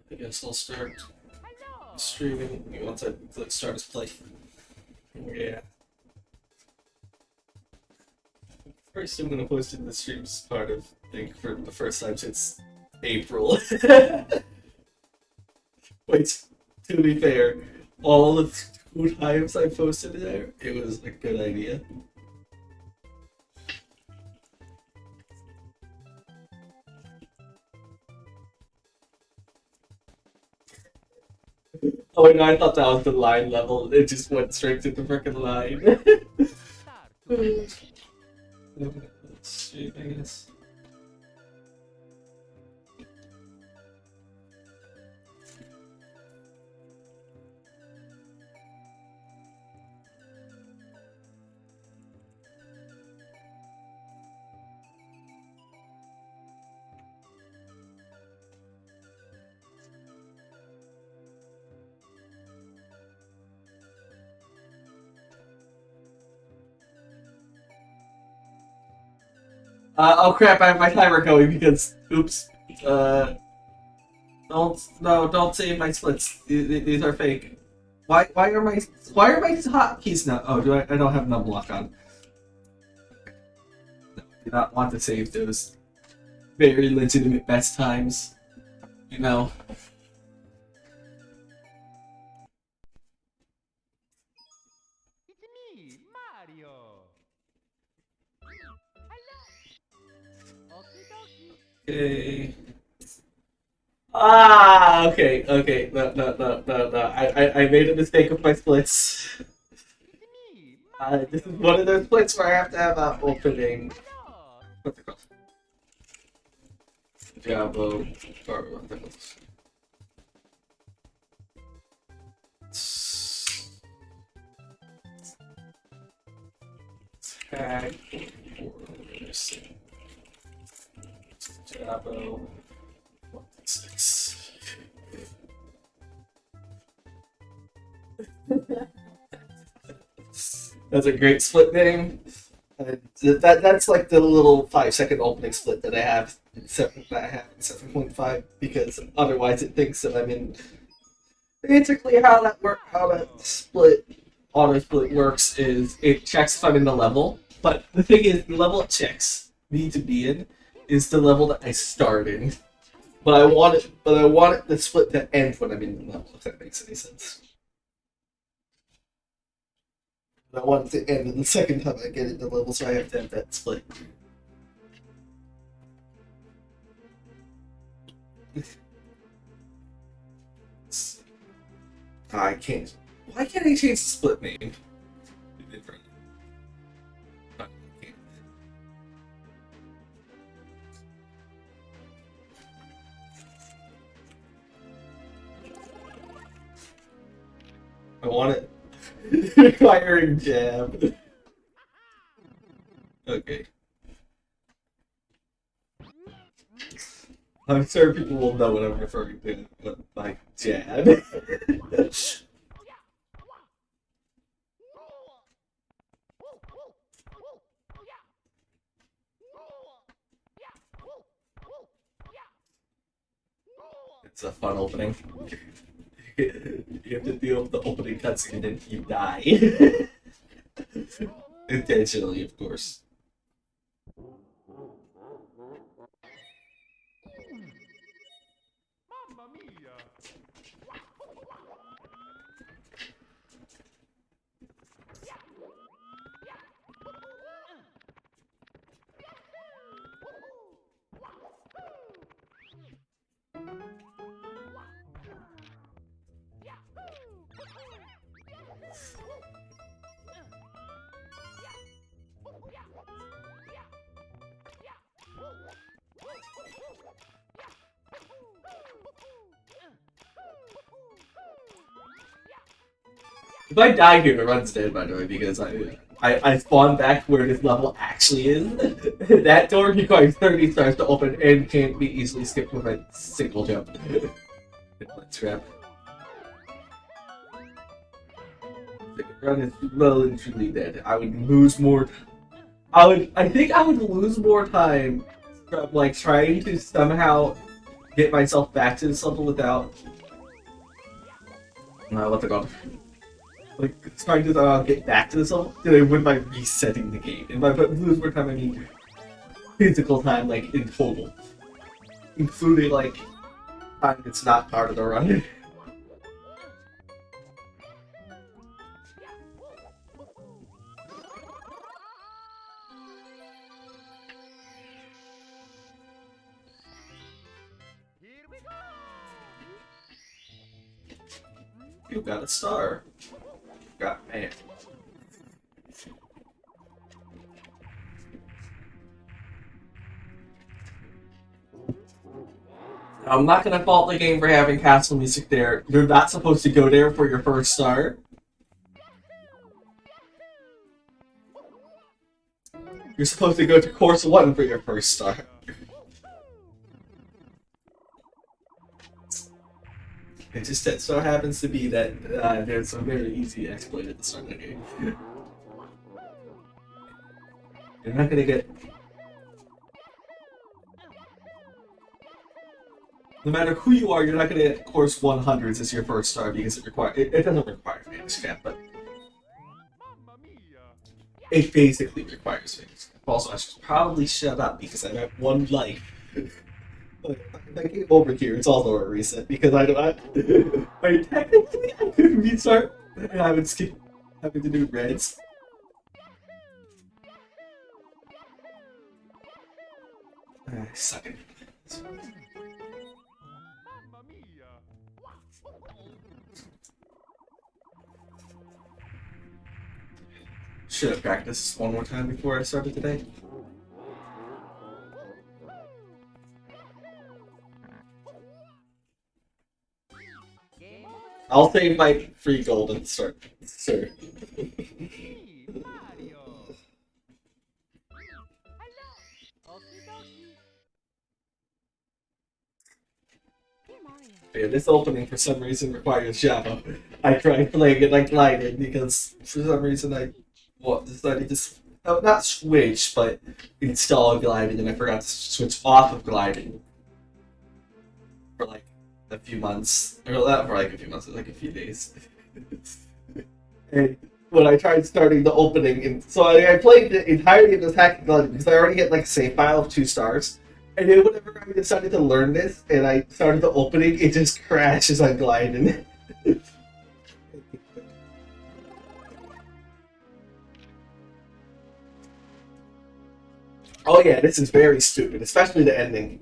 I guess I'll start streaming once I click start as play. Yeah. First, I'm gonna post in the streams part of thing for the first time since April. Wait, to be fair, all the two times I posted there, it was a good idea. Oh wait, no, I thought that was the line level. It just went straight to the freaking line. Let's see, I guess. Oh crap! I have my timer going because oops. Don't save my splits. These are fake. Why are my hotkeys not? Oh, I don't have numblock on. No, I do not want to save those very legitimate best times. You know. It's me, Mario. Okay. Ah, okay. No. I made a mistake with my splits. This is one of those splits where I have to have an opening. What's it called? Diablo. Or what's it called? Tag. Diablo. 1d6. That's a great split name. That's like the little 5-second opening split that I have in 7.5 because otherwise it thinks that I'm in. Basically, how that split auto split works is it checks if I'm in the level, but the thing is the level it checks me to be in is the level that I start in. But I want it the split to end when I'm in the level, if that makes any sense. I want it to end in the second time I get it the level, so I have to have that split. I can't. Why can't I change the split name? I want it. Requiring jab. Okay. I'm sure people will know what I'm referring to by jab. It's a fun opening. You have to deal with the opening cutscene and then you die. Intentionally, of course. Mamma mia! If I die here, it runs dead, by the way, because I spawned back where this level actually is. That door requires 30 stars to open and can't be easily skipped with a single jump. Let's wrap. The run is well and truly dead. I would lose more. I think I would lose more time from like trying to somehow get myself back to this level without what's it called? Like trying to get back to this level, then I win by resetting the game. And by lose more time, I mean physical time, like in total, including like time that's not part of the run. Here we go! You got a star. Got man. I'm not gonna fault the game for having castle music there. You're not supposed to go there for your first star. You're supposed to go to course 1 for your first star. It just so happens to be that there's a very easy exploit at the start of the game. You're not gonna get... No matter who you are, you're not gonna get course 100s as your first star because it doesn't require Phoenix Cap, but Mamma mia! it basically requires Phoenix Cap. Also, I should probably shut up because I have 1 life. But if I came over here, it's also a reset because I technically I could restart and I would skip having to do reds. I suck it. Mamma mia! Should have practiced one more time before I started today. Game over! I'll save my free gold and start. Sir. Me, Mario! Hello! Okie dokie! Hey, Mario. Yeah, this opening for some reason requires Java. I tried playing it like gliding because for some reason I decided to not switch but install gliding and I forgot to switch off of gliding for like a few months. Or not for like a few months, like a few days. And when I tried starting the opening, and so I played the entirety of this hack gliding because I already had like a save file of 2 stars. And then whenever I decided to learn this and I started the opening, it just crashes on gliding. Oh yeah, this is very stupid, especially the ending.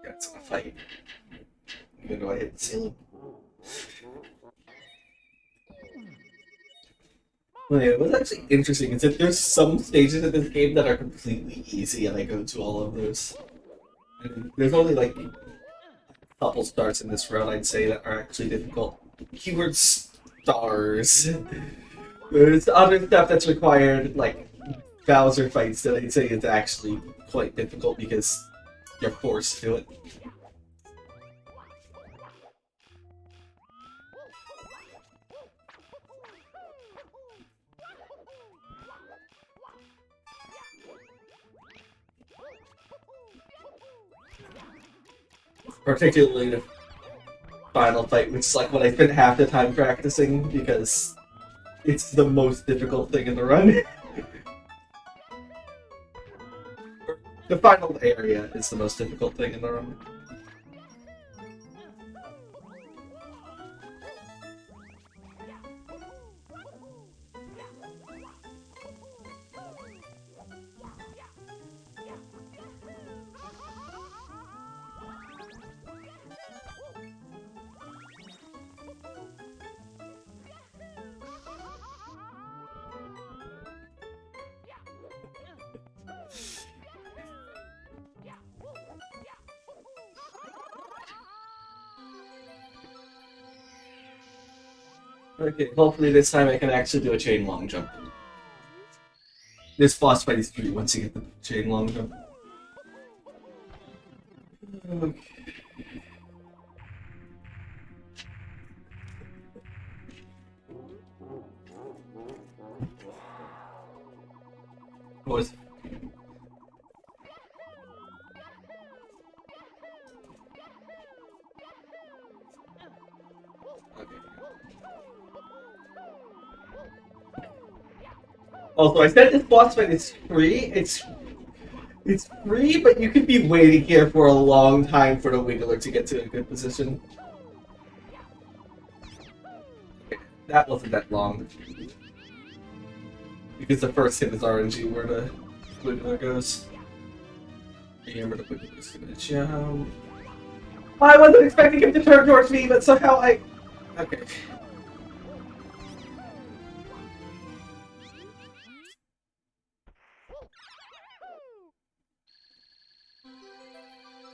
That's a fight. Even though I hit the ceiling. Well, yeah, what's actually interesting is that there's some stages in this game that are completely easy, and I go to all of those. And there's only like a couple starts in this round I'd say that are actually difficult. Keyword stars. There's other stuff that's required, like Bowser fights that I'd say is actually quite difficult because you're forced to do it. Particularly the final fight, which is like when I spent half the time practicing because it's the most difficult thing in the run. The final area is the most difficult thing in the run. Okay, hopefully this time I can actually do a chain long jump. This boss fight is free once you get the chain long jump. Okay. What was okay. Also, I said this boss fight is free. It's free, but you could be waiting here for a long time for the Wiggler to get to a good position. Okay, that wasn't that long. Because the first hit is RNG where the Wiggler goes. Remember the Wiggler's gonna jump. I wasn't expecting him to turn towards me, but somehow I... Okay.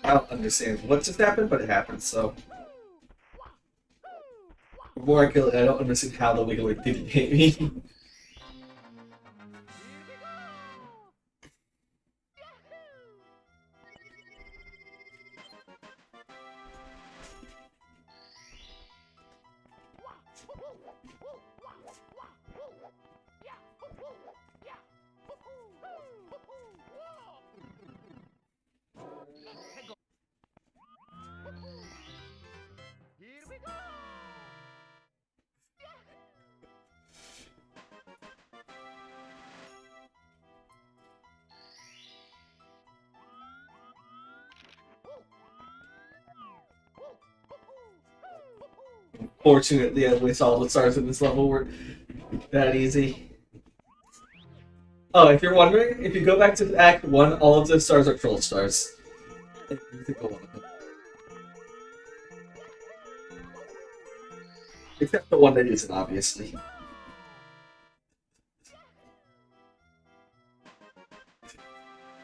I don't understand what just happened, but it happened, so... The more I kill it, I don't understand how the Wiggler didn't hit me. Here we go! Fortunately, at least all the stars in this level were that easy. Oh, if you're wondering, if you go back to Act 1, all of those stars are troll stars. Every single one of them. Except the one that isn't, obviously.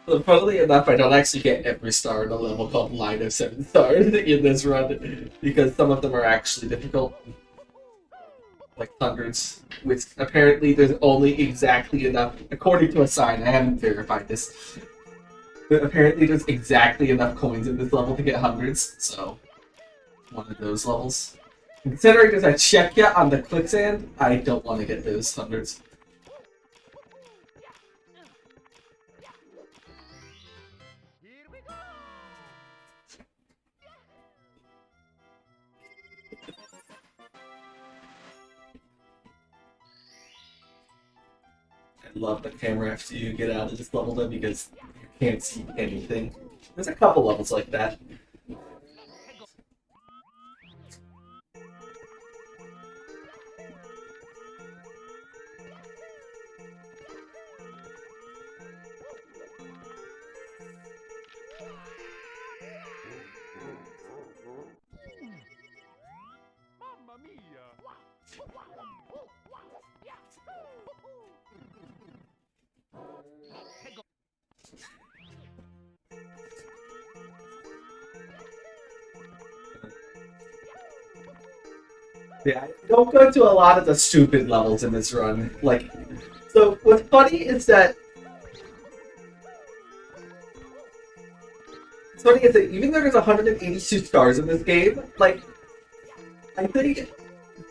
So, funnily enough, I don't actually get every star in a level called Line of 7 Stars in this run, because some of them are actually difficult. Like hundreds, which apparently there's only exactly enough, according to a sign, I haven't verified this, but apparently there's exactly enough coins in this level to get hundreds, so one of those levels. Considering there's a check yet on the quicksand, I don't want to get those hundreds. Here we go! I love the camera after you get out of this level though, because you can't see anything. There's a couple levels like that. Mamma mia! Yeah, I don't go to a lot of the stupid levels in this run. Like, so what's funny is that even though there's 182 stars in this game, like, I think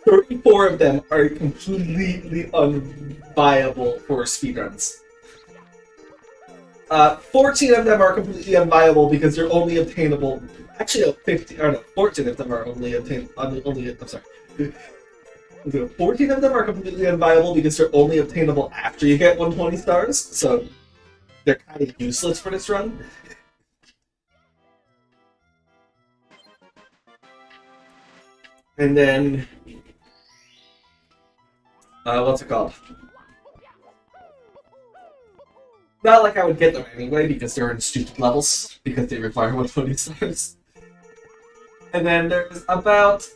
34 of them are completely unviable for speedruns. 14 of them are completely unviable because they're only obtainable. Actually, 14 of them are only obtainable. I'm sorry. 14 of them are completely unviable because they're only obtainable after you get 120 stars, so they're kind of useless for this run. And then, what's it called? Not like I would get them anyway because they're in stupid levels, because they require 120 stars. And then there's about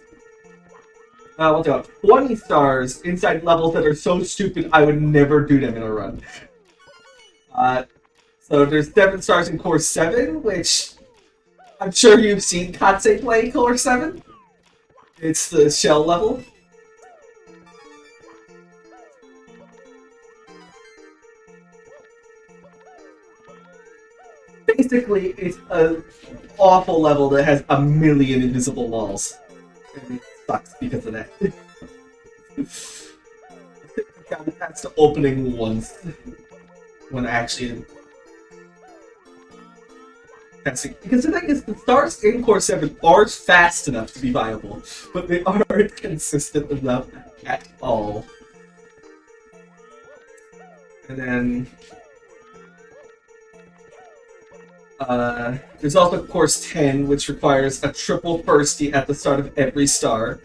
20 stars inside levels that are so stupid I would never do them in a run. So there's 7 stars in Core 7, which I'm sure you've seen Katsei play Core 7. It's the shell level. Basically, it's an awful level that has a million invisible walls. And it sucks because of that. Got past the opening once when actually passing. Because the thing is, the stars in Core 7 are fast enough to be viable, but they aren't consistent enough at all. And then there's also Course 10, which requires a triple firstie at the start of every star.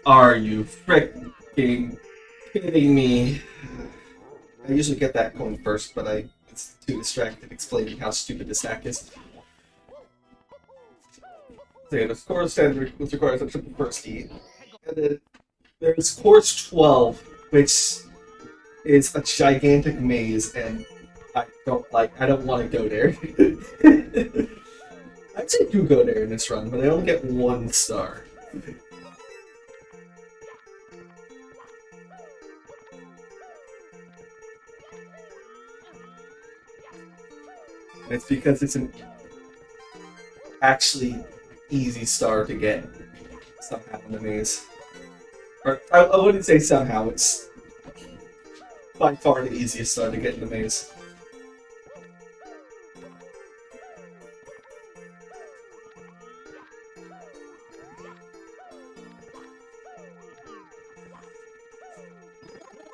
Are you freaking kidding me? I usually get that coin first, but it's too distracted explaining how stupid this stack is. So yeah, the Course 10 which requires a triple firstie. And then there's Course 12, which is a gigantic maze, and I don't want to go there. I actually do go there in this run, but I only get 1 star. And it's because it's an actually easy star to get somehow in the maze. Or I wouldn't say somehow, it's by far the easiest star to get in the maze.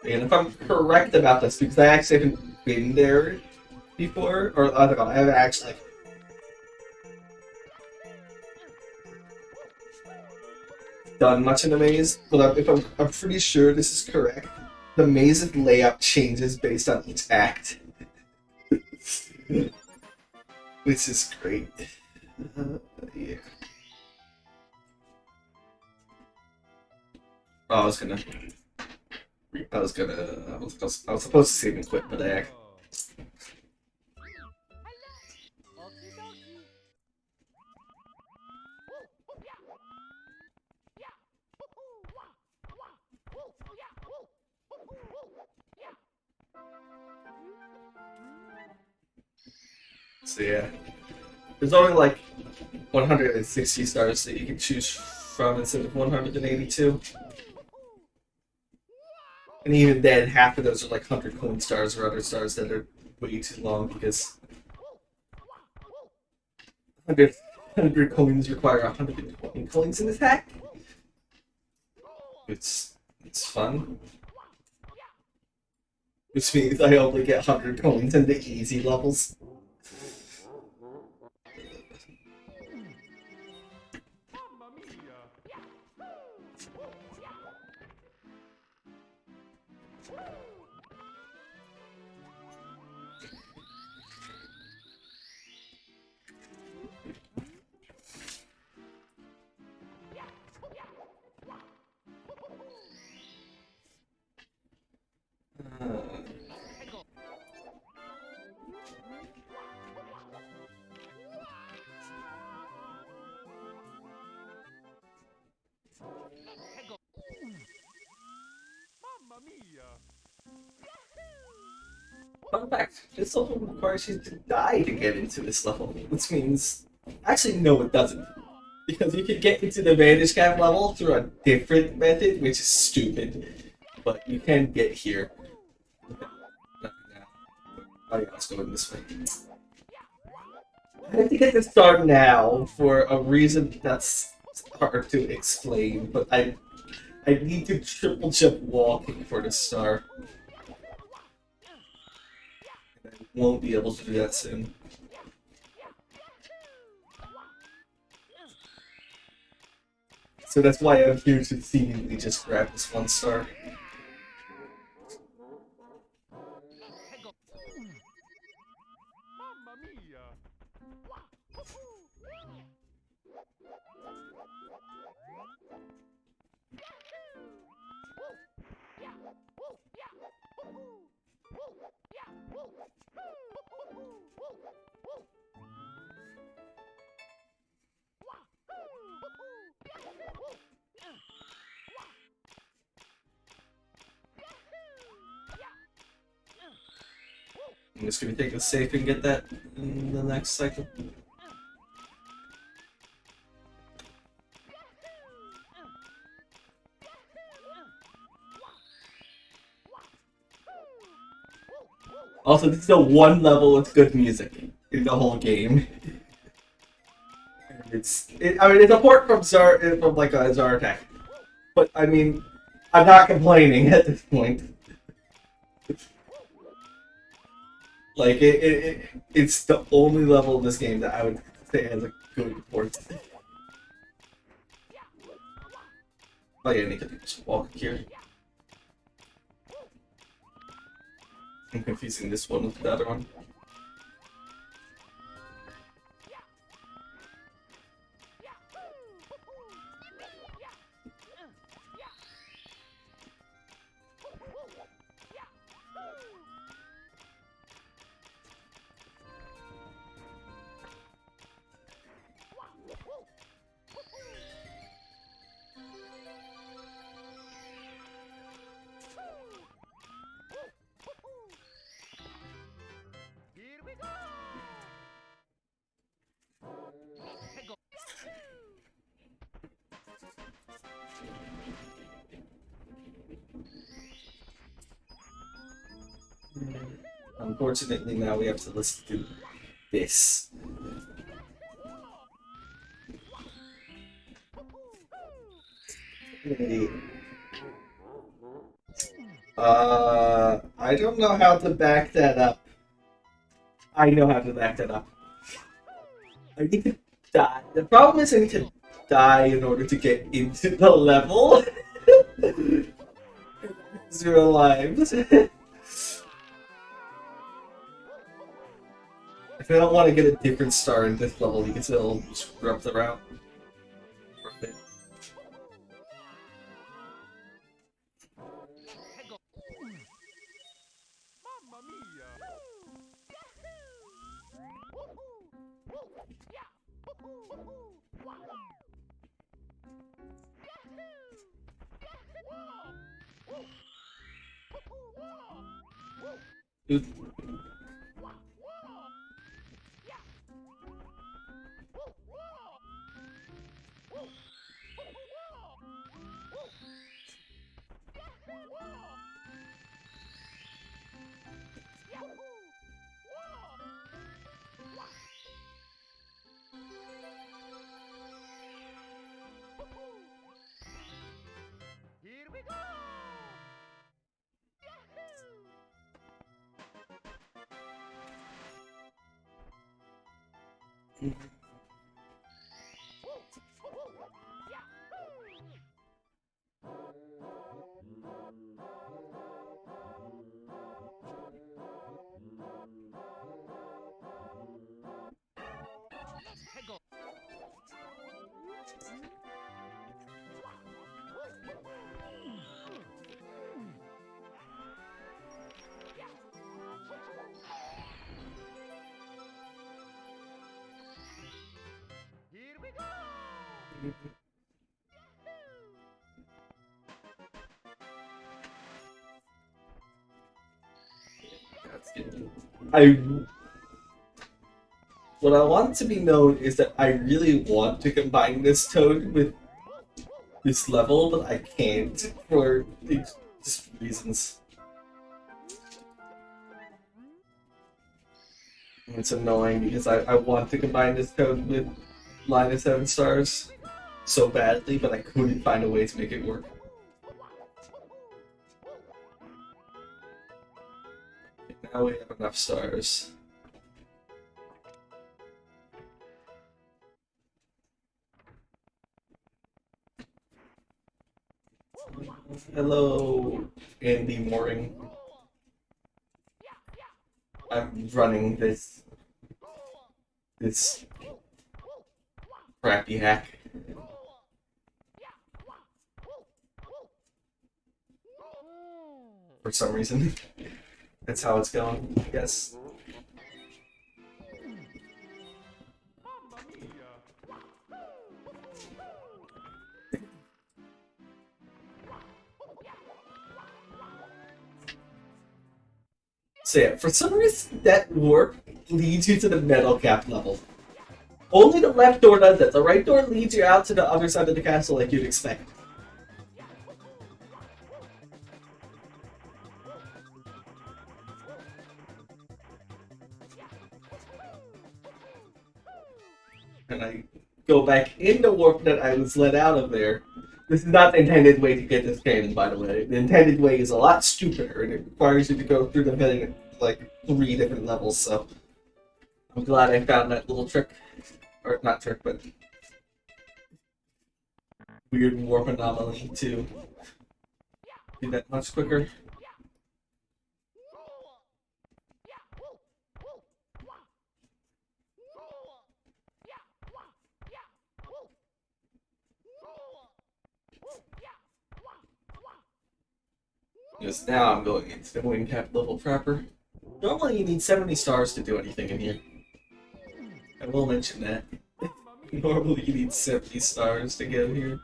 And if I'm correct about this, because I actually haven't been there before, or I don't know, I haven't actually done much in the maze, but I'm pretty sure this is correct. The maze's layout changes based on each act. Which is great. Yeah. Oh, I was supposed to save and quit, but I So yeah, there's only like 160 stars that you can choose from instead of 182. And even then, half of those are like 100 coin stars or other stars that are way too long because 100 coins require 120 coins in attack. It's fun. Which means I only get 100 coins in the easy levels. Mamma mia! Mamma mia! Fun fact, this level requires you to die to get into this level, which means... Actually, no, it doesn't. Because you can get into the Vantage Cap level through a different method, which is stupid. But you can get here. Oh yeah, let's go in this way. I have to get this star now for a reason that's hard to explain, but I need to triple jump walking for this star. And I won't be able to do that soon. So that's why I'm here to seemingly just grab this 1 star. Mamma mia! I'm just gonna take a safe and get that in the next cycle. Also, this is the one level with good music in the whole game. I mean, it's a port from like a Zar Attack, but I mean, I'm not complaining at this point. Like it's the only level in this game that I would say has a good port. Oh yeah, Nika just walk here. I'm confusing this one with the other one. Unfortunately, now we have to listen to this. I don't know how to back that up. I know how to back that up. I need to die. The problem is I need to die in order to get into the level. 0 lives. If I don't want to get a different star in this level, you can still screw up the route. Mamma mia! Dude. Here we go! Here we go! I What I want to be known is that I really want to combine this toad with this level, but I can't for these reasons. It's annoying because I want to combine this toad with Line of 7 Stars so badly, but I couldn't find a way to make it work. Now we have enough stars. Hello, Andy Mooring. I'm running this crappy hack. For some reason. That's how it's going, I guess. Mamma mia! So yeah, for some reason that warp leads you to the metal cap level. Only the left door does that. The right door leads you out to the other side of the castle like you'd expect. And I go back in the warp that I was let out of there. This is not the intended way to get this cannon, by the way. The intended way is a lot stupider, and it requires you to go through the thing at like 3 different levels, so I'm glad I found that little trick. Or not trick, but weird warp anomaly to do that much quicker. Because now I'm going into the wing cap level proper. Normally you need 70 stars to do anything in here. I will mention that. Normally you need 70 stars to get here.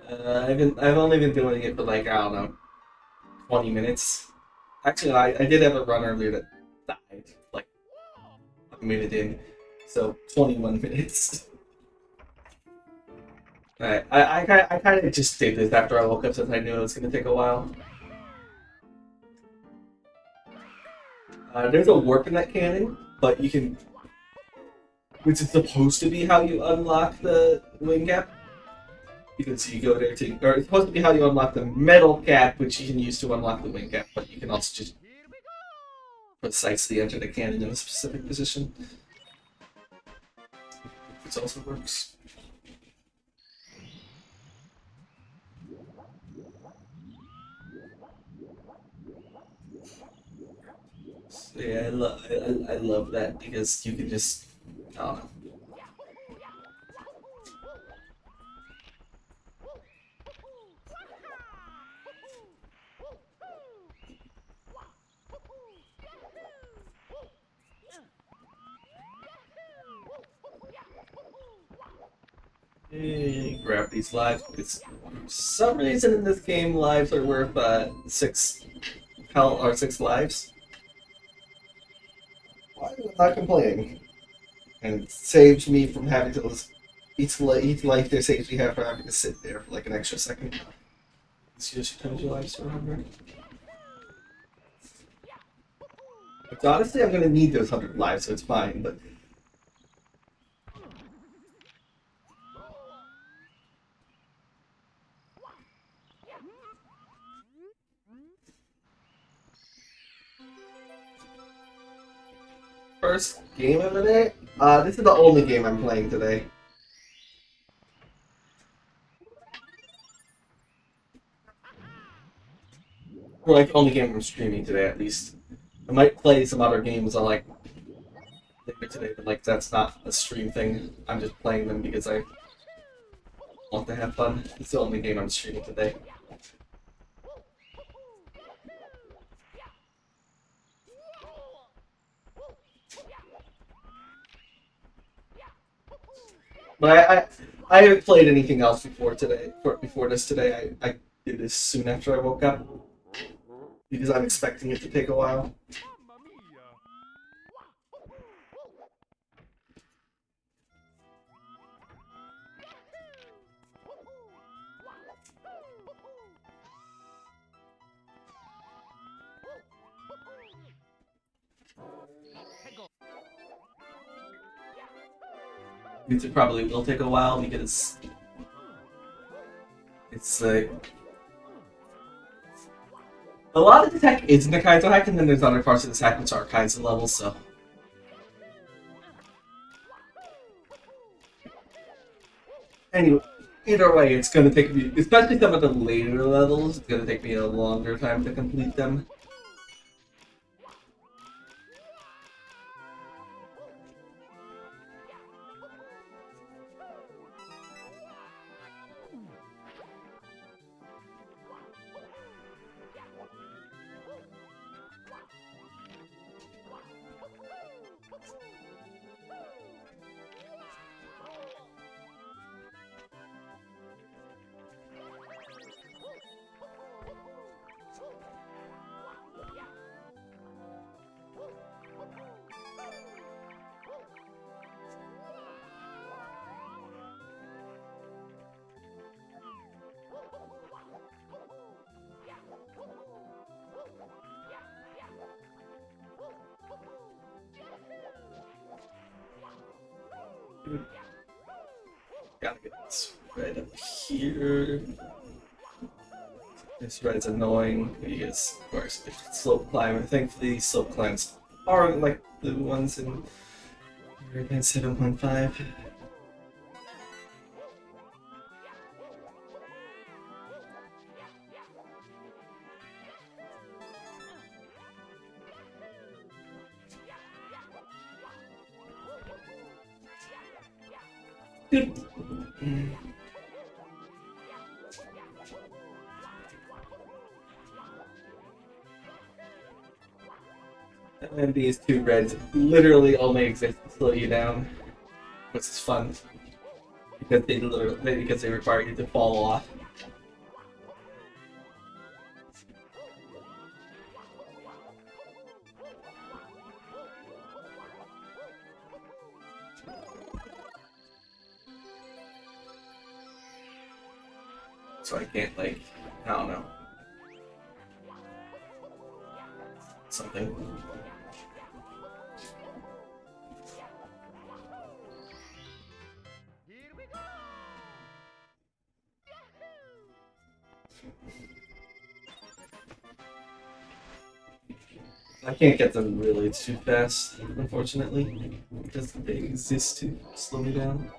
I've only been doing it for like, I don't know, 20 minutes. Actually, I did have a run earlier that died, like, a minute in. So, 21 minutes. Alright, I kind of just did this after I woke up since I knew it was going to take a while. There's a warp in that cannon, but you can... Which is supposed to be how you unlock the wing cap. Because you go there to... Or it's supposed to be how you unlock the metal cap, which you can use to unlock the wing cap, but you can also just precisely enter the cannon in a specific position. Which also works. So yeah, I love that because you can just... I don't know. Grab these lives. Because for some reason in this game, lives are worth 6 health or 6 lives. Why am I not complaining? And it saves me from having to each life there saves me from having to sit there for like an extra second. This usually times your lives to remember. But honestly, I'm gonna need those 100 lives, so it's fine. But first game of the day. This is the only game I'm playing today. Or like only game I'm streaming today, at least. I might play some other games on like later today, but like that's not a stream thing. I'm just playing them because I want to have fun. It's the only game I'm streaming today. But I haven't played anything else before today. Before this today, I did this soon after I woke up because I'm expecting it to take a while. Mamma mia! It probably will take a while because it's like a lot of the tech isn't the Kaizo hack, and then there's other parts of this hack which are Kaizo levels, so. Anyway, either way, it's gonna take me, especially some of the later levels, it's gonna take me a longer time to complete them. Gotta get this red up here. This red's annoying because, of course, it's slope climber. Thankfully, slope climbs aren't like the ones in Advanced 7.5. And these two reds literally only exist to slow you down, which is fun because they require you to fall off. So I can't, like, I don't know, something. Here we go! I can't get them really too fast, unfortunately, because they exist to slow me down.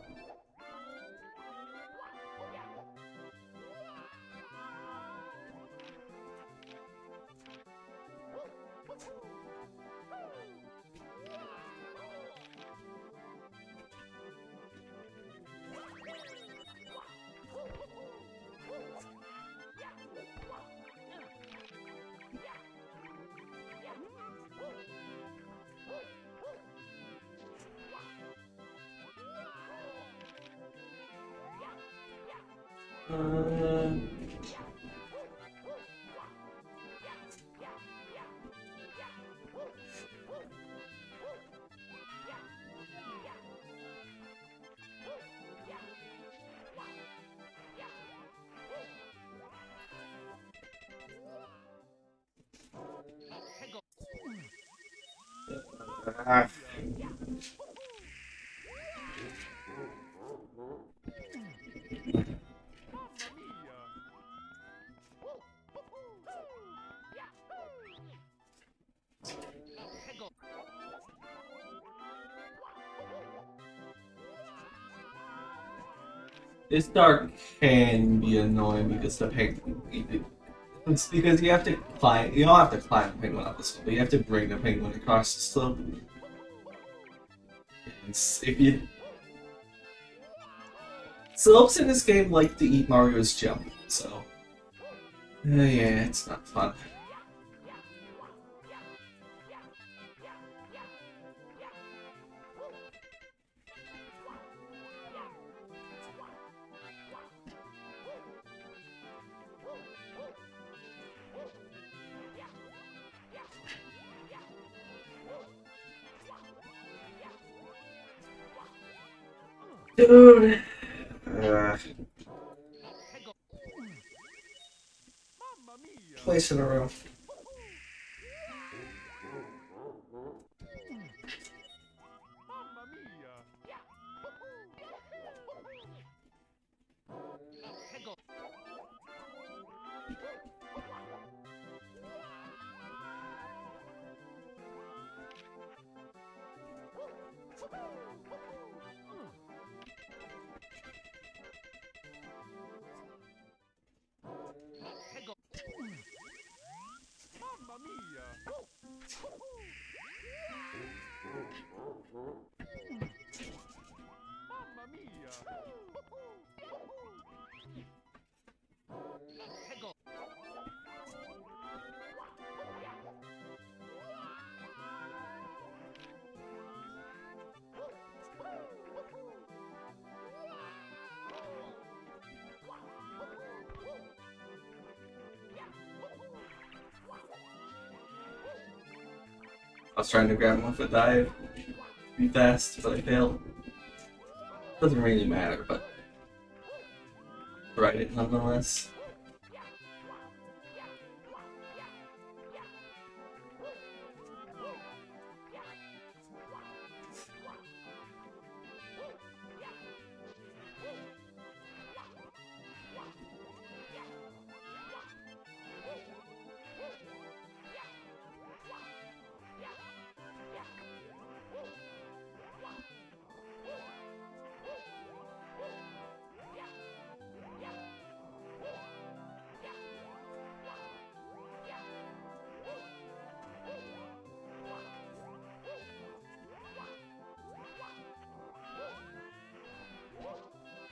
Uh, ah, Mamma mia! this dark can be annoying because the penguin. It's because you have to climb. You don't have to climb the penguin up the slope, but you have to bring the penguin across the slope. If you slopes in this game like to eat Mario's jump, so yeah, it's not fun. Dude. Mamma mia! Place in a row. Mamma mia! Mamma mia! Mamma mia! I was trying to grab him with a dive. Be fast, but I failed. Doesn't really matter, but tried it nonetheless.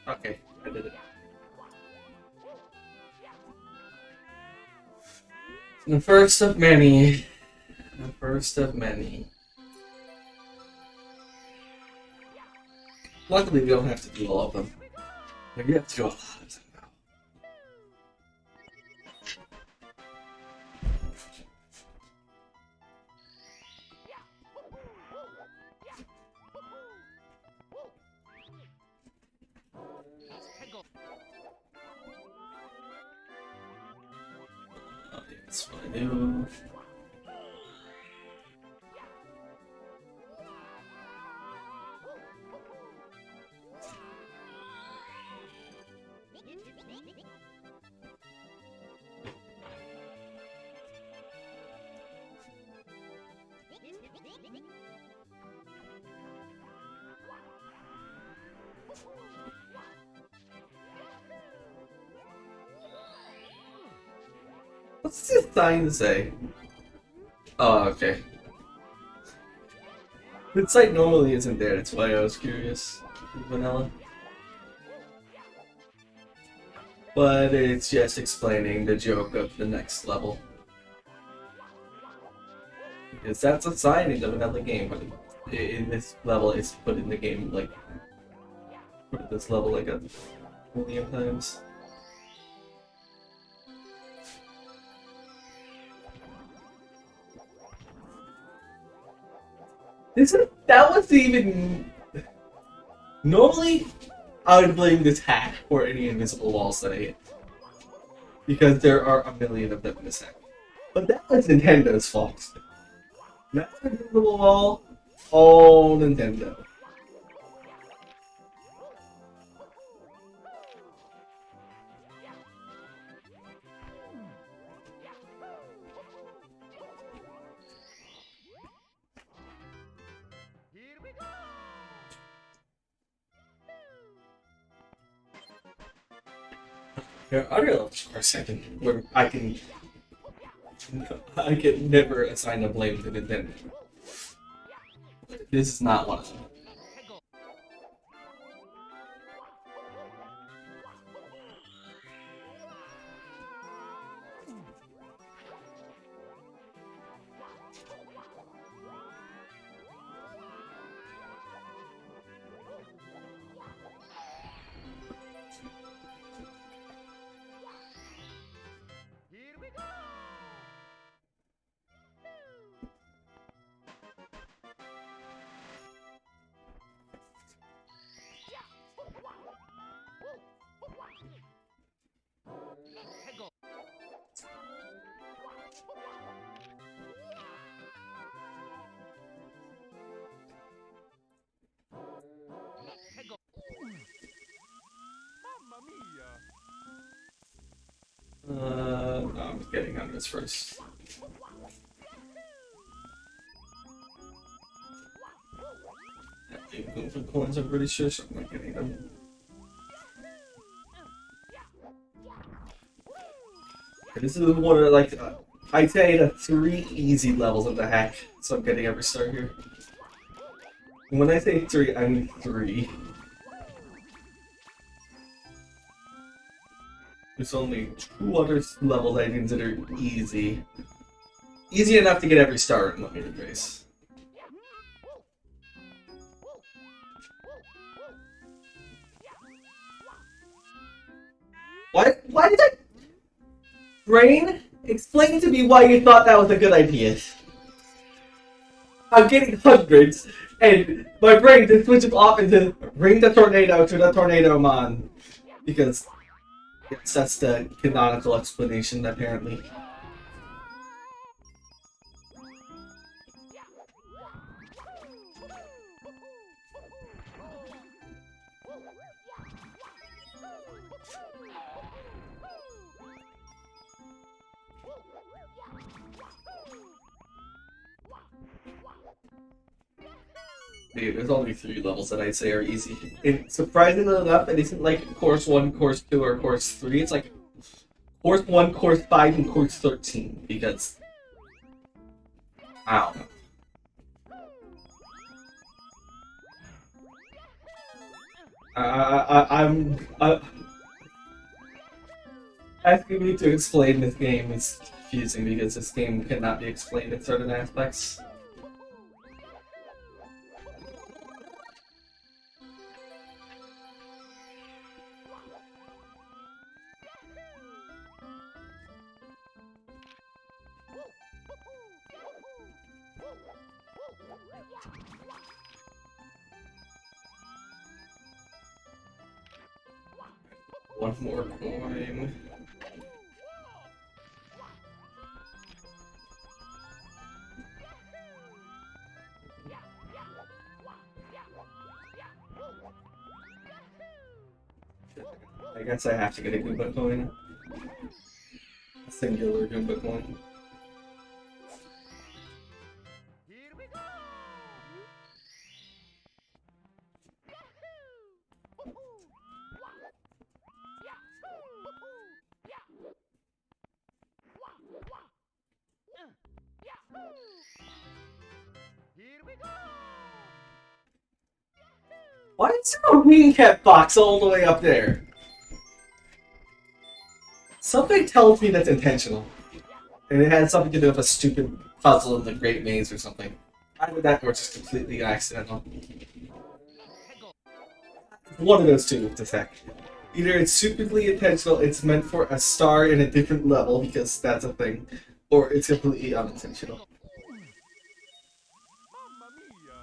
Okay, I did it. The first of many. The first of many. Luckily, we don't have to do all of them. But you have to do a lot of them now. Okay, that's what I do. What's this sign say? Oh, okay. The site normally isn't there, that's why I was curious. Vanilla. But it's just explaining the joke of the next level. Because that's a sign in the vanilla game, but in this level it's put in the game like put at this level like a million times. That was even normally I would blame this hack or any invisible walls that I hit. Because there are a million of them in this hack. But that was Nintendo's fault. That invisible wall, all Nintendo. Here we go. Yeah, I really love for a second where I can never assign the blame to Nintendo. This is not one of them. Here we go. Mamma mia. No, I'm getting on this first. The coins, I'm pretty sure, so I'm not getting them. Okay, this is one of like I'd say the 3 easy levels of the hack, so I'm getting every star here. And when I say 3, I mean 3. There's only 2 other levels I consider easy. Easy enough to get every star in the meter base. Why did that... Brain, explain to me why you thought that was a good idea. I'm getting hundreds, and my brain just switches off into bring the tornado to the Tornado Mon. Because yes, that's the canonical explanation, apparently. Dude, there's only 3 levels that I'd say are easy. And surprisingly enough, it isn't like Course 1, Course 2, or Course 3. It's like Course 1, Course 5, and Course 13. Because... I don't know. Asking me to explain this game is confusing because this game cannot be explained in certain aspects. One more coin. I guess I have to get a Goomba coin. A singular Goomba coin. Here we go! Here we go! Why is there a wing cat box all the way up there? Something tells me that's intentional. And it had something to do with a stupid puzzle in the Great Maze or something. Either that or it's just completely accidental. One of those two, to heck. Either it's stupidly intentional, it's meant for a star in a different level, because that's a thing, or it's completely unintentional. Mamma mia!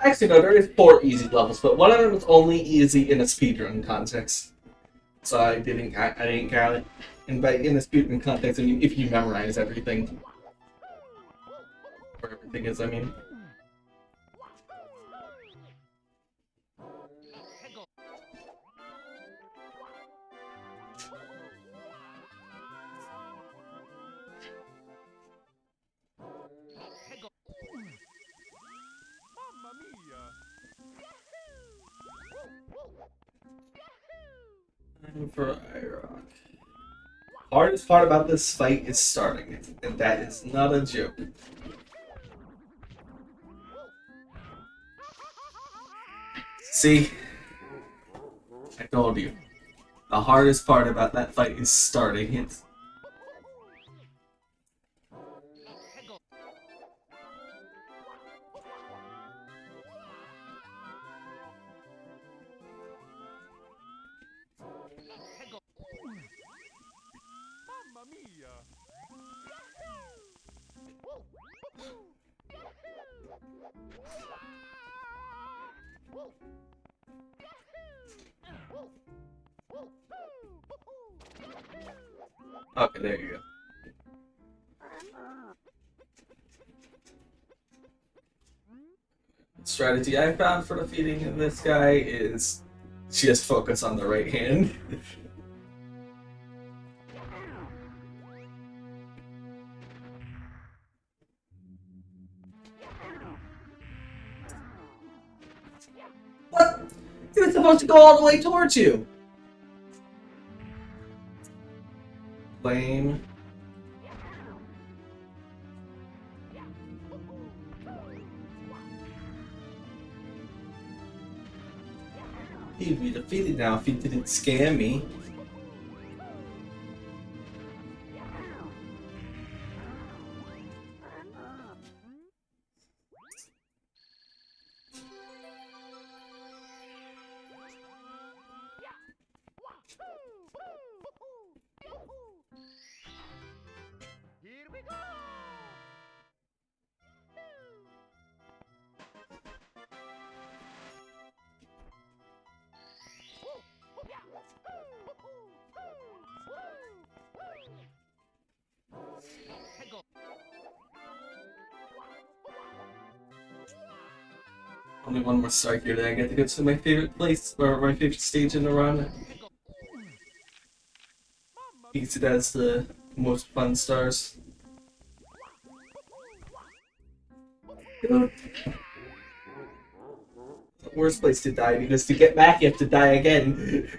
Actually, no, there is 4 easy levels, but one of them is only easy in a speedrun context. So I didn't count it. And by in a speedrun context, I mean if you memorize everything. Where everything is, I mean. Mamma mia! Time for IROC. Hardest part about this fight is starting it, and that is not a joke. See? I told you. The hardest part about that fight is starting it. Mamma mia! Okay, there you go. Strategy I found for defeating this guy is just focus on the right hand. What? He was supposed to go all the way towards you. Lame. He'd be defeated now if he didn't scam me. Here we go! Only one more star here, then I get to go to my favorite place, or my favorite stage in the run. Because it has the most fun stars. Dude, the worst place to die because to get back you have to die again.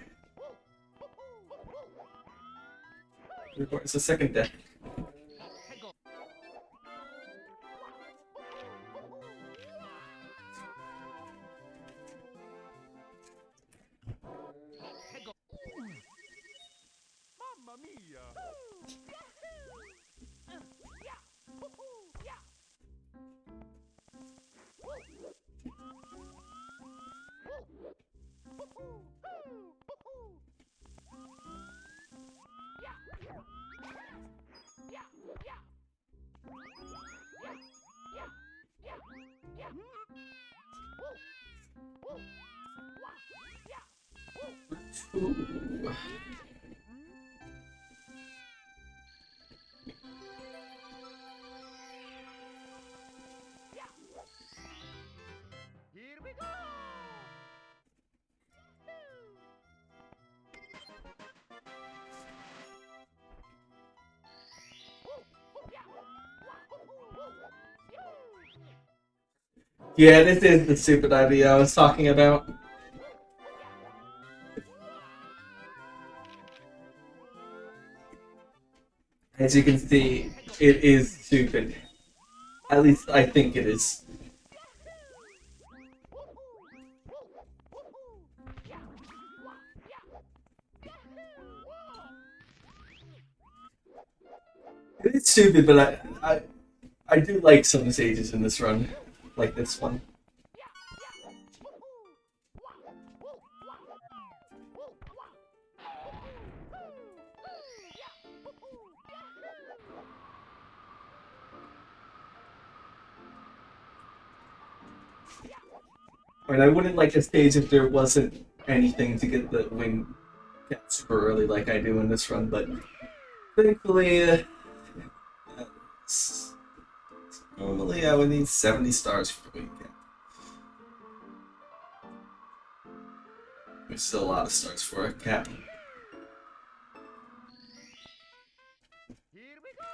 It's the second death. Mamma mia! Ooh. Here we go! Yeah, this is the stupid idea I was talking about. As you can see, it is stupid. At least I think it is. It's stupid, but I do like some stages in this run, like this one. And I wouldn't like a stage if there wasn't anything to get the wing cap super early like I do in this run, but thankfully, normally I would need 70 stars for the wing cap. There's still a lot of stars for a cap. Here we go!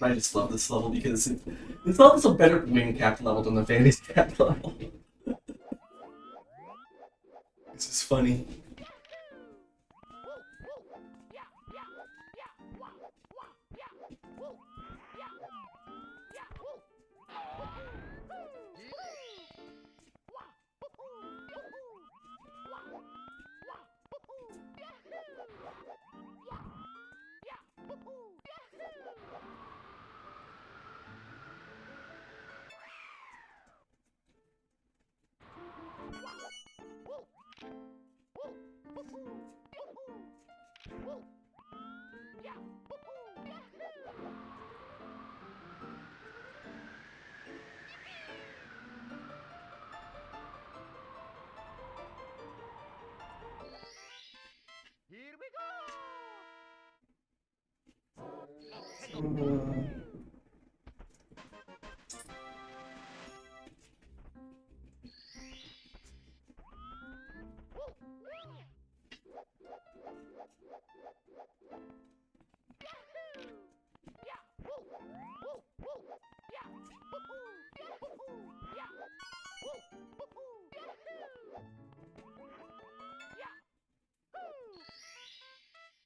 I just love this level because this level is a better wing cap level than the Vandy's cap level. This is funny. Here we go! Here we go!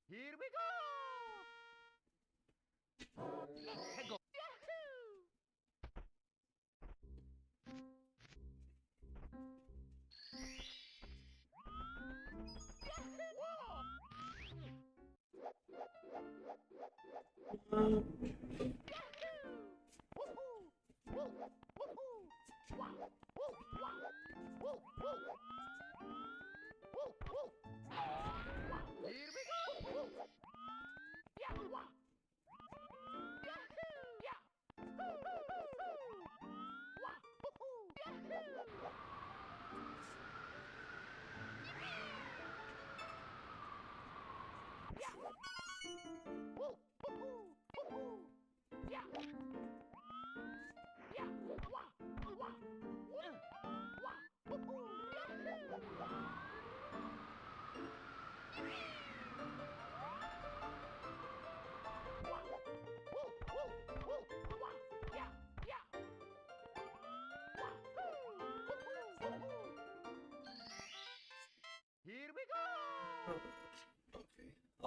Here we go!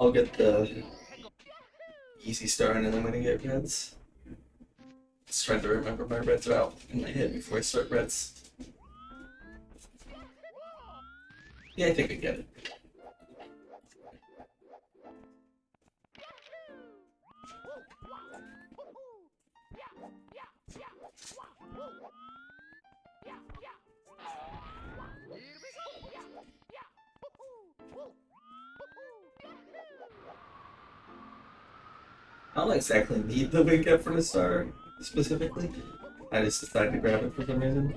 I'll get the easy star and then I'm gonna get reds. Just trying to remember my reds route in my head before I start reds. Yeah, I think I get it. I don't exactly need the wing cap for the star specifically. I just decided to grab it for some reason.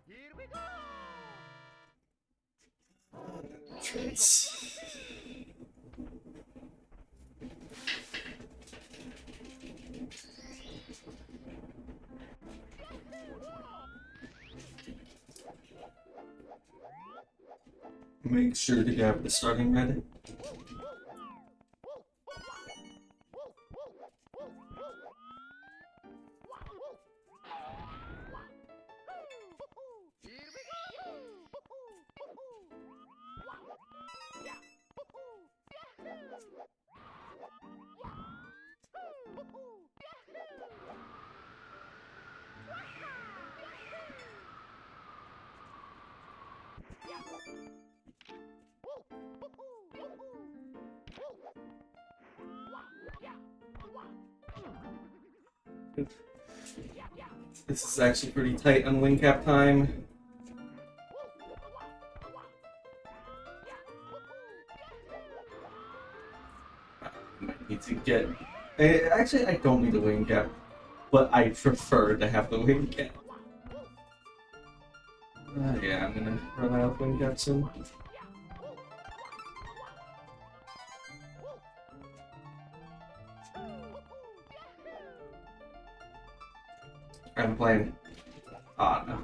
Here we go! Trace. Make sure to grab the starting red. Here we go! This is actually pretty tight on wing cap time. I might need to get. Actually, I don't need the wing cap, but I prefer to have the wing cap. Yeah, I'm gonna run out of wing cap soon. I'm playing. Ah, no.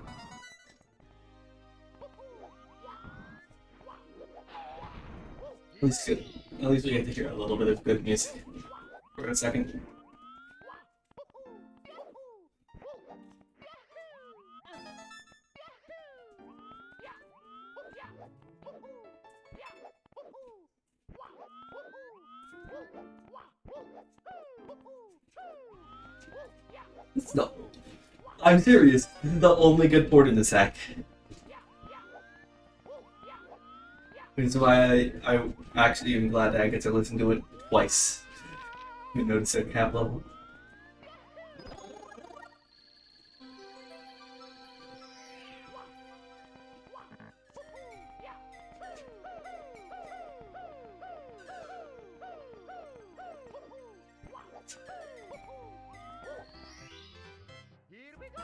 At least we get to hear a little bit of good music for a second. It's not. I'm serious. This is the only good port in the sack. Which is why I'm actually even glad that I get to listen to it twice. You notice at cap level. Here we go!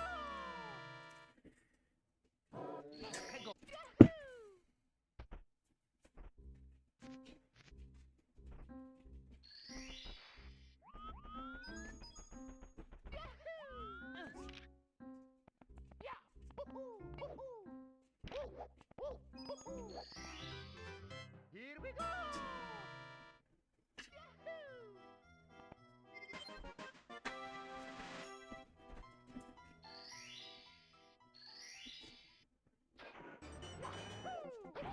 Here we go!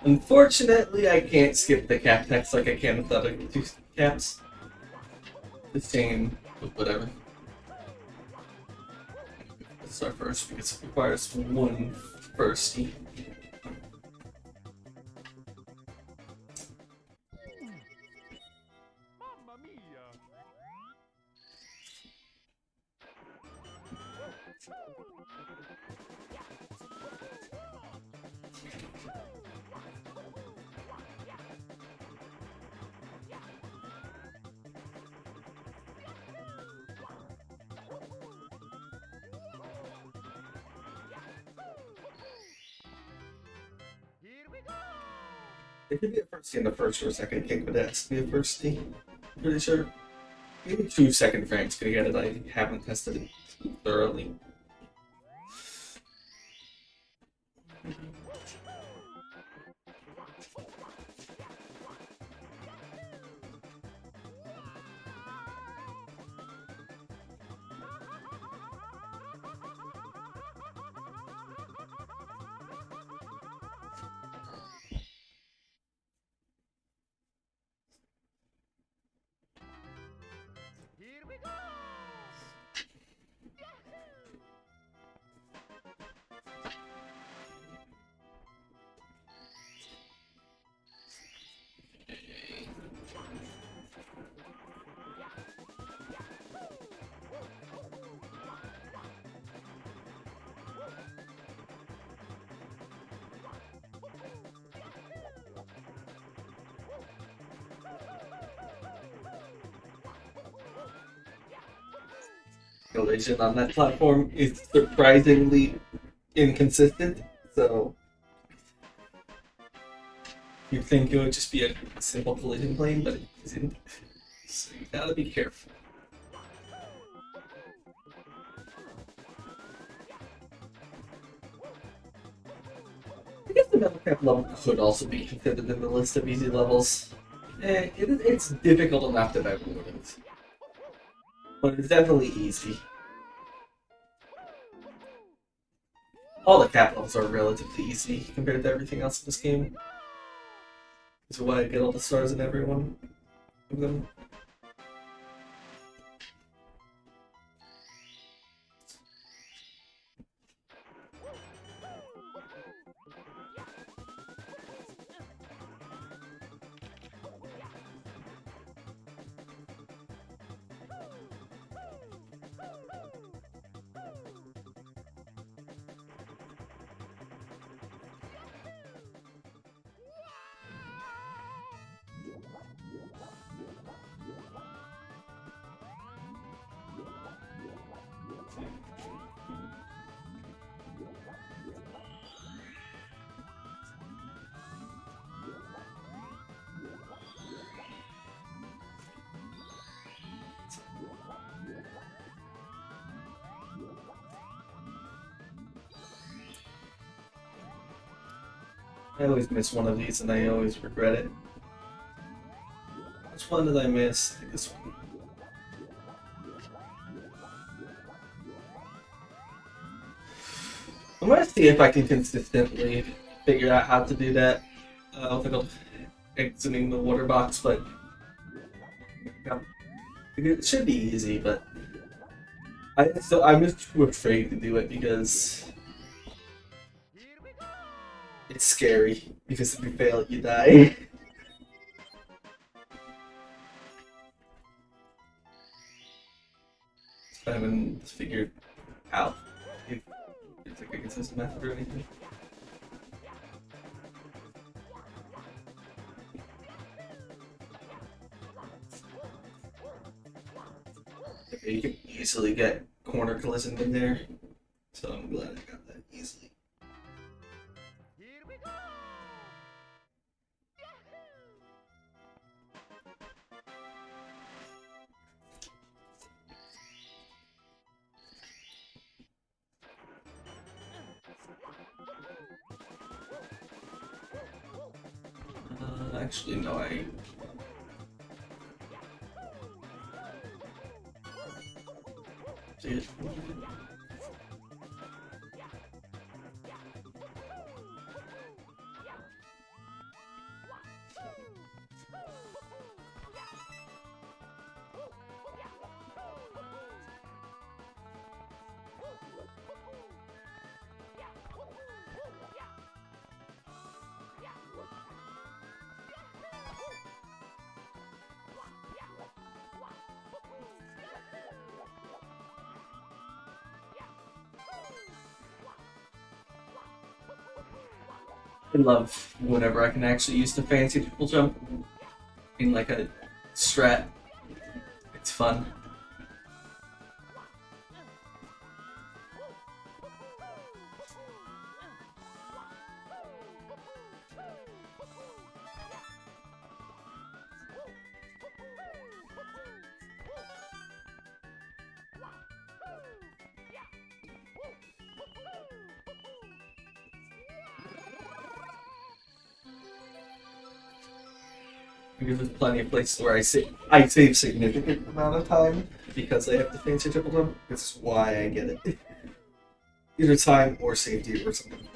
Unfortunately, I can't skip the cap text like I can with the other two caps. The same, but whatever. Let's start first because it requires one firstie. Mamma mia! Here we go! It could be a firstie in the first or second kick, but it has to be a firstie. Pretty sure. Maybe 2 second frames could get it. I haven't tested it thoroughly. collision on that platform is surprisingly inconsistent. So you'd think it would just be a simple collision plane, but it isn't. So you gotta be careful. I guess the metal cap level could also be considered in the list of easy levels. It's difficult enough that I wouldn't. But it's definitely easy. All the cap levels are relatively easy compared to everything else in this game. Which is why I get all the stars in every one of them. I always miss one of these and I always regret it. Which one did I miss? I think this one. I'm gonna see if I can consistently figure out how to do that without exiting the water box, but yeah, it should be easy, but I'm just too afraid to do it because Here we go. it's scary. Because if you fail, you die. I haven't figured out if it's like a consistent method or anything. Okay, you can easily get corner collision in there, so I'm glad I got that easily. Here we go. Actually, no, I. See it. I love whenever I can actually use the fancy triple jump in like a strat. It's fun. Because there's plenty of places where I save significant amount of time because I have the fancy triple jump. This is why I get it. Either time or safety or something.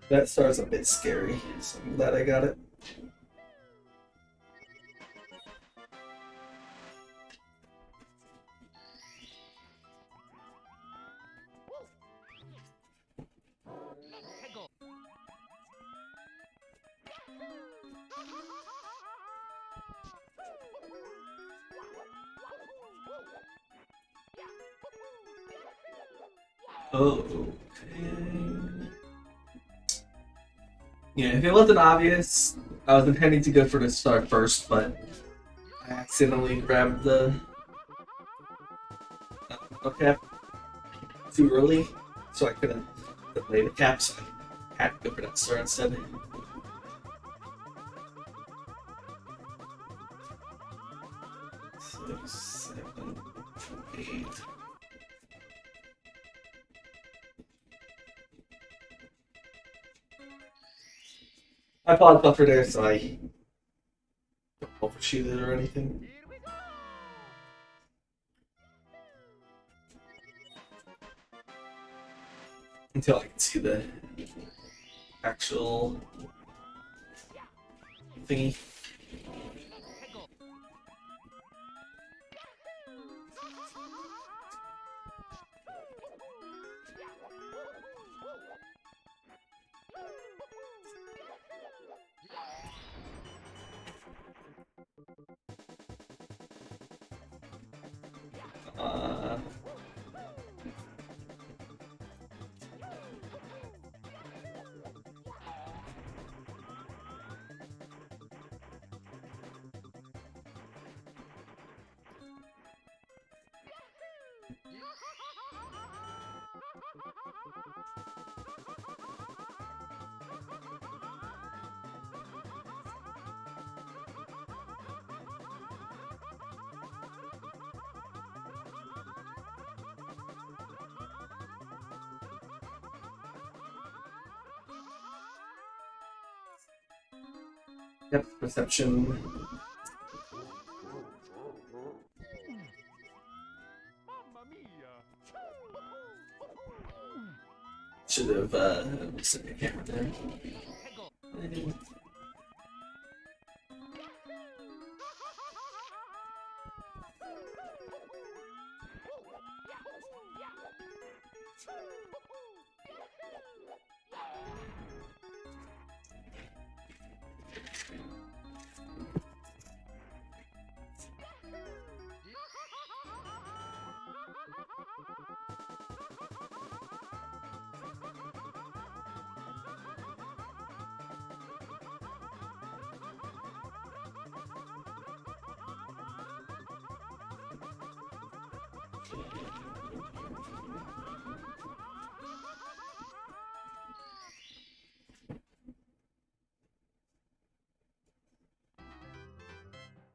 That star's a bit scary, so I'm glad I got it. Oh, okay. Yeah, if it wasn't obvious, I was intending to go for the star first, but I accidentally grabbed the cap too early, so I couldn't delay the cap, so I had to go for that star instead. Six, seven, eight. I paused buffer there, so I don't overshoot it or anything. Here we go. Until I can see the actual thingy. Uh, yep, perception. Mamma mia. Should have set the camera there.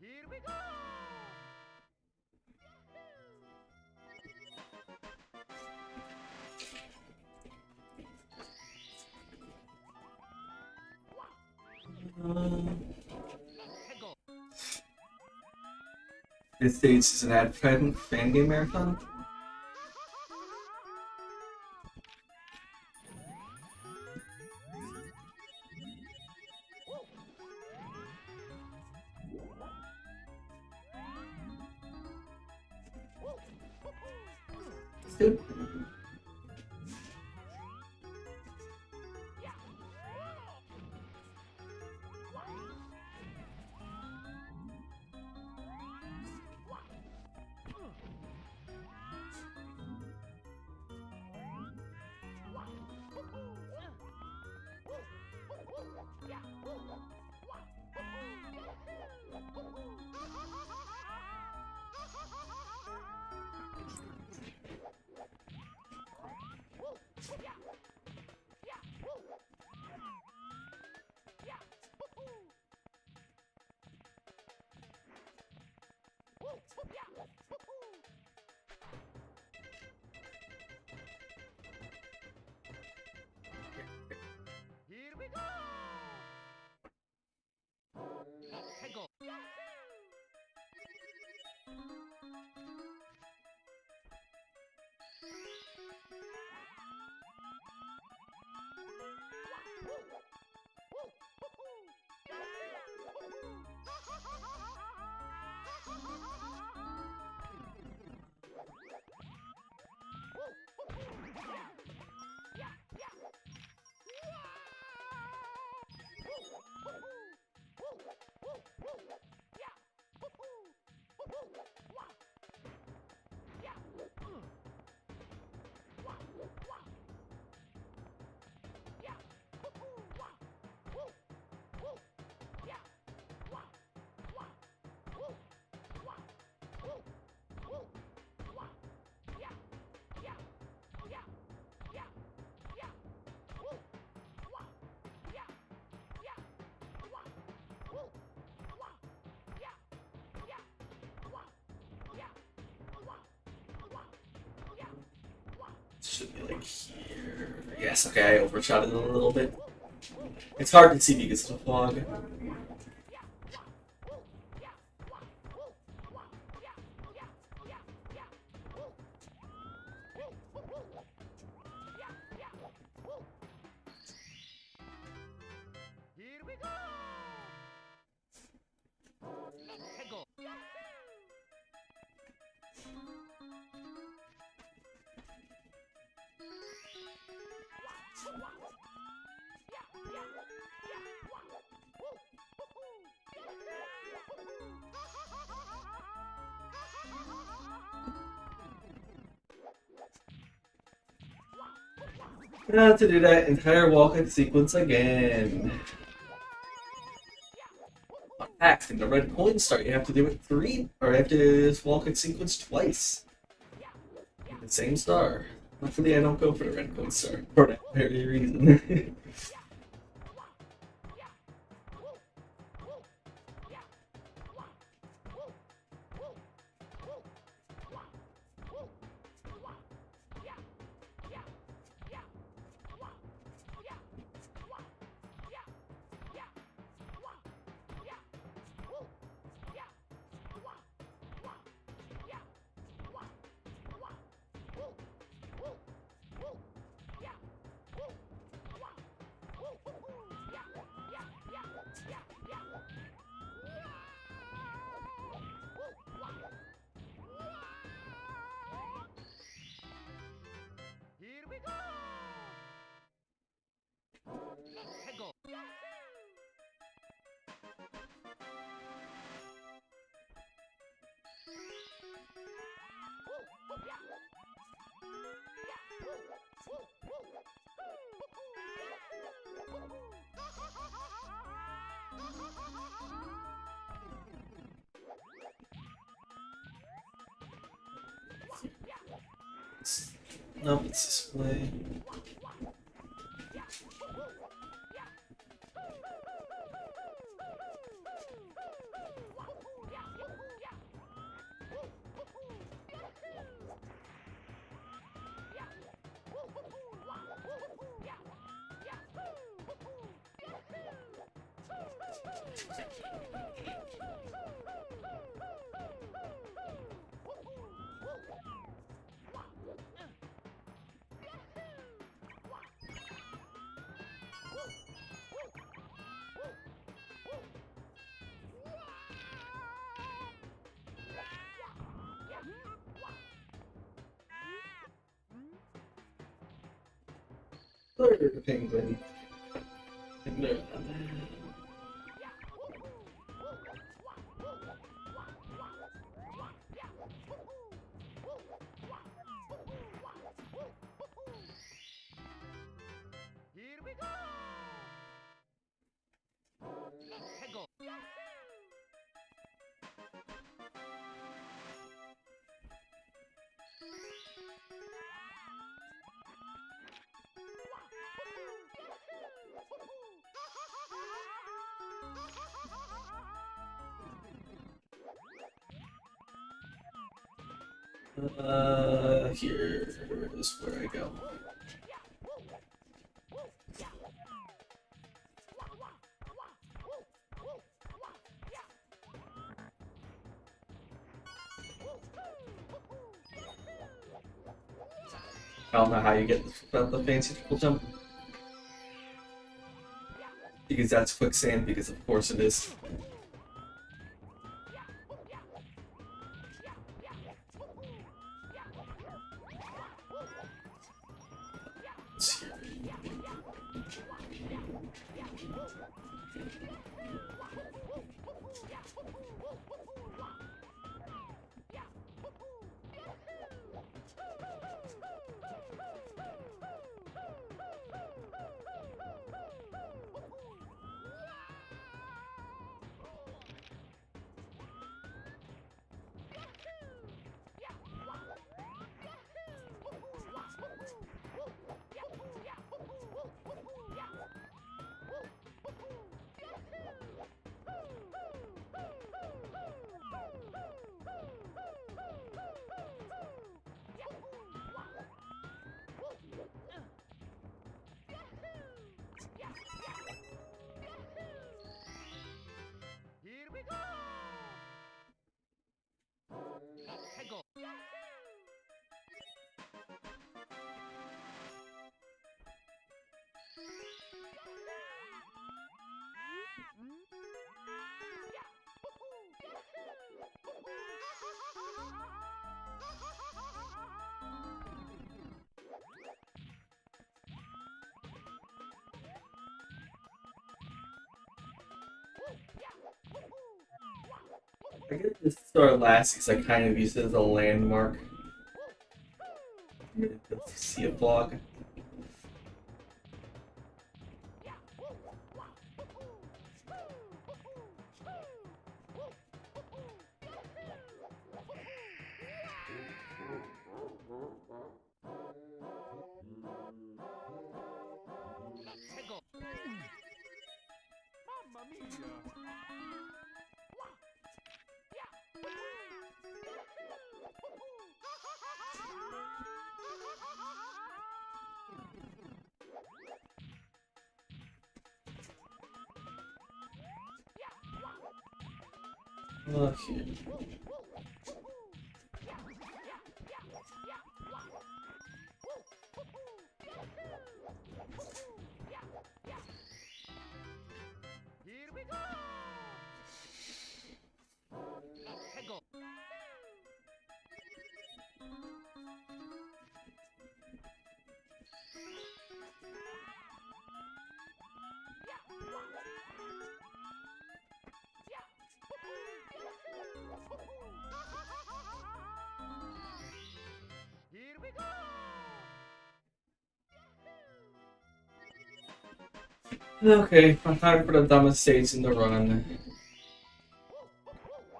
Here we go. This stage is an ad fan game marathon. It's good. should be like here. Yes, okay, I overshot it a little bit. It's hard to see because of the fog. Here we go. Hego. Now to do that entire walking sequence again. Unpacked in the red coin star, you have to do it 3, or you have to walk in sequence twice. The same star. Luckily, I don't go for the red coin star for that very reason. Here we go. Hego. Nope, it's this way. Third penguin. Ignore that. Here we go. Hego. Here is where I go. I don't know how you get the fancy triple jump. Because that's quicksand, because of course it is. Let's see. I guess this star last because I kind of use it as a landmark. See a vlog. Hegel. Mamma mia. Okay. Here we go. Hegel. Here we go. Okay, time for the dumbest stage in the run.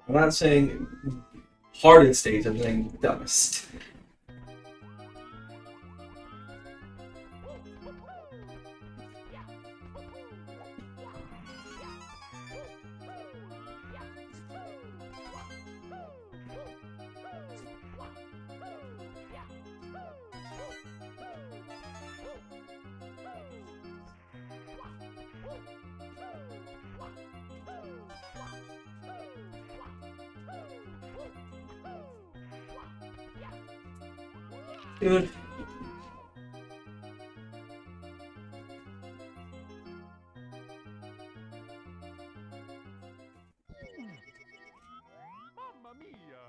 I'm not saying hardest stage, I'm saying dumbest. Dude. Mamma mia.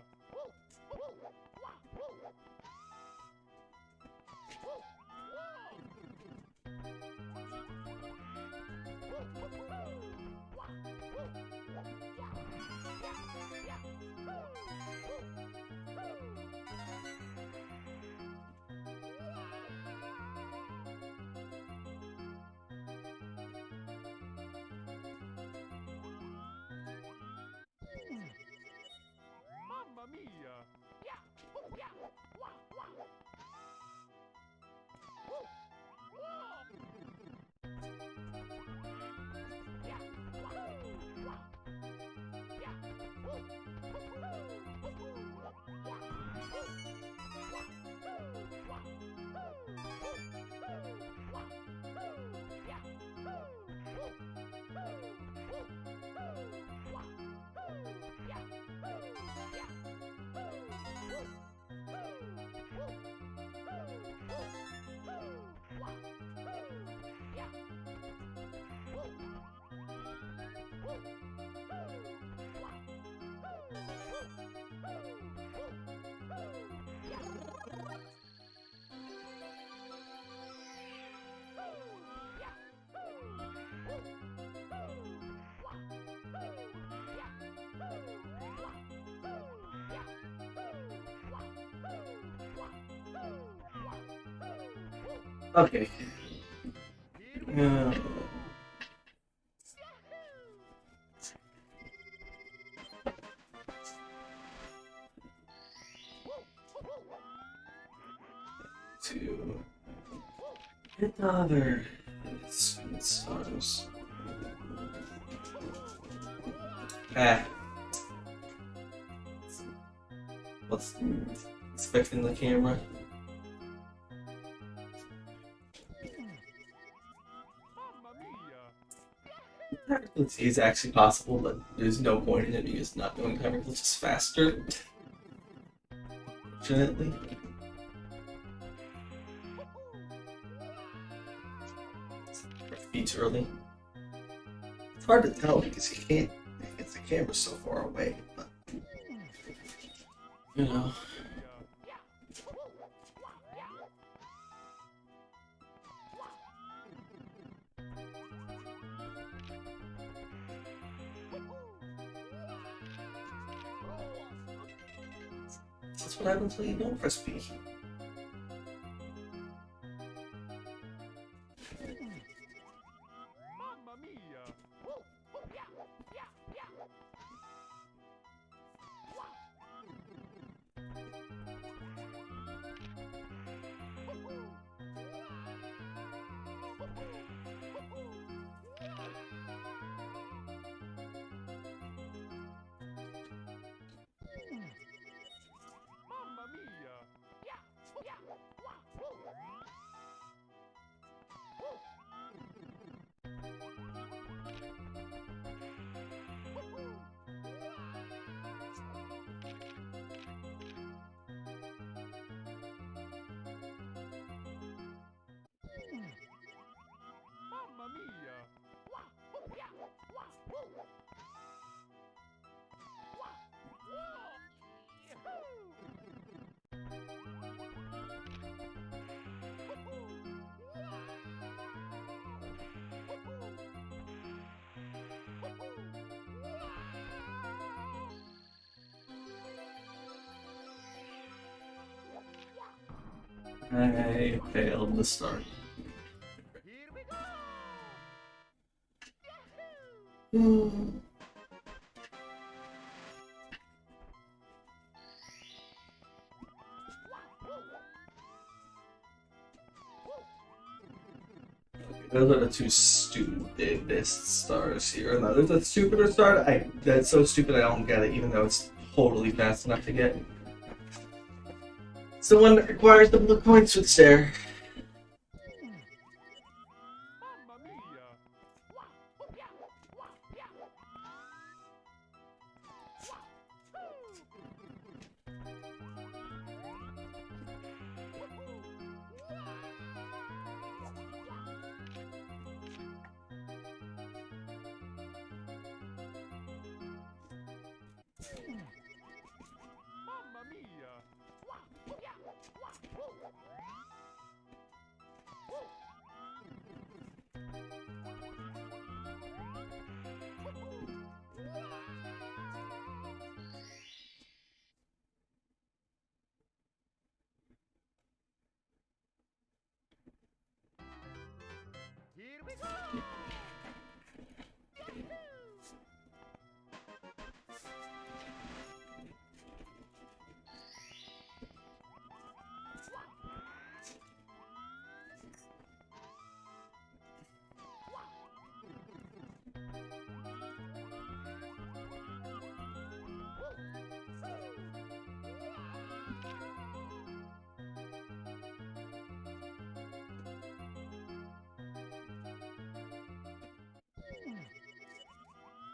Mamma mia. Okay. To hit the other stars. Ah. What's expecting the camera? Mamma mia. Time glitch is actually possible, but there's no point in it because not doing time glitch is faster. Fortunately. Beats early. It's hard to tell because you can't get the camera so far away, but you know. That's what happens when you don't press B. Mamma mia! Mamma mia! Mamma mia! I failed the start. Here we go! Those are the two stupidest stars here. No, there's a stupider star. That's so stupid I don't get it, even though it's totally fast enough to get. It's the one that requires the blue coin switch there. Mamma mia! Mamma mia! Here we go!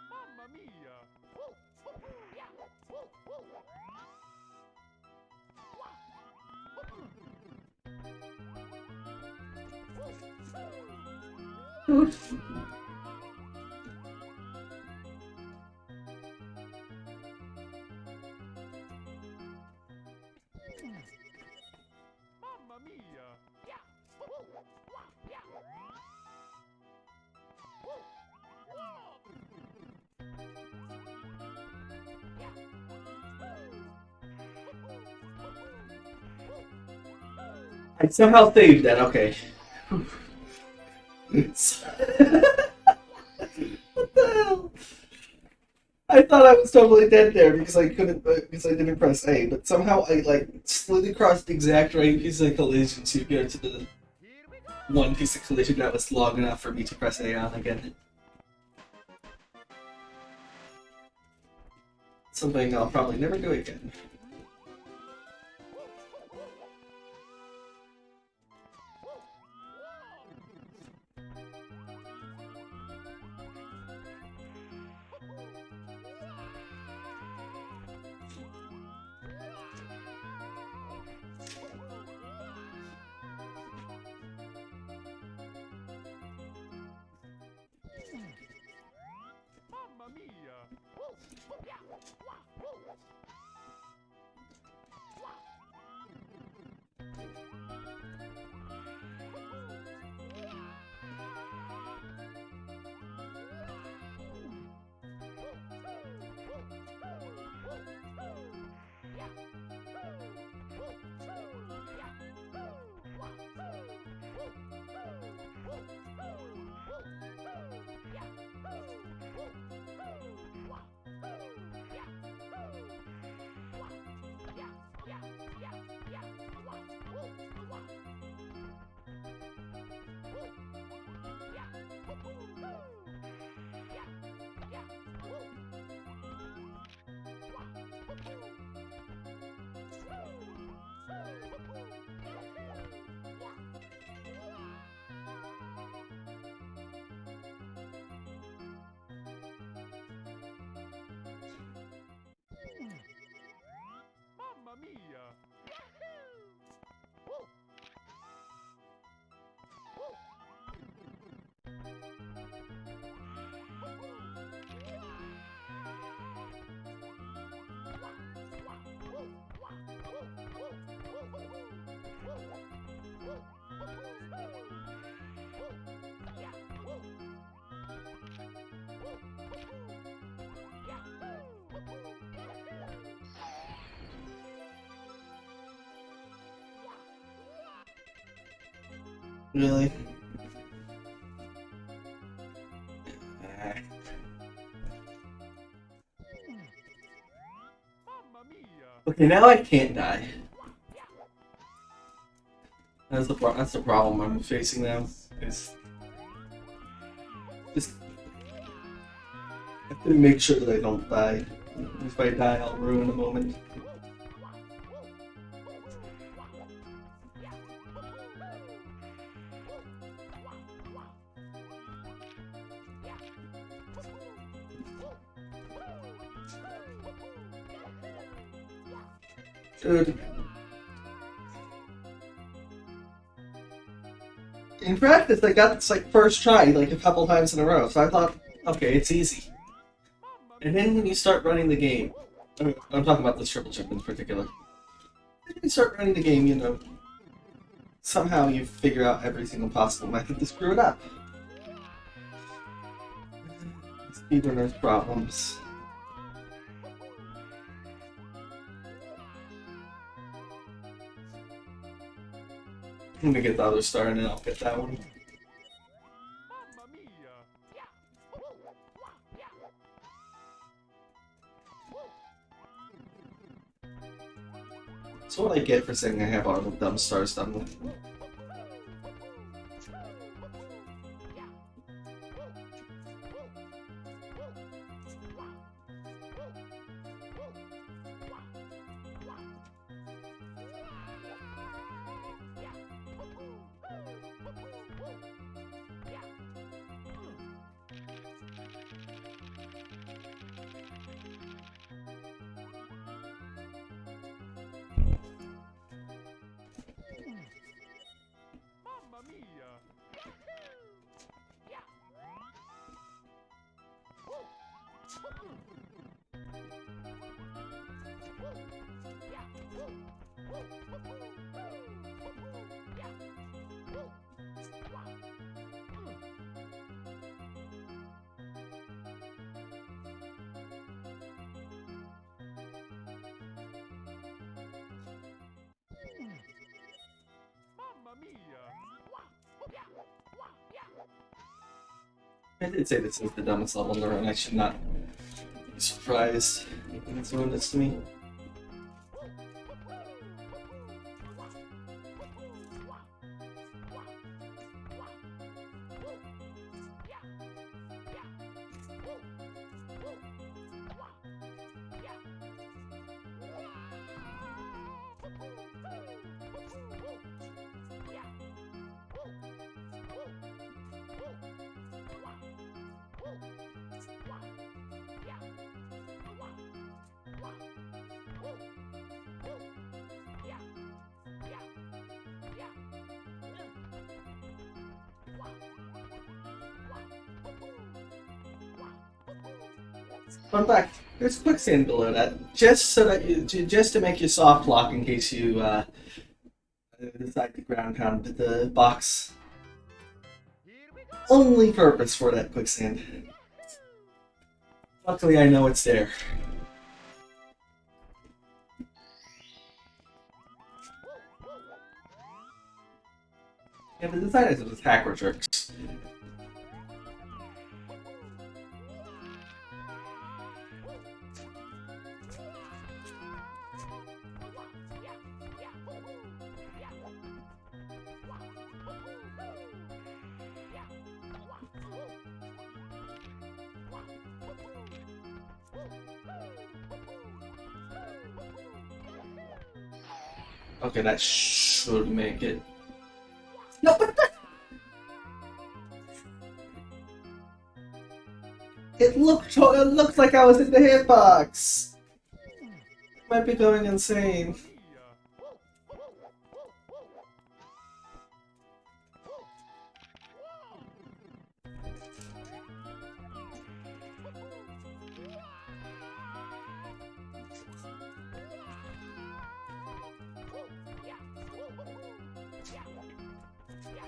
Mamma mia! Mamma mia! I somehow saved that. Okay. What the hell? I thought I was totally dead there because I couldn't because I didn't press A, but somehow I like slowly crossed the exact right piece of collision to go to the Here we go! one piece of collision that was long enough for me to press A on again. Something I'll probably never do again. Mamma mia! Really? Ah. Mamma mia! Okay, now I can't die. That's the problem I'm facing now. Is just I have to make sure that I don't die. If I die, I'll ruin a moment. Dude. In practice, I got this like first try like a couple times in a row, so I thought, okay, it's easy. And then when you start running the game, I'm talking about this triple jump in particular. When you start running the game, you know, somehow you figure out every single possible method to screw it up. Speedrunners' problems. I'm gonna get the other star and then I'll get that one. Mamma mia! So what I get for saying I have all the dumb stars done with. Mamma mia! Mamma mia! I did say this is the dumbest level in the run. I should not be surprised when it's doing this to me. Fun fact: there's quicksand below that, just so that just to make you soft lock in case you decide to ground pound the box. Here we go! Only purpose for that quicksand. Luckily, I know it's there. Yeah, the designers of this hack were jerks. Okay, that should make it. No, but it looked like I was in the hitbox. Might be going insane. Mia!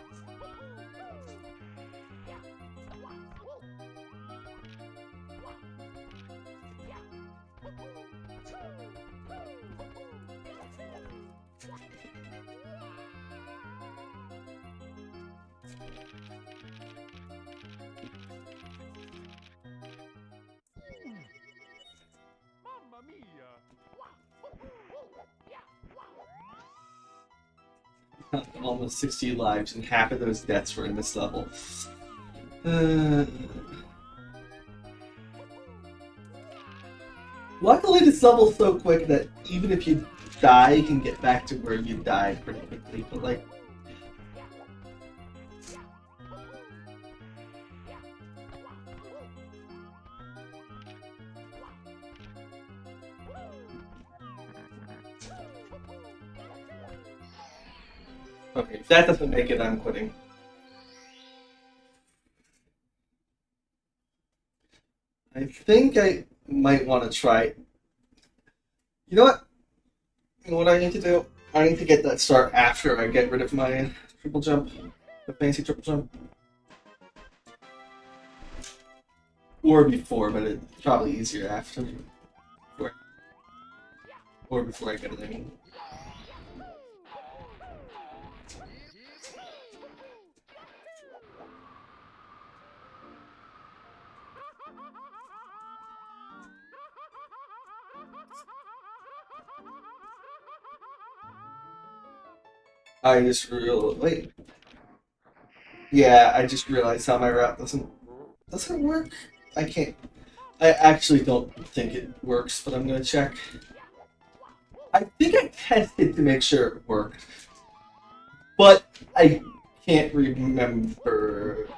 Mamma mia! Almost 60 lives, and half of those deaths were in this level. Uh, Luckily, this level's so quick that even if you die, you can get back to where you died pretty quickly. But like, okay, if that doesn't make it, I'm quitting. I think I might want to try. You know what? You know what I need to do? I need to get that start after I get rid of my triple jump, the fancy triple jump. Or before, but it's probably easier after. Or before I get it in. I just realized. Wait. Yeah, I just realized how my route doesn't work. I can't. I actually don't think it works, but I'm gonna check. I think I tested to make sure it worked, but I can't remember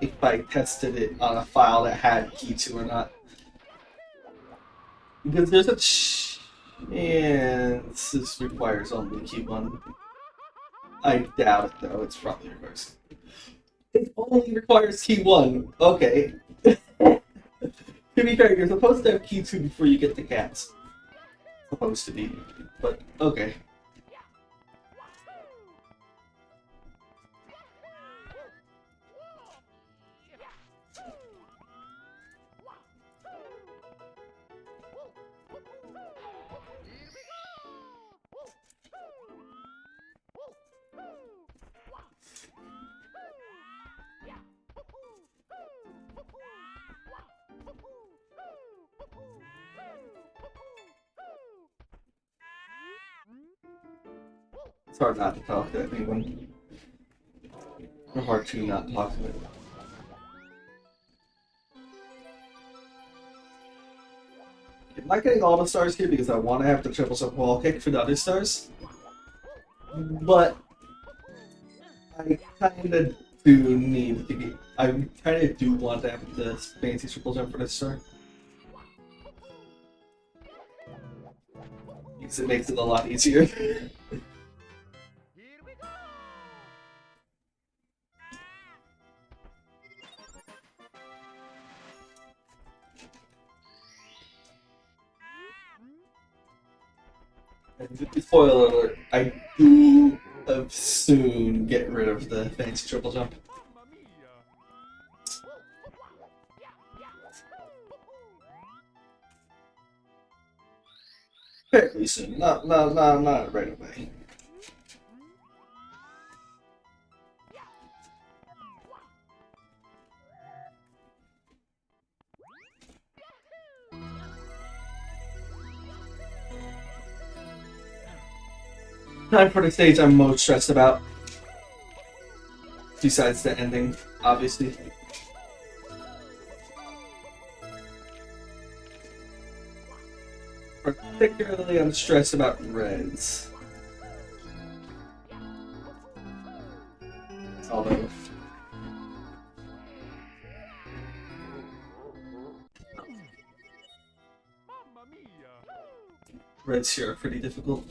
if I tested it on a file that had key 2 or not. Because there's a chance this requires only key 1. I doubt it though, it's probably reversed. It only requires key 1. Okay. To be fair, you're supposed to have key 2 before you get the cats. Supposed to be. But, okay. It's hard not to talk to that penguin. Or hard to not talk to it. I'm not getting all the stars here because I want to have the triple jump wall kick for the other stars. But I kind of do need to get. I kind of do want to have the fancy triple jump for this star. Because it makes it a lot easier. Here we go! And spoiler alert, I do soon get rid of the fancy triple jump. Mamma mia! Fairly soon, not right away. Time for the stage I'm most stressed about. Besides the ending, obviously. Particularly, I'm stressed about reds. Although, Mamma mia! reds here are pretty difficult.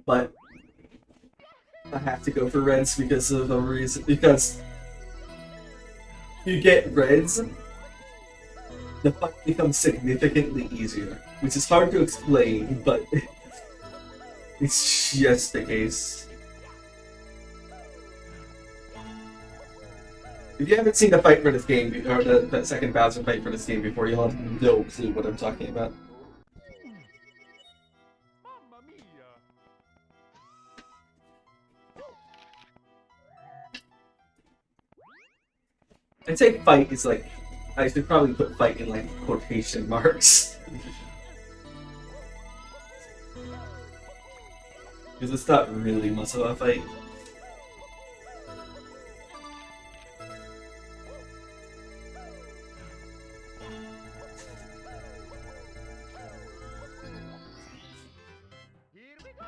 But I have to go for reds because of a reason. Because you get reds, the fight becomes significantly easier, which is hard to explain, but it's just the case. If you haven't seen the fight for this game, or the second Bowser fight for this game before, you'll have no clue what I'm talking about. Mamma mia! I'd say fight is like, I should probably put fight in like quotation marks. Because it's not really much of a fight. Here we go.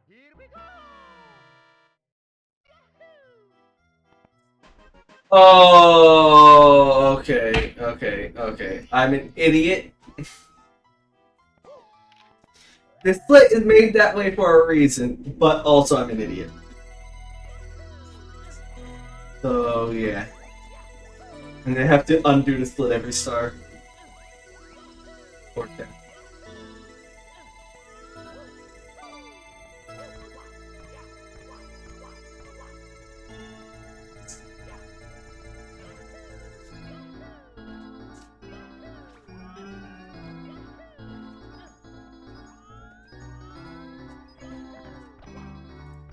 Here we go. Oh, okay. I'm an idiot. The split is made that way for a reason, but also I'm an idiot. So, yeah. And they have to undo the split every star. Or 10.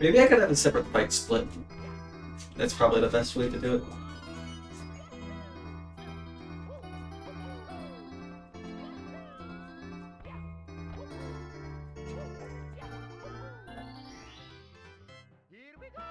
Maybe I could have a separate fight split. That's probably the best way to do it. Here we go.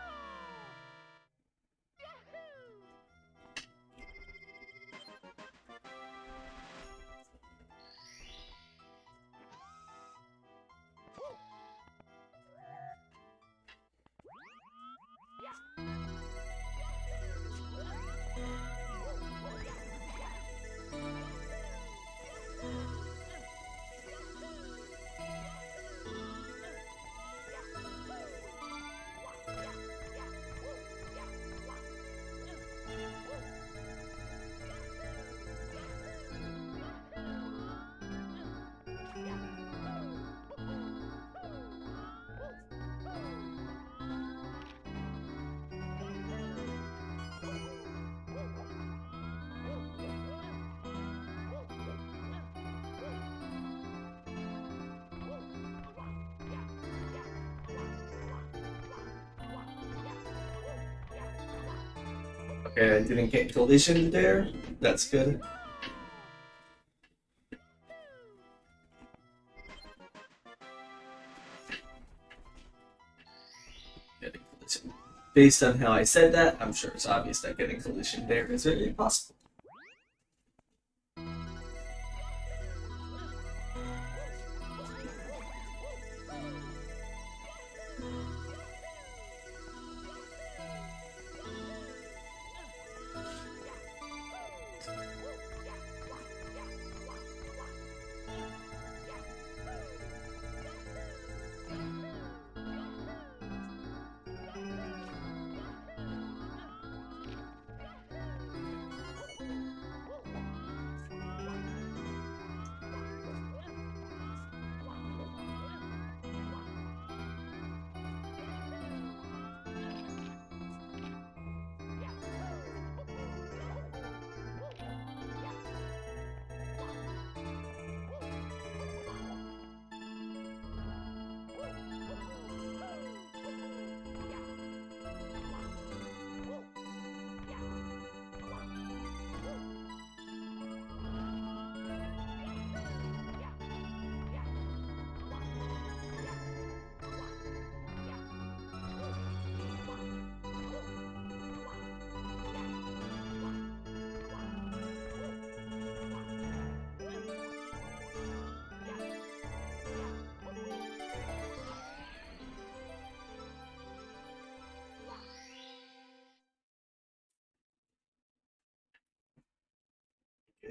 Okay, I didn't get collision there. That's good. Getting collision. Based on how I said that, I'm sure it's obvious that getting collision there is very possible.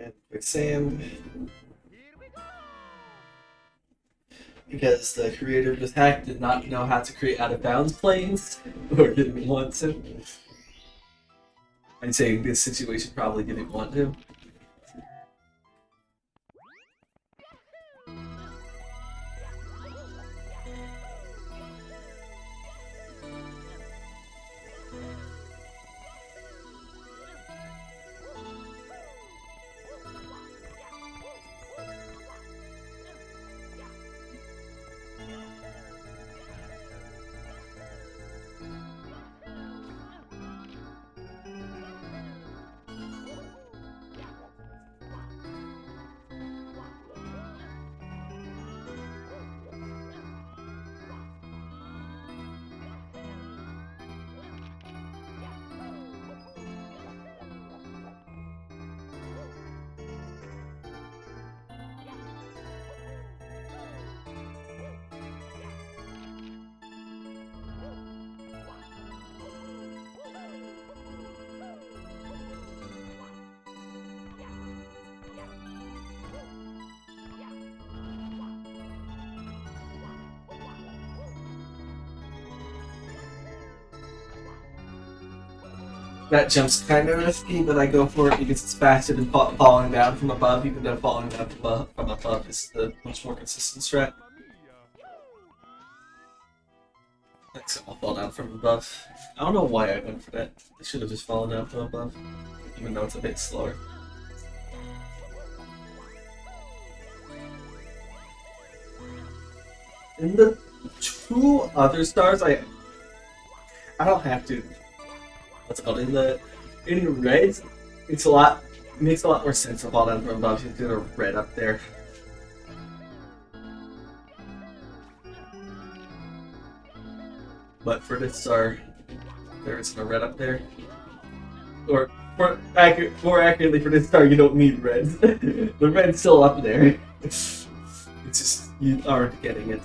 And Quicksand, Here we go! because the creator of this hack did not know how to create out of bounds planes, or didn't want to. I'd say in this situation probably didn't want to. That jump's kind of risky, but I go for it because it's faster than falling down from above, even though falling down from above is the much more consistent strat. Next I'll fall down from above. I don't know why I went for that. I should have just fallen down from above, even though it's a bit slower. In the two other stars, I don't have to. What's it called? In red, it's makes a lot more sense to fall down from above. You get a red up there. But for this star, there isn't a red up there. Or more accurately, for this star, you don't need red. The red's still up there. It's just you aren't getting it.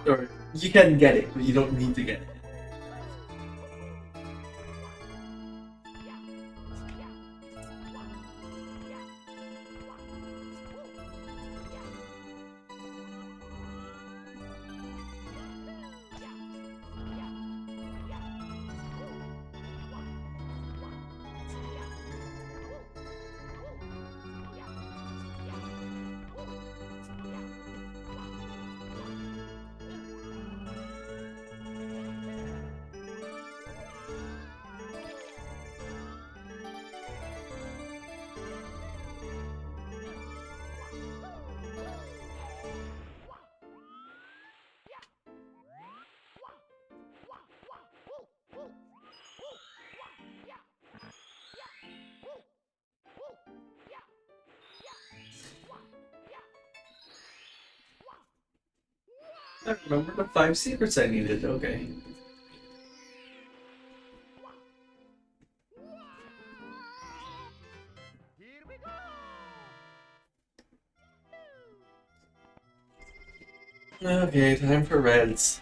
Or you can get it, but you don't need to get it. I remember the 5 secrets I needed, okay. Here we go! Okay, time for reds.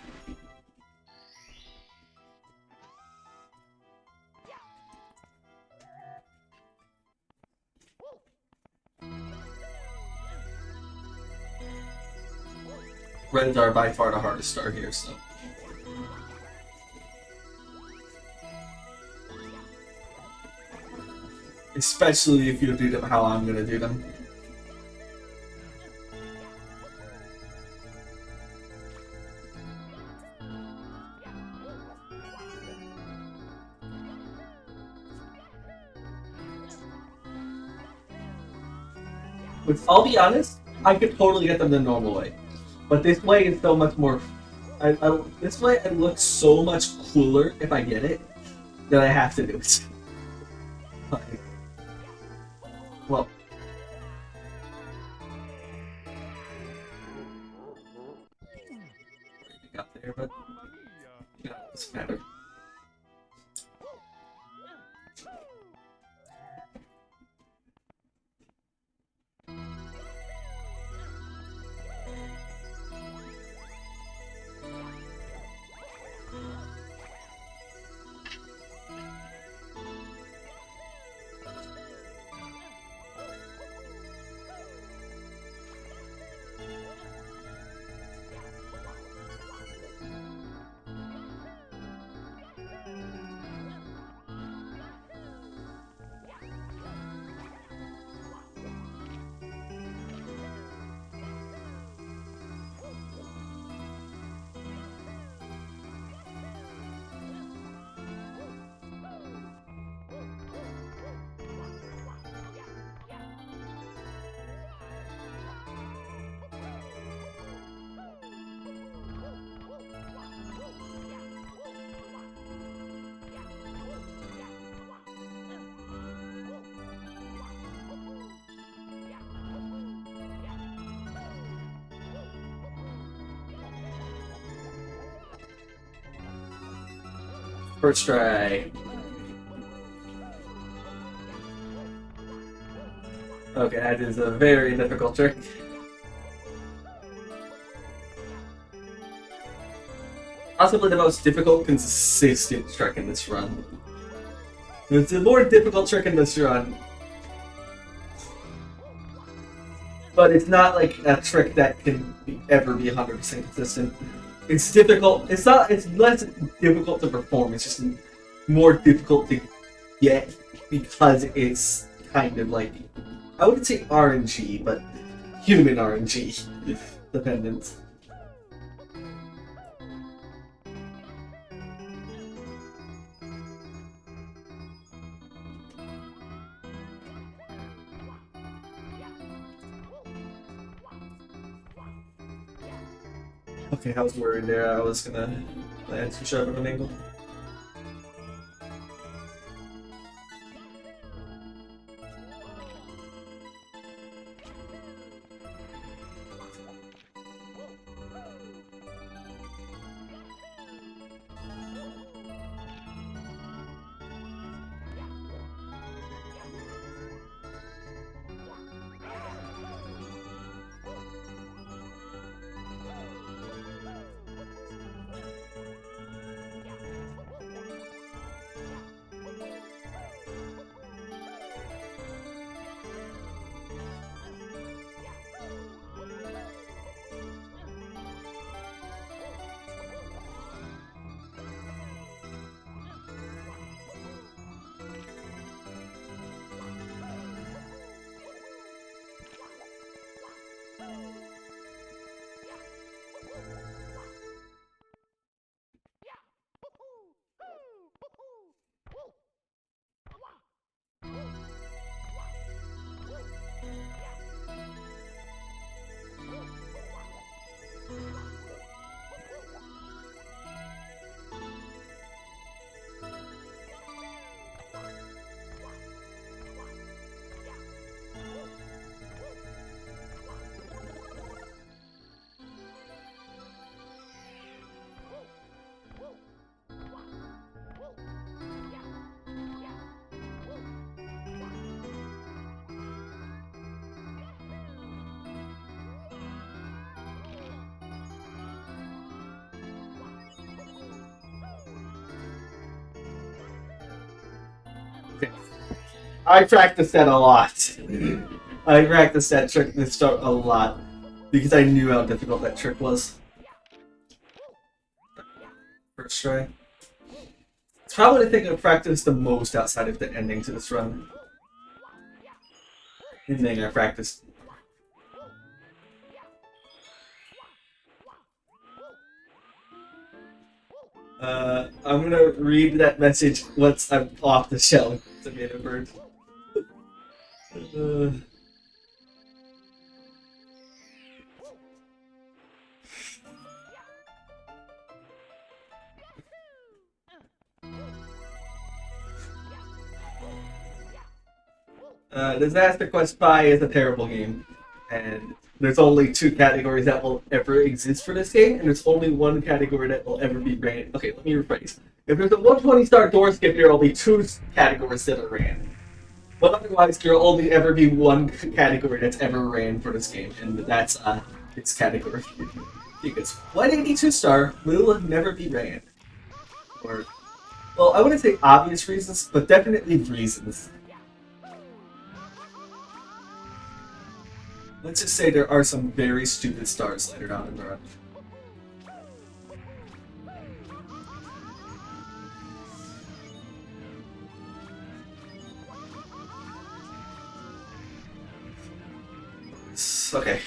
Reds are by far the hardest star here, so. Especially if you do them how I'm gonna do them. Which, I'll be honest, I could totally get them the normal way. But this way is so much more. This way it looks so much cooler if I get it that I have to do it. Like, well, got there, but you know, it doesn't matter. First try. Okay, that is a very difficult trick. Possibly the most difficult consistent trick in this run. It's a more difficult trick in this run. But it's not like a trick that can ever be 100% consistent. It's difficult. It's not. It's less difficult to perform. It's just more difficult to get because it's kind of like, I wouldn't say RNG, but human RNG dependent. Okay, I was worried there. I was gonna land too sharp of an angle. I practiced that a lot. I practiced that trick this start a lot because I knew how difficult that trick was. First try. It's probably the thing I practiced the most outside of the ending to this run. Ending I practiced. I'm gonna read that message once I'm off the shell to be a bird. Disaster Quest Pi is a terrible game, and there's only 2 categories that will ever exist for this game, and there's only 1 category that will ever be ran. Okay, let me rephrase. If there's a 120-star door skip, there will be 2 categories that are ran. But otherwise, there will only ever be 1 category that's ever ran for this game, and that's its category. Because 182-star will never be ran. Or, well, I wouldn't say obvious reasons, but definitely reasons. Let's just say there are some very stupid stars later on in the run. Okay.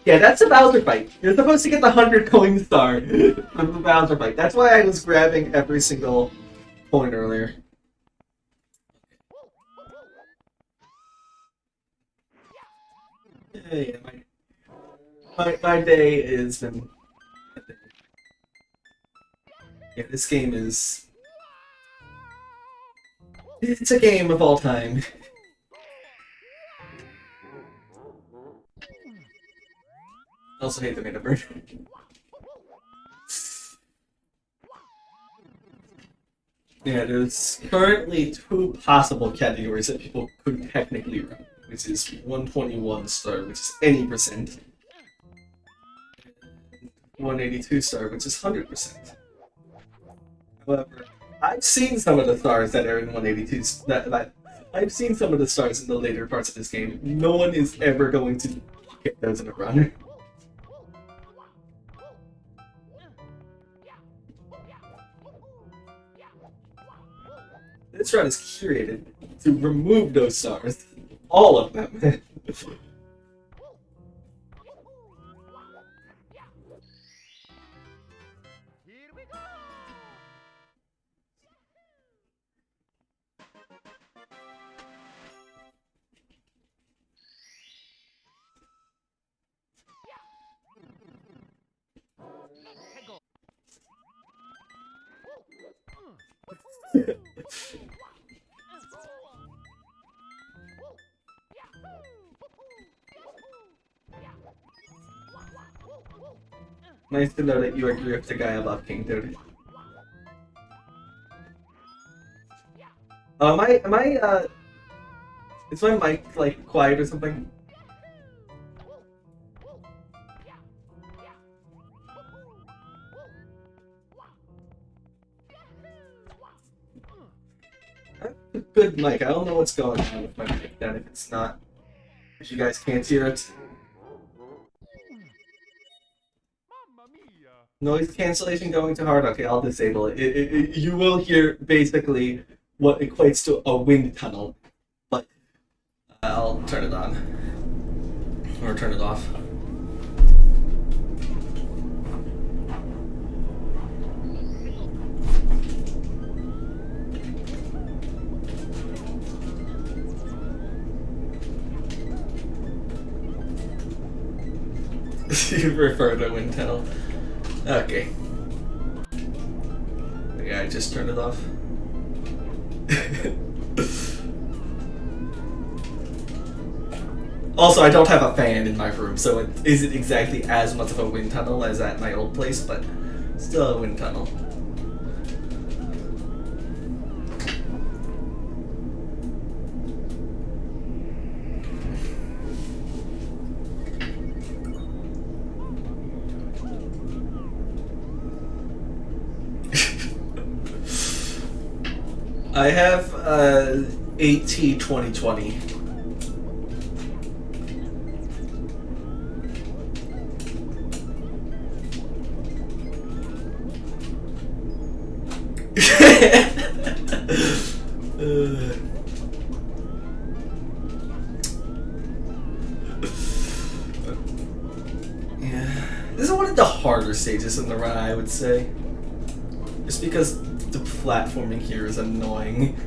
Yeah, that's a Bowser fight. You're supposed to get the 100 coin star from the Bowser fight. That's why I was grabbing every single coin earlier. Yeah, my day has been. Yeah, this game is. It's a game of all time. I also hate the Meta Bird. Yeah, there's currently two possible categories that people could technically run, which is 121 star, which is any percent, 182 star, which is 100%. However, I've seen some of the stars that are in 182. I've seen some of the stars in the later parts of this game. No one is ever going to get those in a run. This run is curated to remove those stars. All of them. Here we go! Nice to know that you agree with the guy above King Toad. Is my mic, like, quiet or something? I have a good mic. I don't know what's going on with my mic then if it's not. If you guys can't hear it. Mamma mia! Noise cancellation going too hard? Okay, I'll disable it. You will hear basically what equates to a wind tunnel. But I'll turn it on. Or turn it off. You prefer to wind tunnel. Okay. Yeah, I just turned it off. Also, I don't have a fan in my room, so it isn't exactly as much of a wind tunnel as at my old place, but still a wind tunnel. I have AT 2020. Yeah, this is one of the harder stages in the run, I would say. Just because the platforming here is annoying.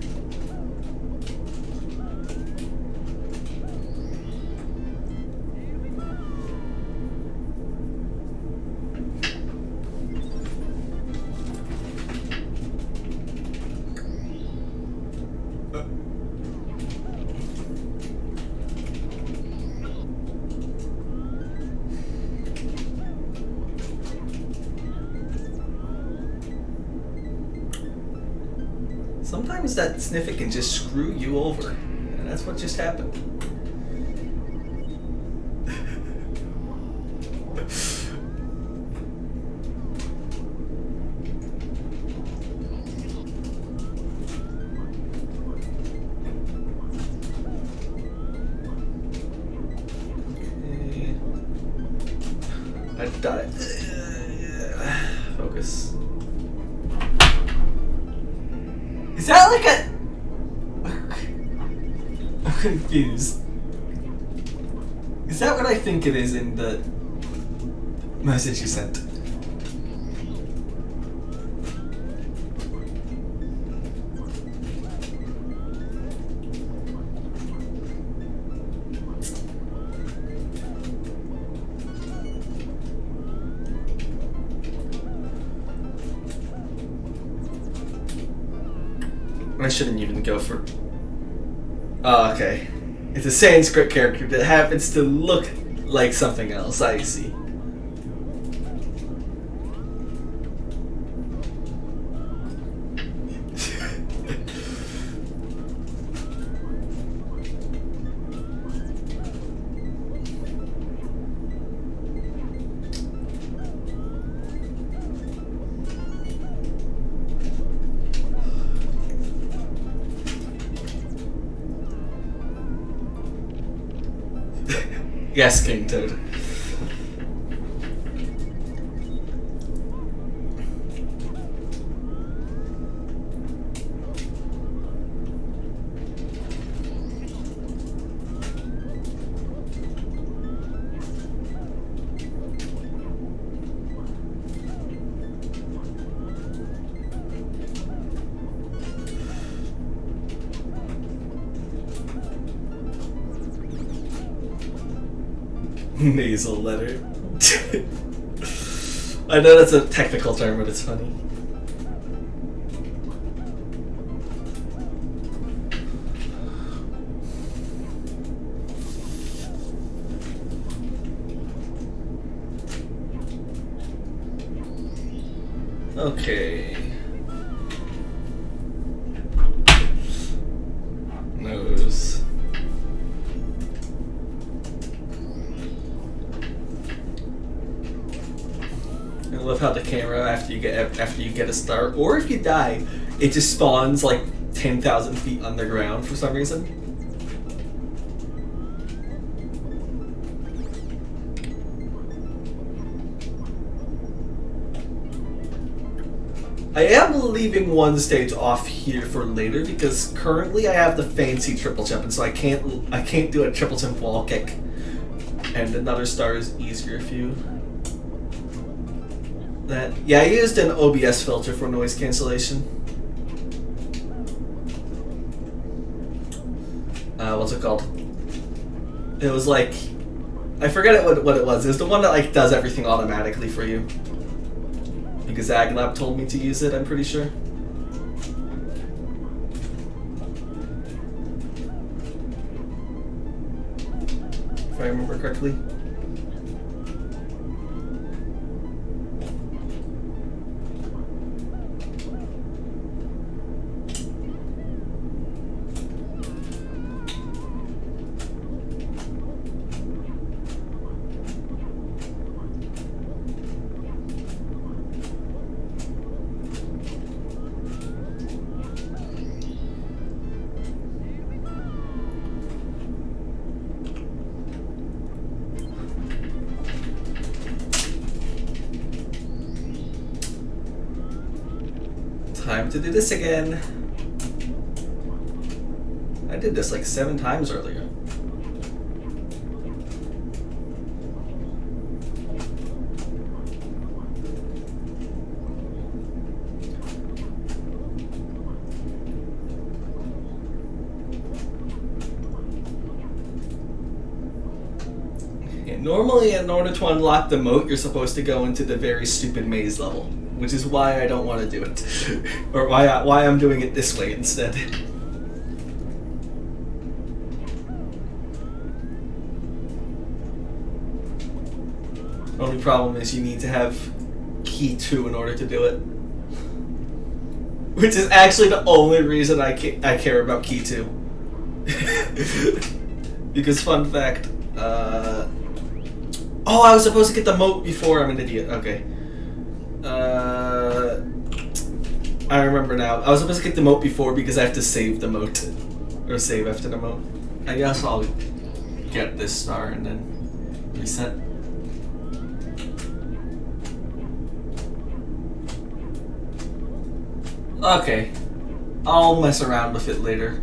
Sometimes that sniffy can just screw you over. And that's what just happened. Okay. I died. Focus. Is that like a... I'm confused. Is that what I think it is in the message you sent? I shouldn't even go for... Oh, okay. It's a Sanskrit character that happens to look like something else, I see. Yes, King Toad. Nasal letter. I know that's a technical term, but it's funny. Okay. Nose. I love how the camera after you get a star, or if you die, it just spawns like 10,000 feet underground for some reason. I am leaving one stage off here for later because currently I have the fancy triple jump, and so I can't do a triple jump wall kick. And another star is easier if you. Yeah, I used an OBS filter for noise cancellation. What's it called? It was like, I forget what it was. It was the one that like does everything automatically for you. Because Aglab told me to use it, I'm pretty sure. If I remember correctly. Time to do this again. I did this like 7 times earlier. Yeah, normally, in order to unlock the moat, you're supposed to go into the very stupid maze level, which is why I don't want to do it, or why I'm doing it this way instead. Only problem is you need to have key 2 in order to do it, which is actually the only reason I care about key 2. Because fun fact, oh, I was supposed to get the moat before. I'm an idiot. Okay. I remember now. I was supposed to get the moat before because I have to save the moat. Or save after the moat. I guess I'll get this star and then reset. Okay. I'll mess around with it later.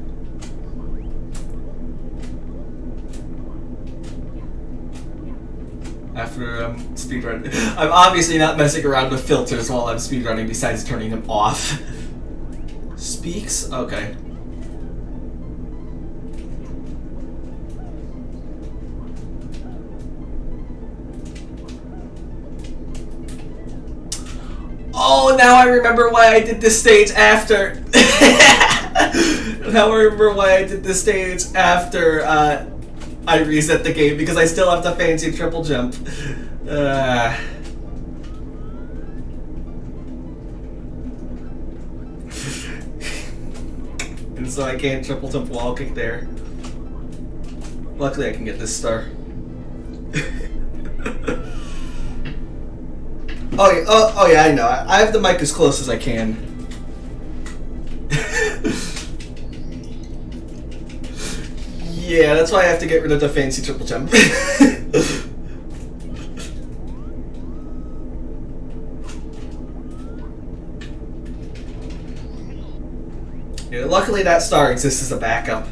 After speedrunning. I'm obviously not messing around with filters while I'm speedrunning besides turning them off. Speaks? Okay. Oh, now I remember why I did this stage after. Now I remember why I did this stage after I reset the game, because I still have the fancy triple jump. And so I can't triple jump wall kick there. Luckily I can get this star. Oh yeah, I know. I have the mic as close as I can. Yeah, that's why I have to get rid of the fancy triple jump. Yeah, luckily that star exists as a backup.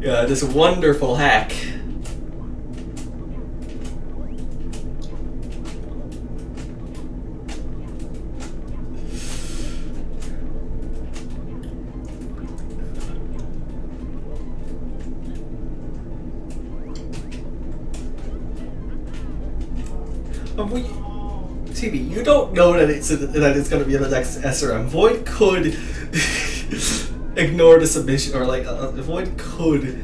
Yeah, this wonderful hack. TB, you don't know that it's going to be in the next SRM. Void could ignore the submission, or like Void could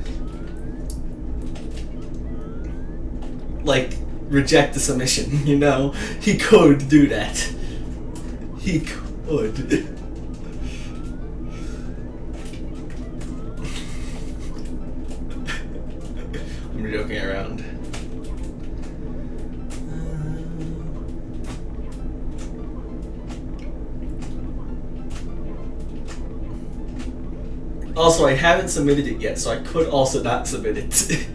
like reject the submission. You know, he could do that. He could. I'm joking around. Also, I haven't submitted it yet, so I could also not submit it.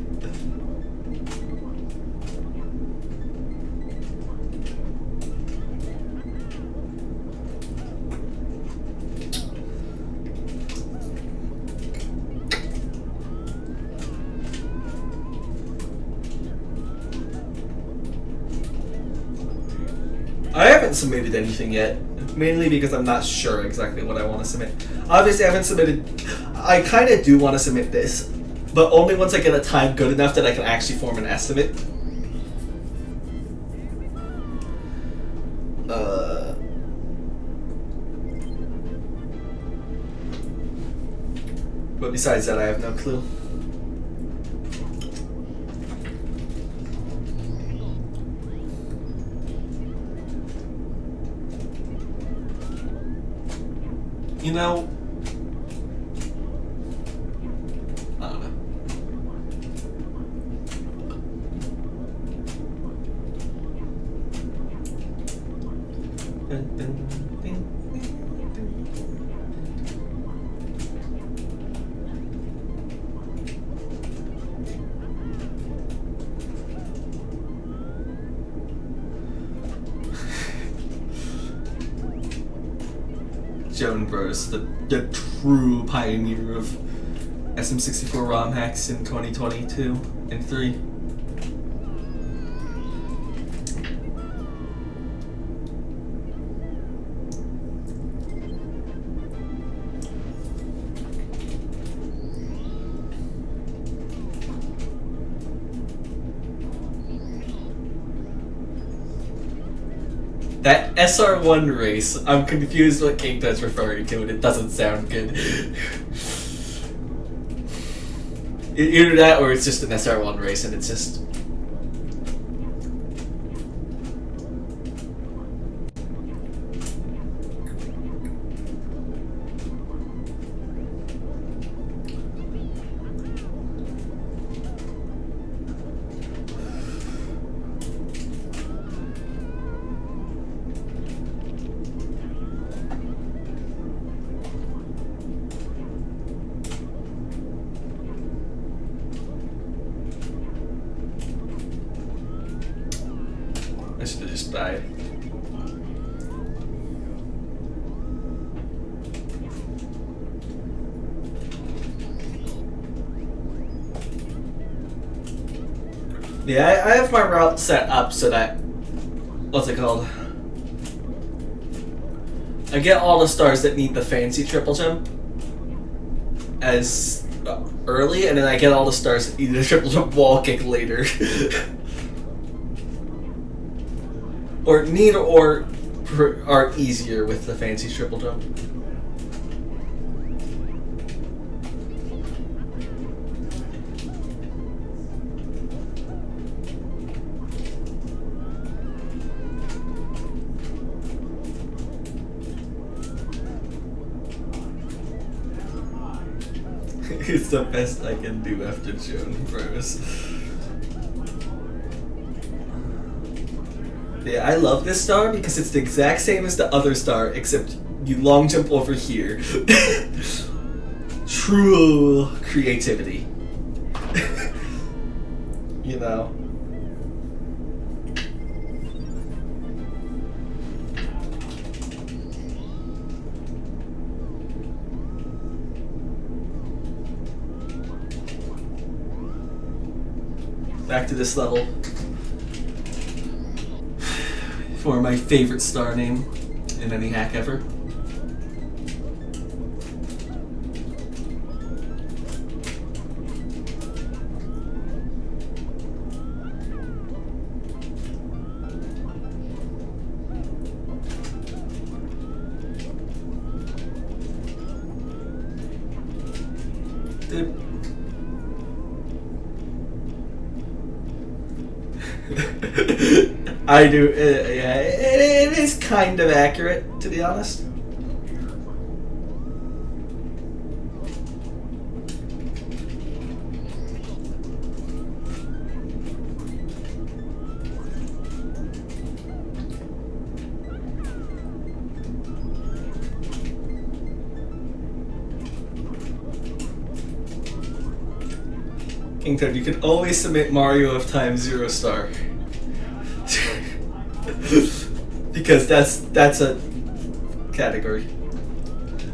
I haven't submitted anything yet, mainly because I'm not sure exactly what I want to submit. Obviously, I haven't submitted... I kind of do want to submit this, but only once I get a time good enough that I can actually form an estimate. But besides that, I have no clue. You know, I don't know. Joan Bros, the true pioneer of SM64 ROM hacks in 2022 and 3. That SR1 race, I'm confused what Kinkta's referring to and it doesn't sound good. Either that or it's just an SR1 race and it's just... I should have just died. Yeah, I have my route set up so that... What's it called? I get all the stars that need the fancy triple jump as early, and then I get all the stars that need the triple jump wall kick later. Or need or are easier with the fancy triple jump. It's the best I can do after Joan Bros. Yeah, I love this star because it's the exact same as the other star, except You long jump over here. True creativity. You know. Back to this level. For my favorite star name in any hack ever. I do, yeah, it is kind of accurate, to be honest. King Toad, you can always submit Mario of Time 0 star. Because that's a category.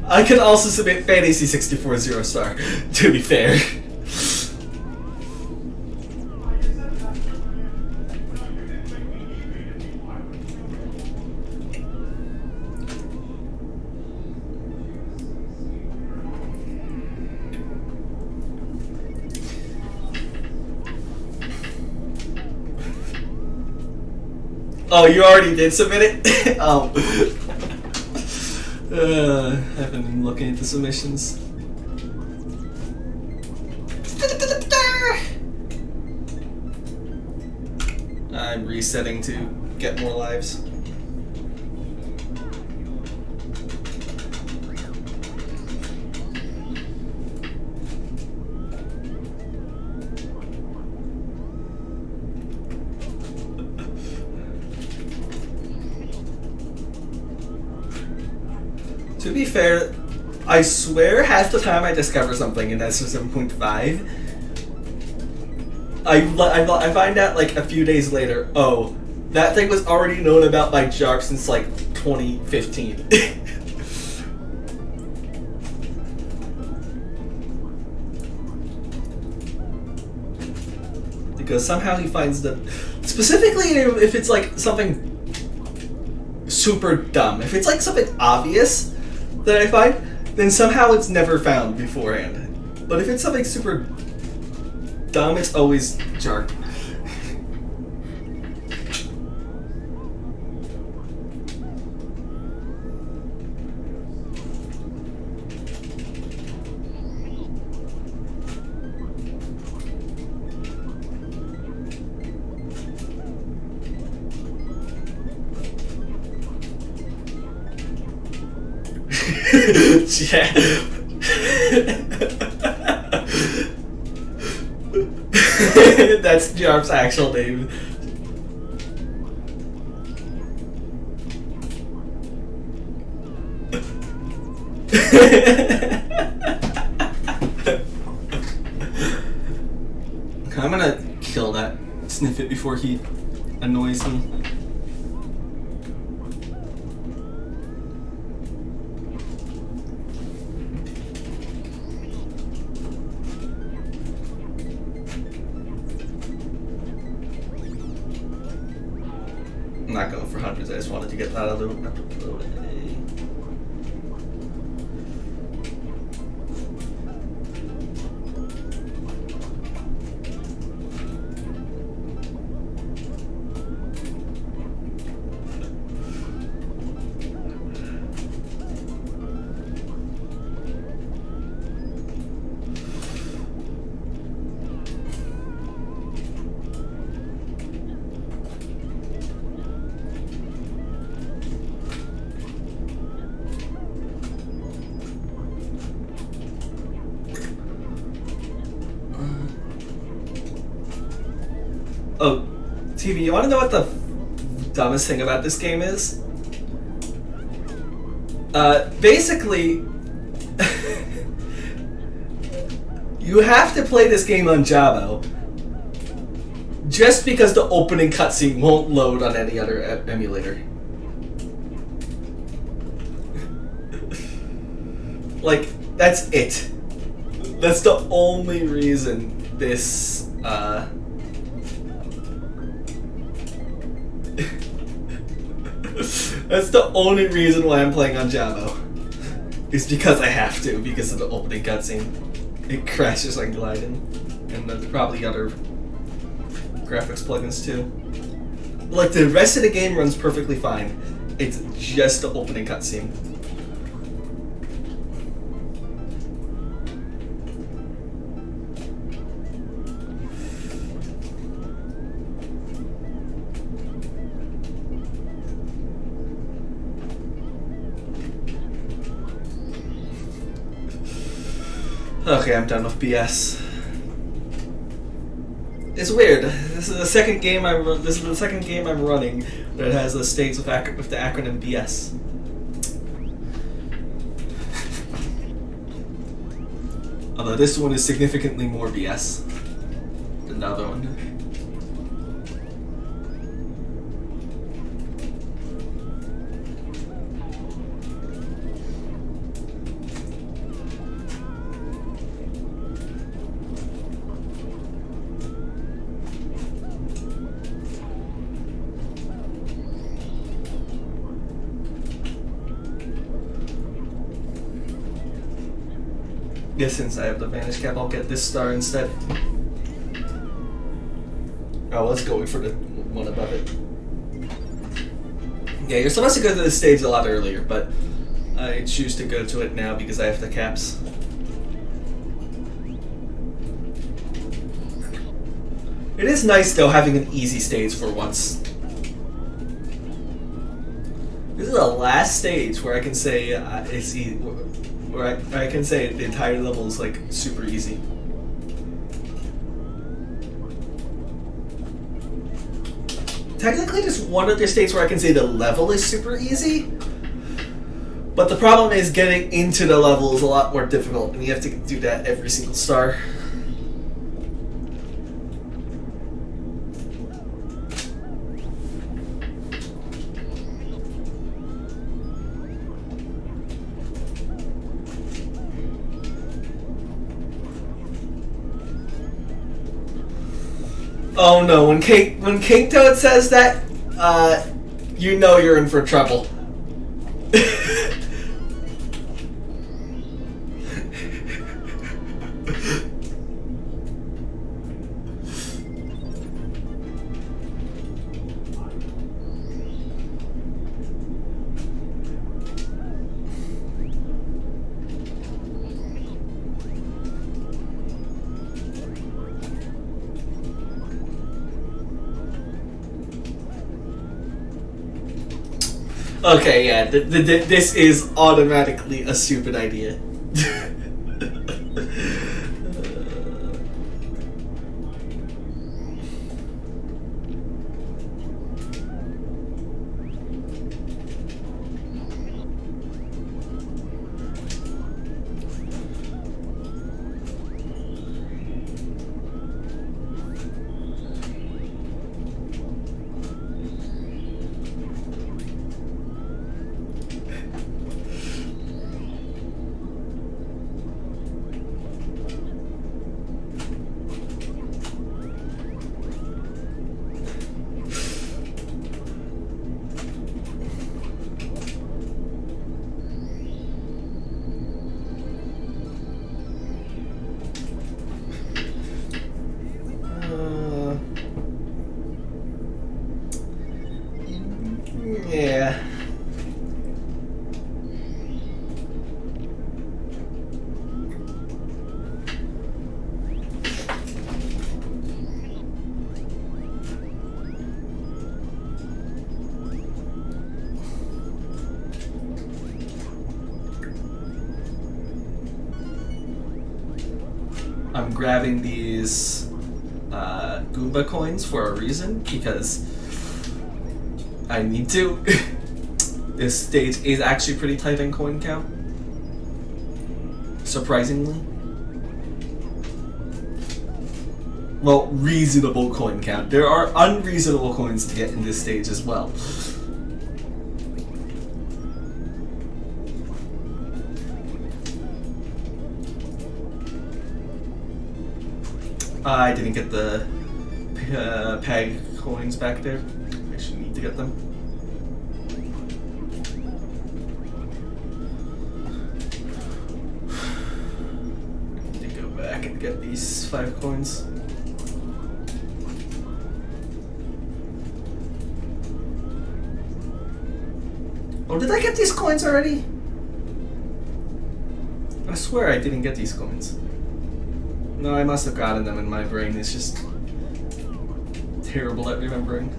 I can also submit Fantasy 64 0 star, to be fair. Oh, you already did submit it? I've been looking at the submissions. I'm resetting to get more lives. To be fair, I swear half the time I discover something in SO 7.5, I find out like a few days later, oh, that thing was already known about by Jarp since like 2015. Because somehow he finds the... Specifically if it's like something super dumb. If it's like something obvious that I find, then somehow it's never found beforehand. But if it's something super dumb, it's always Jarp. Yeah. That's Jarp's actual name. I'm gonna kill that Sniffit before he annoys me. I'm not going for hundreds, I just wanted to get that out of the way. Oh, TV, you want to know what the dumbest thing about this game is? Basically, you have to play this game on Jabo. Just because the opening cutscene won't load on any other emulator. Like, that's it. That's the only reason this, that's the only reason why I'm playing on Jabo. Is because I have to, because of the opening cutscene. It crashes on gliding. And there's probably other graphics plugins too. Like, the rest of the game runs perfectly fine. It's just the opening cutscene. Okay, I'm done with BS. It's weird. This is the second game I'm running that has the stage with the acronym BS. Although this one is significantly more BS than the other one. Guess since I have the Vanish Cap, I'll get this star instead. Oh, let's go for the one above it. Yeah, you're supposed to go to this stage a lot earlier, but I choose to go to it now because I have the caps. It is nice, though, having an easy stage for once. This is the last stage where I can say it's easy. Where I can say the entire level is like super easy. Technically, there's one other stage where I can say the level is super easy, but the problem is getting into the level is a lot more difficult, and you have to do that every single star. Oh no, when King Toad says that, you know you're in for trouble. Okay, yeah, this is automatically a stupid idea. Yeah. I'm grabbing these Goomba coins for a reason, because I need to. this stage is actually pretty tight in coin count. Surprisingly. Well, reasonable coin count. There are unreasonable coins to get in this stage as well. I didn't get the peg coins back there. I should need to get them. I need to go back and get these 5 coins. Oh, did I get these coins already? I swear I didn't get these coins. No, I must have gotten them, and my brain is just terrible at remembering.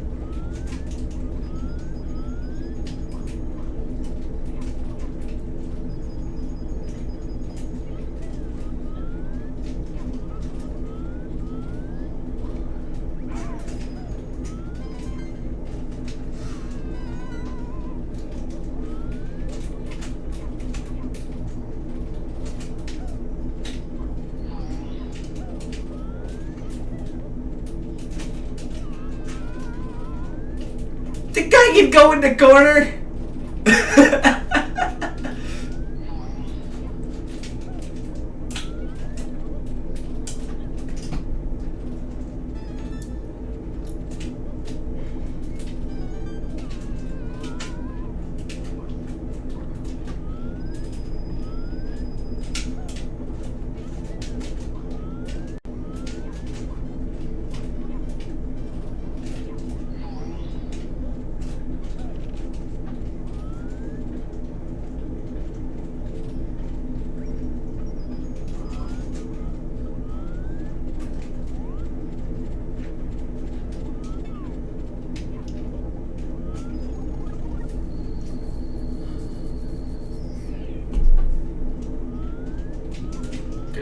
The guy can go in the corner!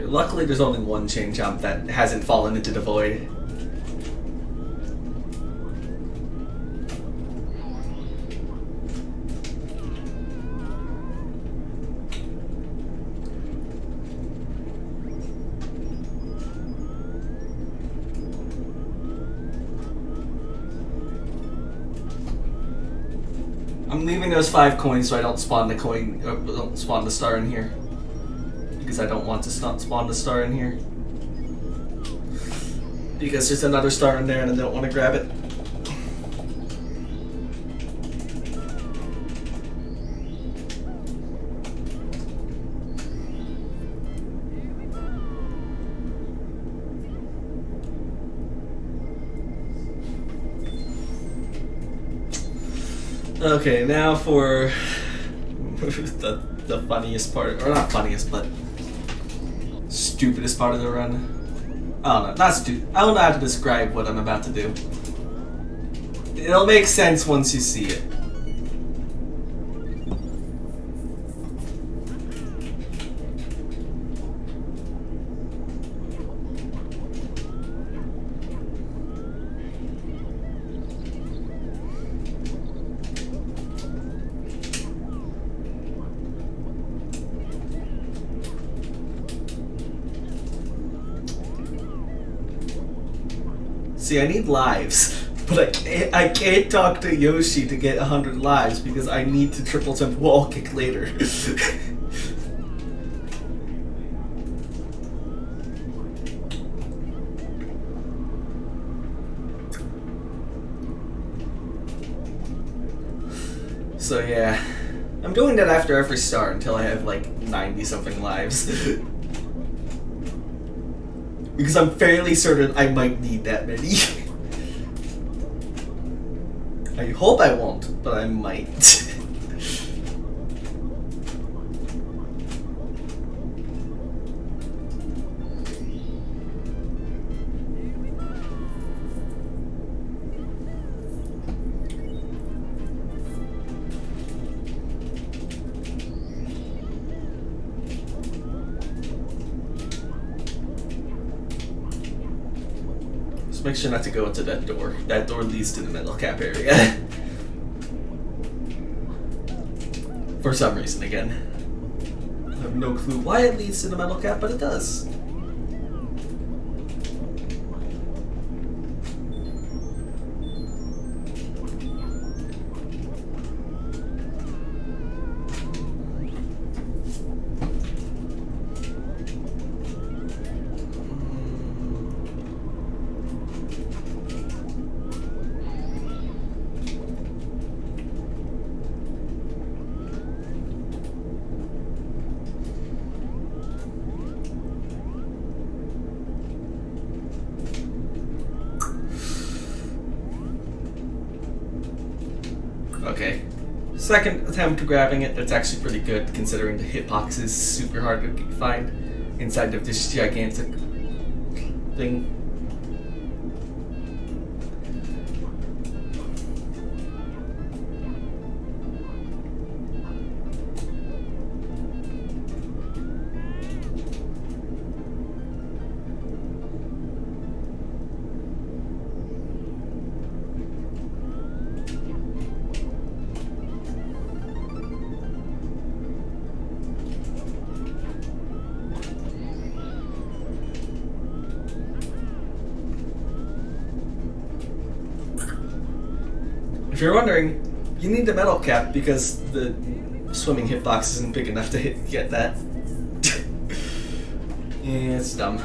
Luckily, there's only one chain jump that hasn't fallen into the void. I'm leaving those 5 coins so I don't spawn the coin, or don't spawn the star in here. Because I don't want to spawn the star in here. Because there's another star in there and I don't want to grab it. Okay, now for the funniest part, or not funniest, but stupidest part of the run. I don't know, not stupid. I don't know how to describe what I'm about to do. It'll make sense once you see it. See, I need lives, but I can't talk to Yoshi to get 100 lives because I need to triple jump wall kick later. So yeah, I'm doing that after every star until I have like 90 something lives. Because I'm fairly certain I might need that many. I hope I won't, but I might. Make sure not to go into that door. That door leads to the metal cap area. For some reason, again. I have no clue why it leads to the metal cap, but it does. Okay. Second attempt to grabbing it, that's actually pretty good considering the hitbox is super hard to find inside of this gigantic thing. If you're wondering, you need the metal cap because the swimming hitbox isn't big enough to get that. Yeah, it's dumb.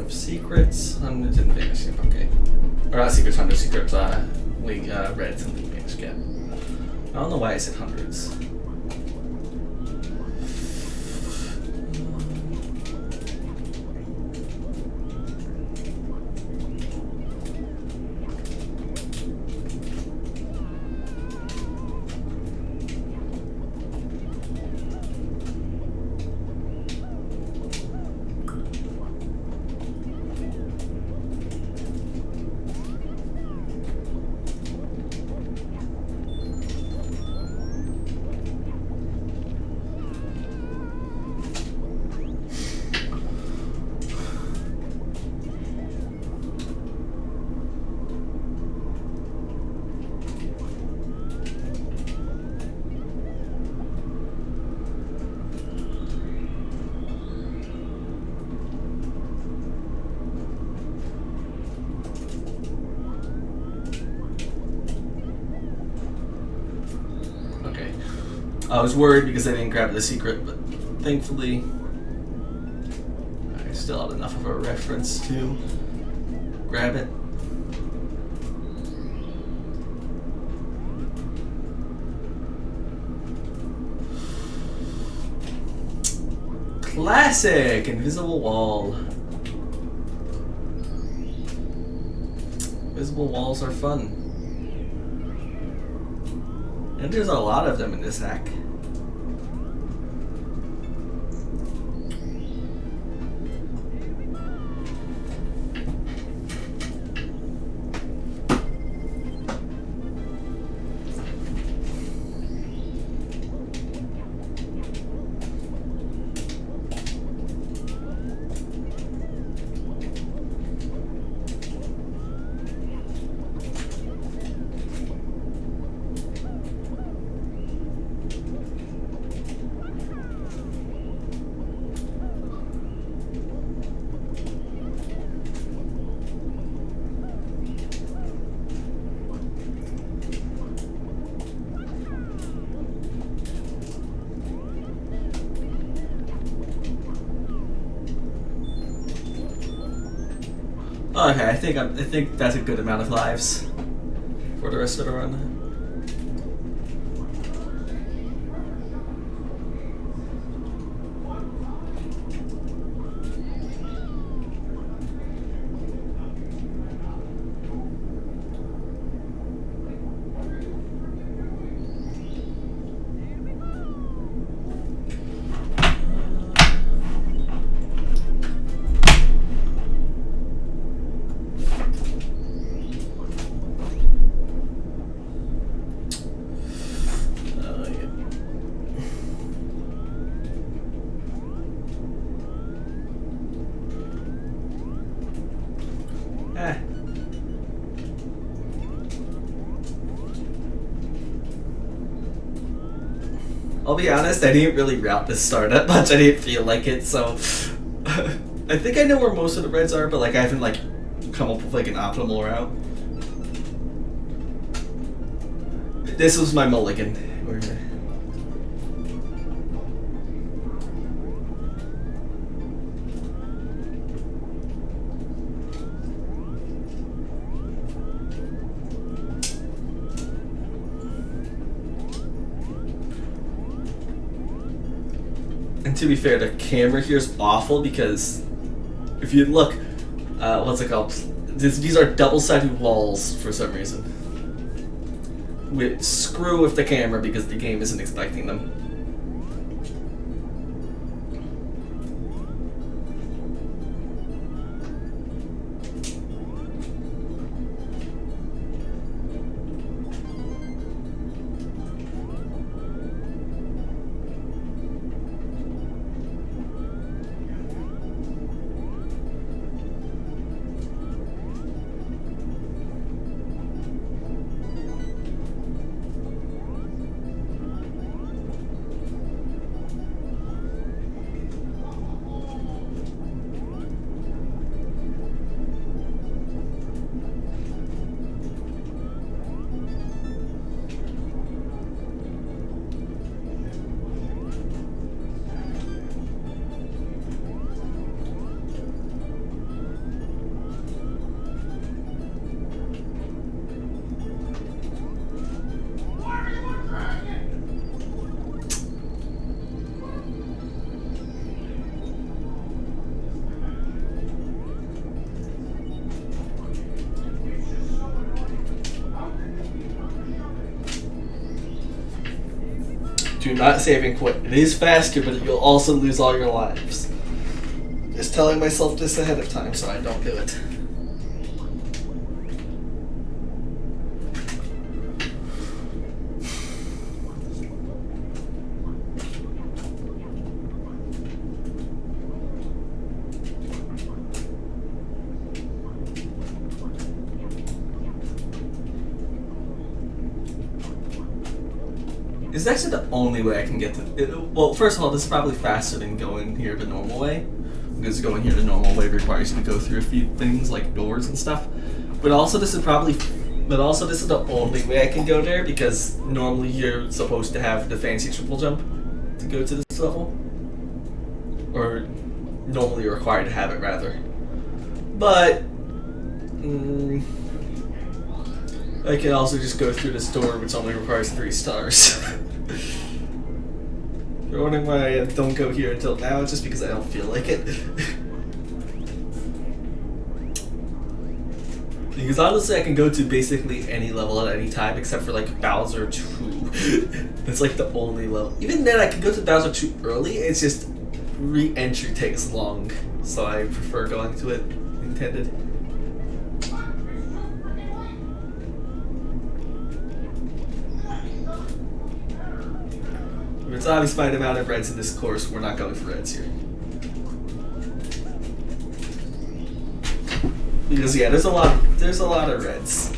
Secrets, 100 and Vegas Gap, okay. Or not secrets, 100 secrets, Reds and Vegas Gap. I don't know why I said hundreds. I was worried because I didn't grab the secret, but thankfully I still had enough of a reference to grab it. Classic! Invisible wall. Invisible walls are fun. And there's a lot of them in this hack. Okay, I think that's a good amount of lives for the rest of the run. Eh. I'll be honest, I didn't really route this star that much. I didn't feel like it, so I think I know where most of the reds are, but like I haven't like come up with like an optimal route. This was my mulligan. And to be fair, the camera here is awful because if you look, what's it called? These are double-sided walls for some reason. Screw with the camera because the game isn't expecting them. Do not save and quit. It is faster, but you'll also lose all your lives. Just telling myself this ahead of time so I don't do it. This is actually the only way I can get to it. Well, first of all, this is probably faster than going here the normal way. Because going here the normal way requires you to go through a few things like doors and stuff. But also this is the only way I can go there because normally you're supposed to have the fancy triple jump to go to this level. Or normally you're required to have it rather. But I can also just go through this door which only requires 3 stars. You're wondering why I don't go here until now, it's just because I don't feel like it. Because honestly I can go to basically any level at any time except for like Bowser 2. It's like the only level. Even then I can go to Bowser 2 early, it's just re-entry takes long. So I prefer going to it intended. If it's obvious by the amount of reds in this course, we're not going for reds here. Because yeah, there's a lot of reds.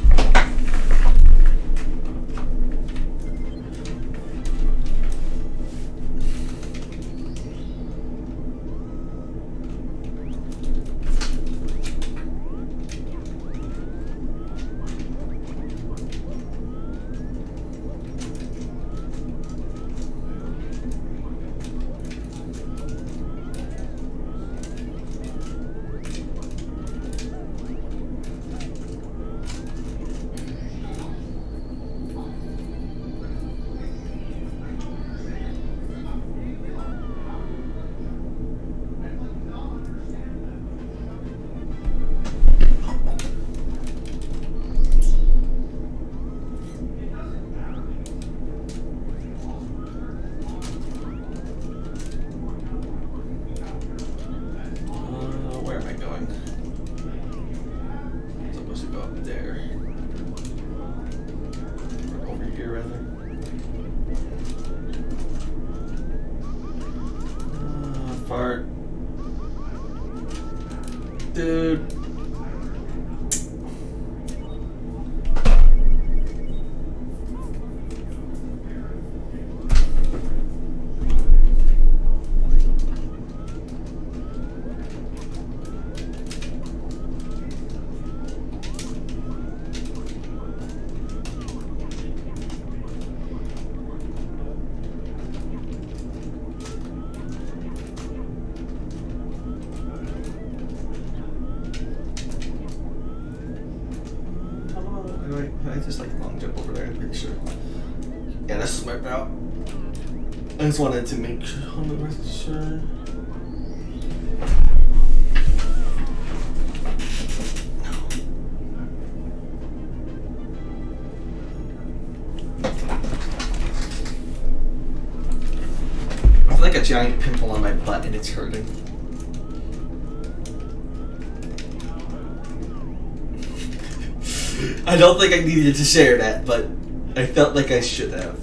Where am I going? I'm supposed to go up there. Or over here, rather. Fart. Dude. I just like long jump over there, I'm pretty sure. Yeah, this is my route. I just wanted to make 100% sure. I feel like a giant pimple on my butt and it's hurting. I don't think I needed to share that, but I felt like I should have.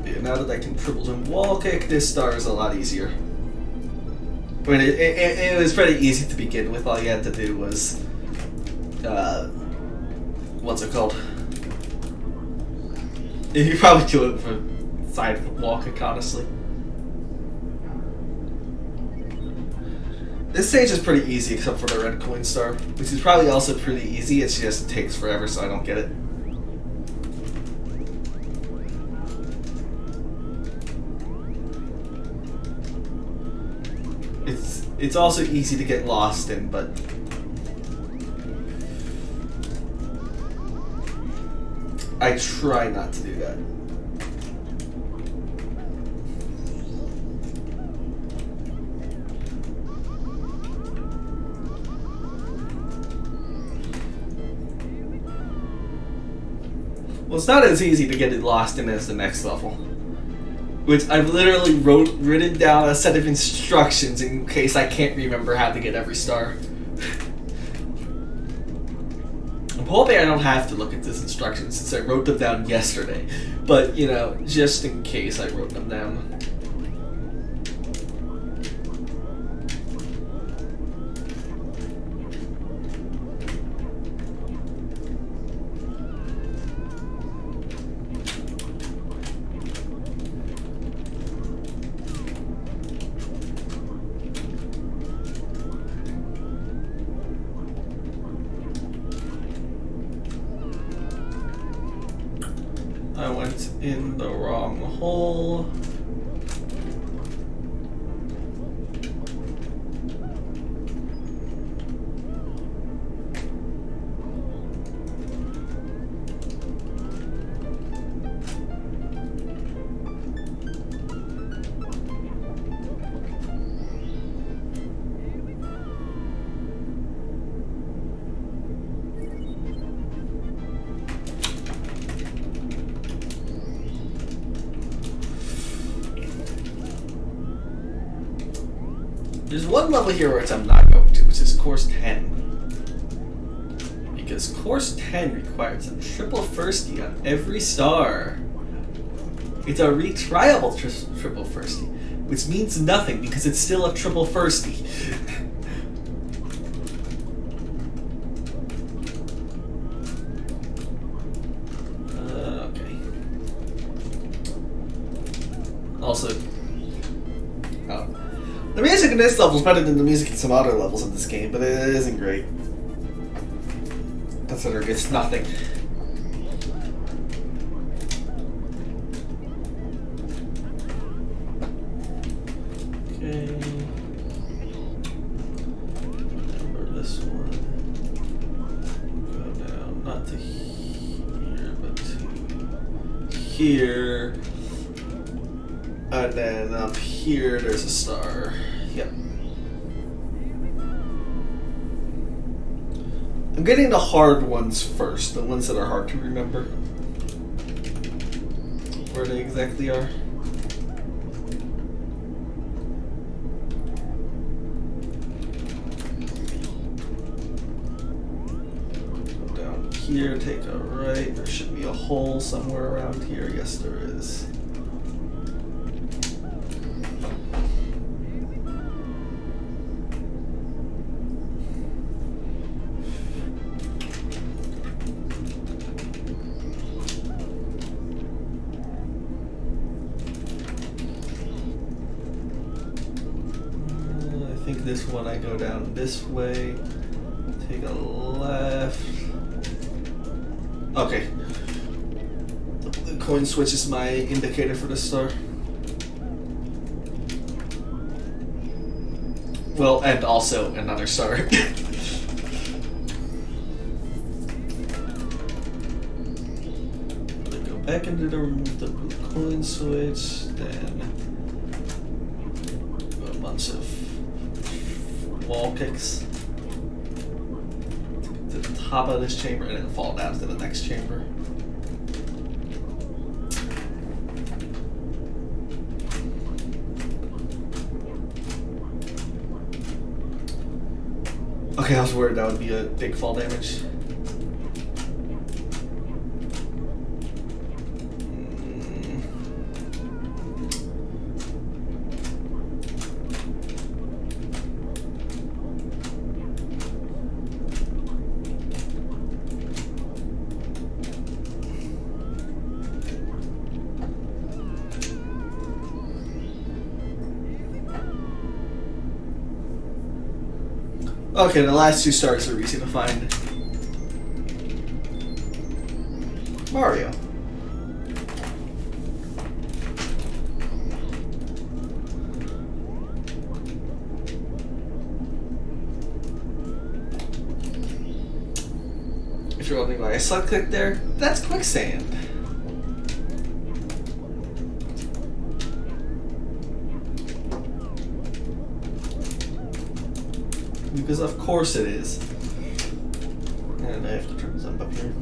Yeah, now that I can triple jump wall kick, this star is a lot easier. I mean, it was pretty easy to begin with. All you had to do was, what's it called? You probably do it for side wall kick, honestly. This stage is pretty easy except for the red coin star, which is probably also pretty easy. It just takes forever, so I don't get it. It's also easy to get lost in, but I try not to do that. Well, it's not as easy to get it lost in as the next level, which I've literally written down a set of instructions in case I can't remember how to get every star. I'm hoping I don't have to look at this instruction since I wrote them down yesterday, but you know, just in case I wrote them down. I went in the wrong hole. There's one level here which I'm not going to, which is Course 10. Because Course 10 requires a triple firstie on every star. It's a retriable triple firstie, which means nothing because it's still a triple firstie. Okay. Also, the music in this level is better than the music in some other levels in this game, but it isn't great. Considering it's nothing. Okay. Remember this one. Go down, not to here, but to here. And then up here, there's a star. Yep. I'm getting the hard ones first, the ones that are hard to remember. Where they exactly are. Down here, take a right. There should be a hole somewhere around here. Yes, there is. I think this one I go down this way. Take a left. Okay. The coin switch is my indicator for the star. Well, and also another star. Go back into the coin switch, then a bunch of wall kicks to the top of this chamber and then fall down to the next chamber. Okay, I was worried that would be a big fall damage. Okay, the last two stars are easy to find. Mario. If you're wondering why I select click there, that's quicksand. Because of course it is. And I have to turn this up here.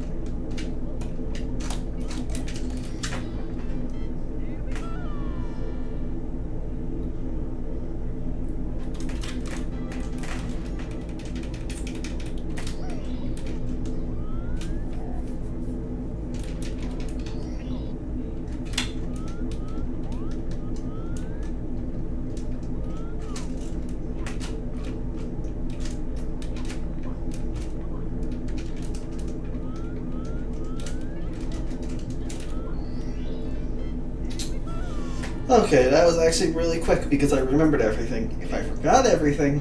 Okay, that was actually really quick because I remembered everything. If I forgot everything,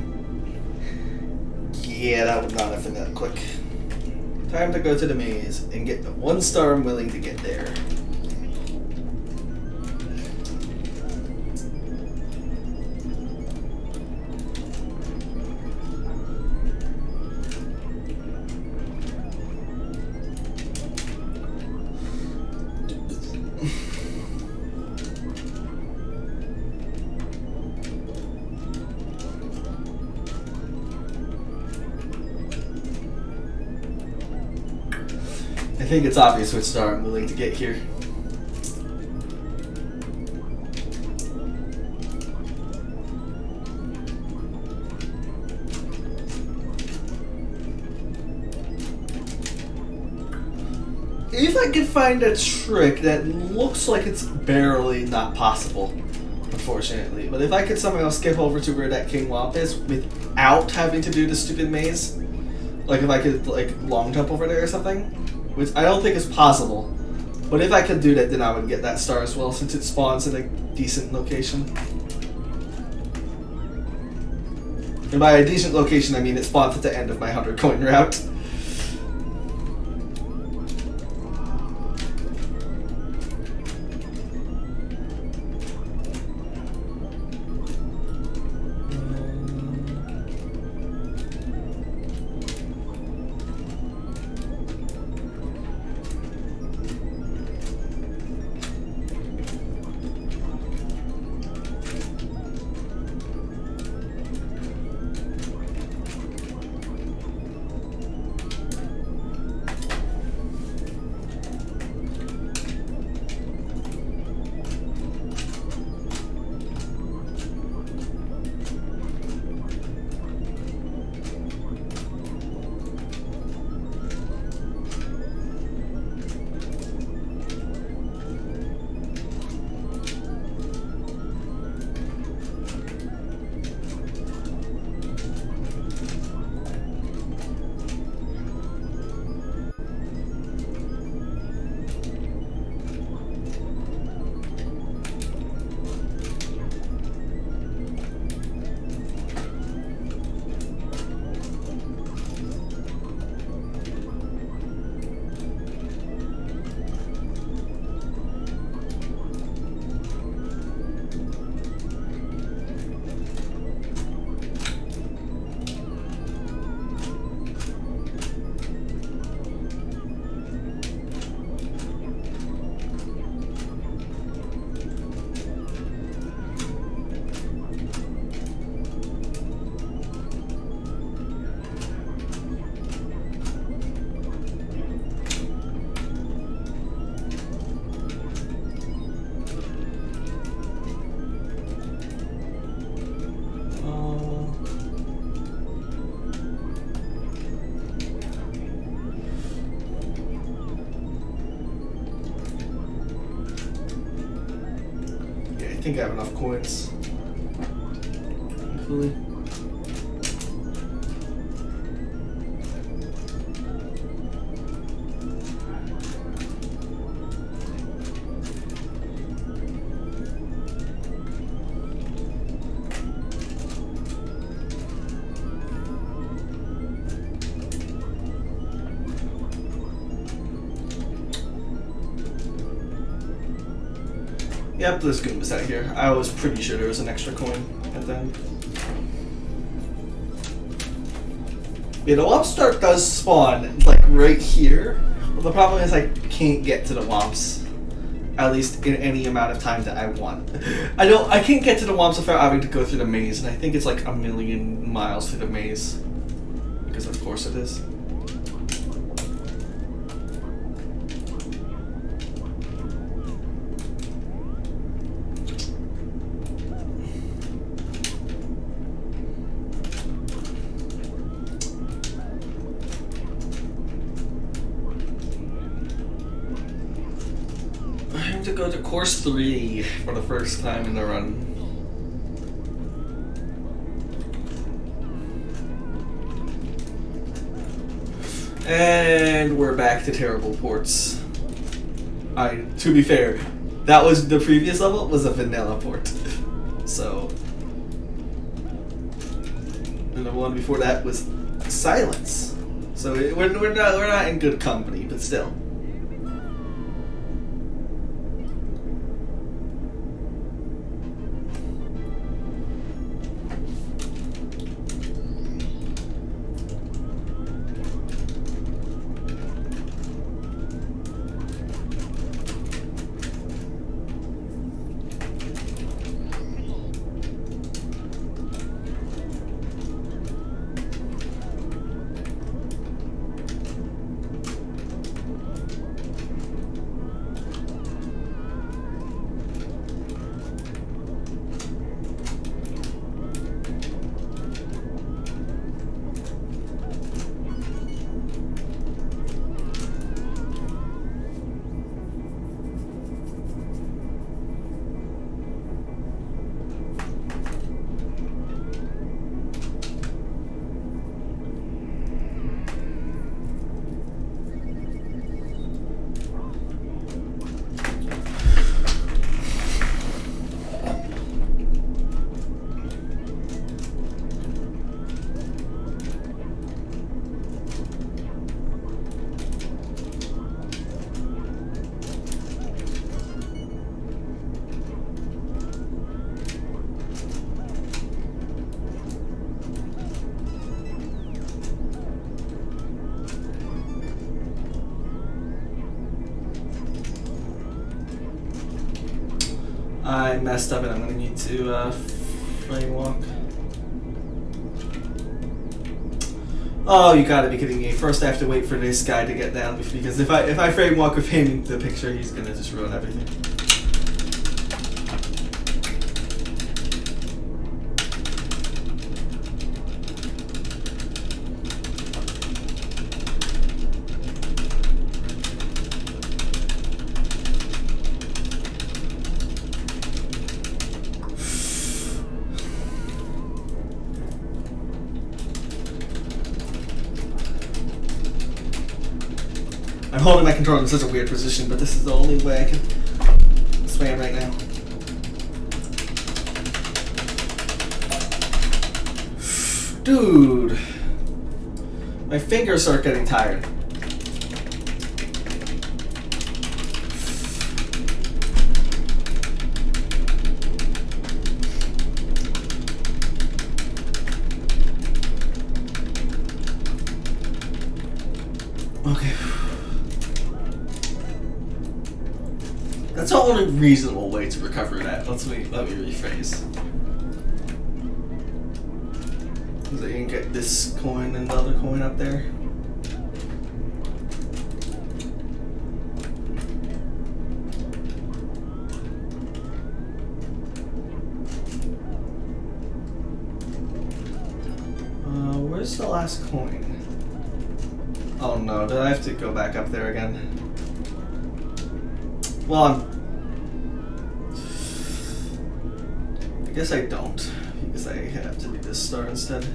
yeah, that would not have been that quick. Time to go to the maze and get the 1 star I'm willing to get there. I think it's obvious which star I'm willing to get here. If I could find a trick that looks like it's barely not possible, unfortunately, but if I could somehow skip over to where that King Womp is without having to do the stupid maze, like if I could like long jump over there or something, which I don't think is possible, but if I could do that, then I would get that star as well, since it spawns in a decent location. And by a decent location, I mean it spawns at the end of my 100 coin route. think I have enough coins. Hopefully. Yep, there's Goombas out here. I was pretty sure there was an extra coin at the end. Yeah, the Whompstart does spawn, like, right here. But the problem is I can't get to the Whomps. At least in any amount of time that I want. I can't get to the Whomps without having to go through the maze, and I think it's like 1,000,000 miles through the maze. Because of course it is. To go to course 3 for the first time in the run. And we're back to terrible ports. To be fair, that was the previous level was a vanilla port. So, and the one before that was silence. So we're not in good company, but still. I messed up and I'm gonna need to frame walk. Oh, you gotta be kidding me. First I have to wait for this guy to get down because if I frame walk with him in the picture, he's gonna just ruin everything. I'm holding my controller in such a weird position, but this is the only way I can spam right now. Dude, my fingers start getting tired. Okay. That's the only reasonable way to recover that. Let me rephrase. So you can get this coin and the other coin up there. Where's the last coin? Oh no, did I have to go back up there again? Well, I guess I don't, because I have to do this star instead.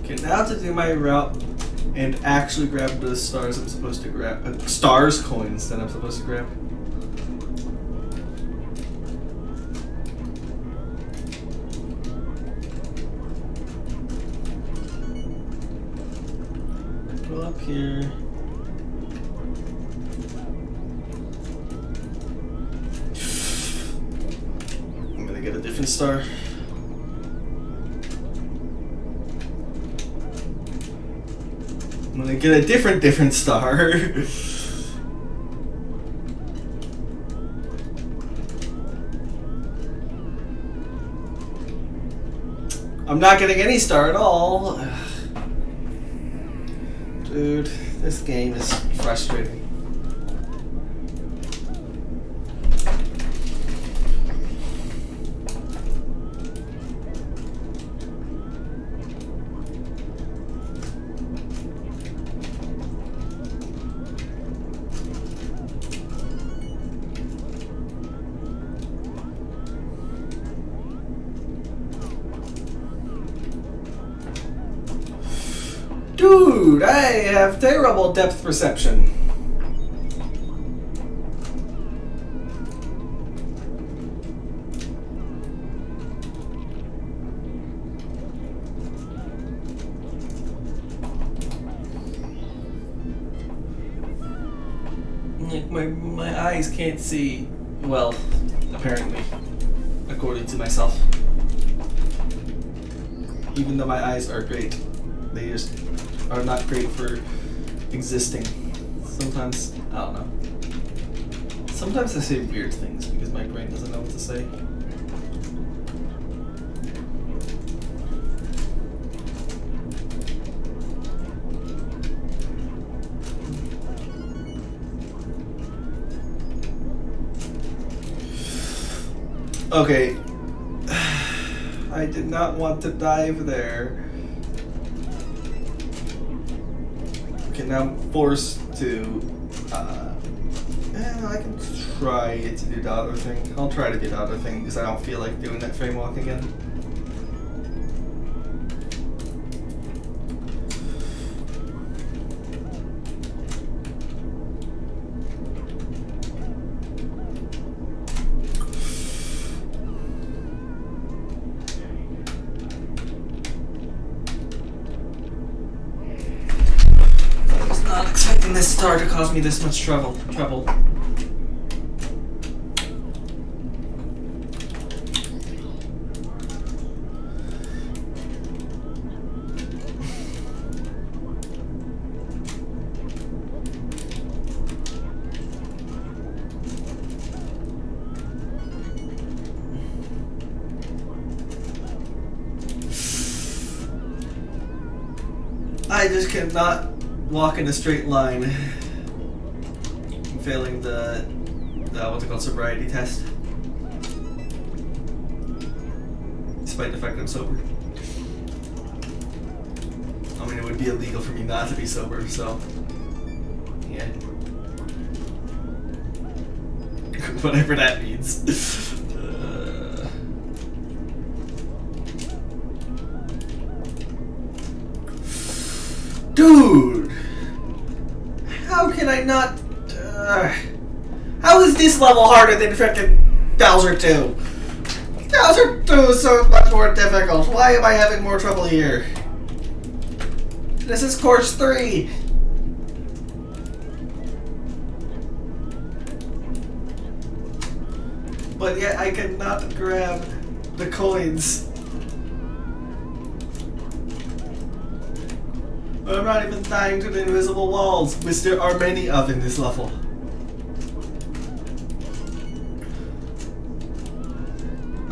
Okay, now to do my route and actually grab the stars I'm supposed to grab. Stars coins that I'm supposed to grab. Go up here. I'm gonna get a different star. I'm gonna get a different star. I'm not getting any star at all. Dude, this game is frustrating. Dude, I have terrible depth perception. Like my eyes can't see well, apparently, according to myself. Even though my eyes are great, they just are not great for existing. Sometimes, I don't know. Sometimes I say weird things because my brain doesn't know what to say. Okay. I did not want to dive there. Okay, now I'm forced to, I can try to do the other thing. I'll try to do the other thing because I don't feel like doing that frame walk again. This star to cause me this much trouble. I just cannot walk in a straight line. I'm failing the what's it called, sobriety test. Despite the fact I'm sober. I mean, it would be illegal for me not to be sober, so yeah. Whatever that means. Dude! How can I not... how is this level harder than frickin' Bowser 2? Bowser 2 is so much more difficult. Why am I having more trouble here? This is course 3. But yet I cannot grab the coins. I'm not even dying to the invisible walls, which there are many of in this level.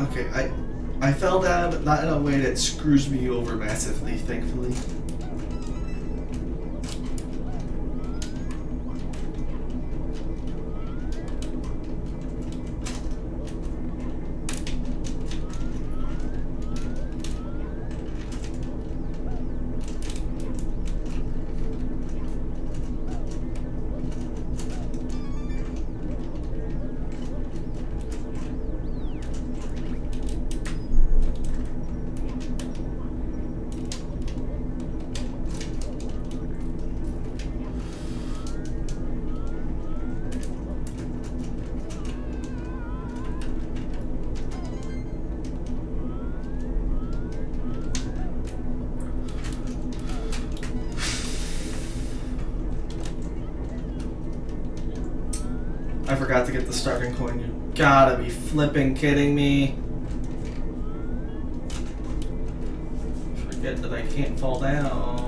Okay, I fell down, but not in a way that screws me over massively, thankfully. I forgot to get the starting coin. You gotta be flipping kidding me. Forget that I can't fall down.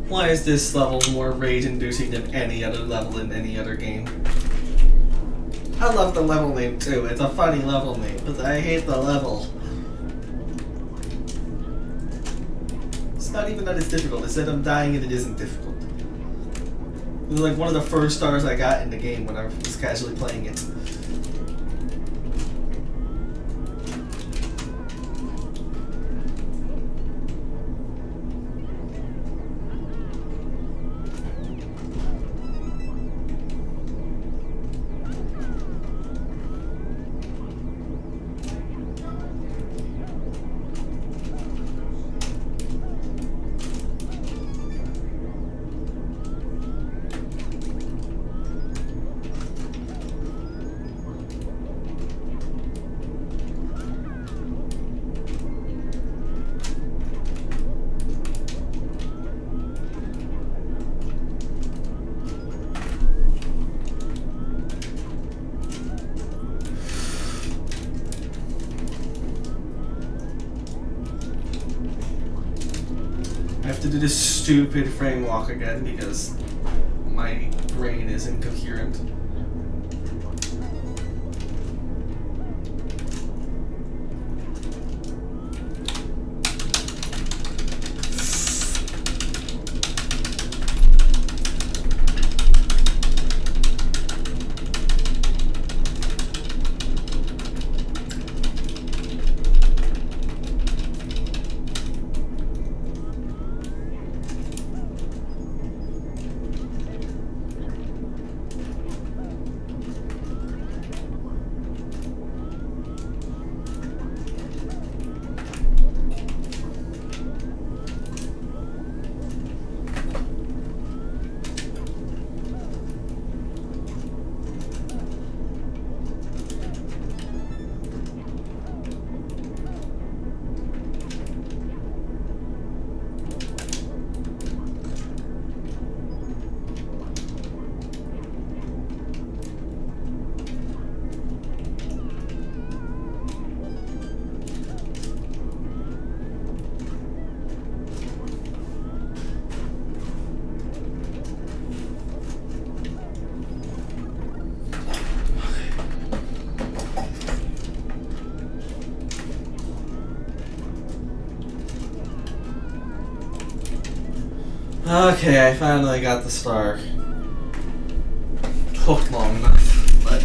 Why is this level more rage-inducing than any other level in any other game? I love the level name too, it's a funny level name, but I hate the level. It's not even that it's difficult, it's that I'm dying and it isn't difficult. It was like one of the first stars I got in the game when I was casually playing it. I have to do this stupid frame walk again because my brain is incoherent. Okay, I finally got the star. Took long enough, but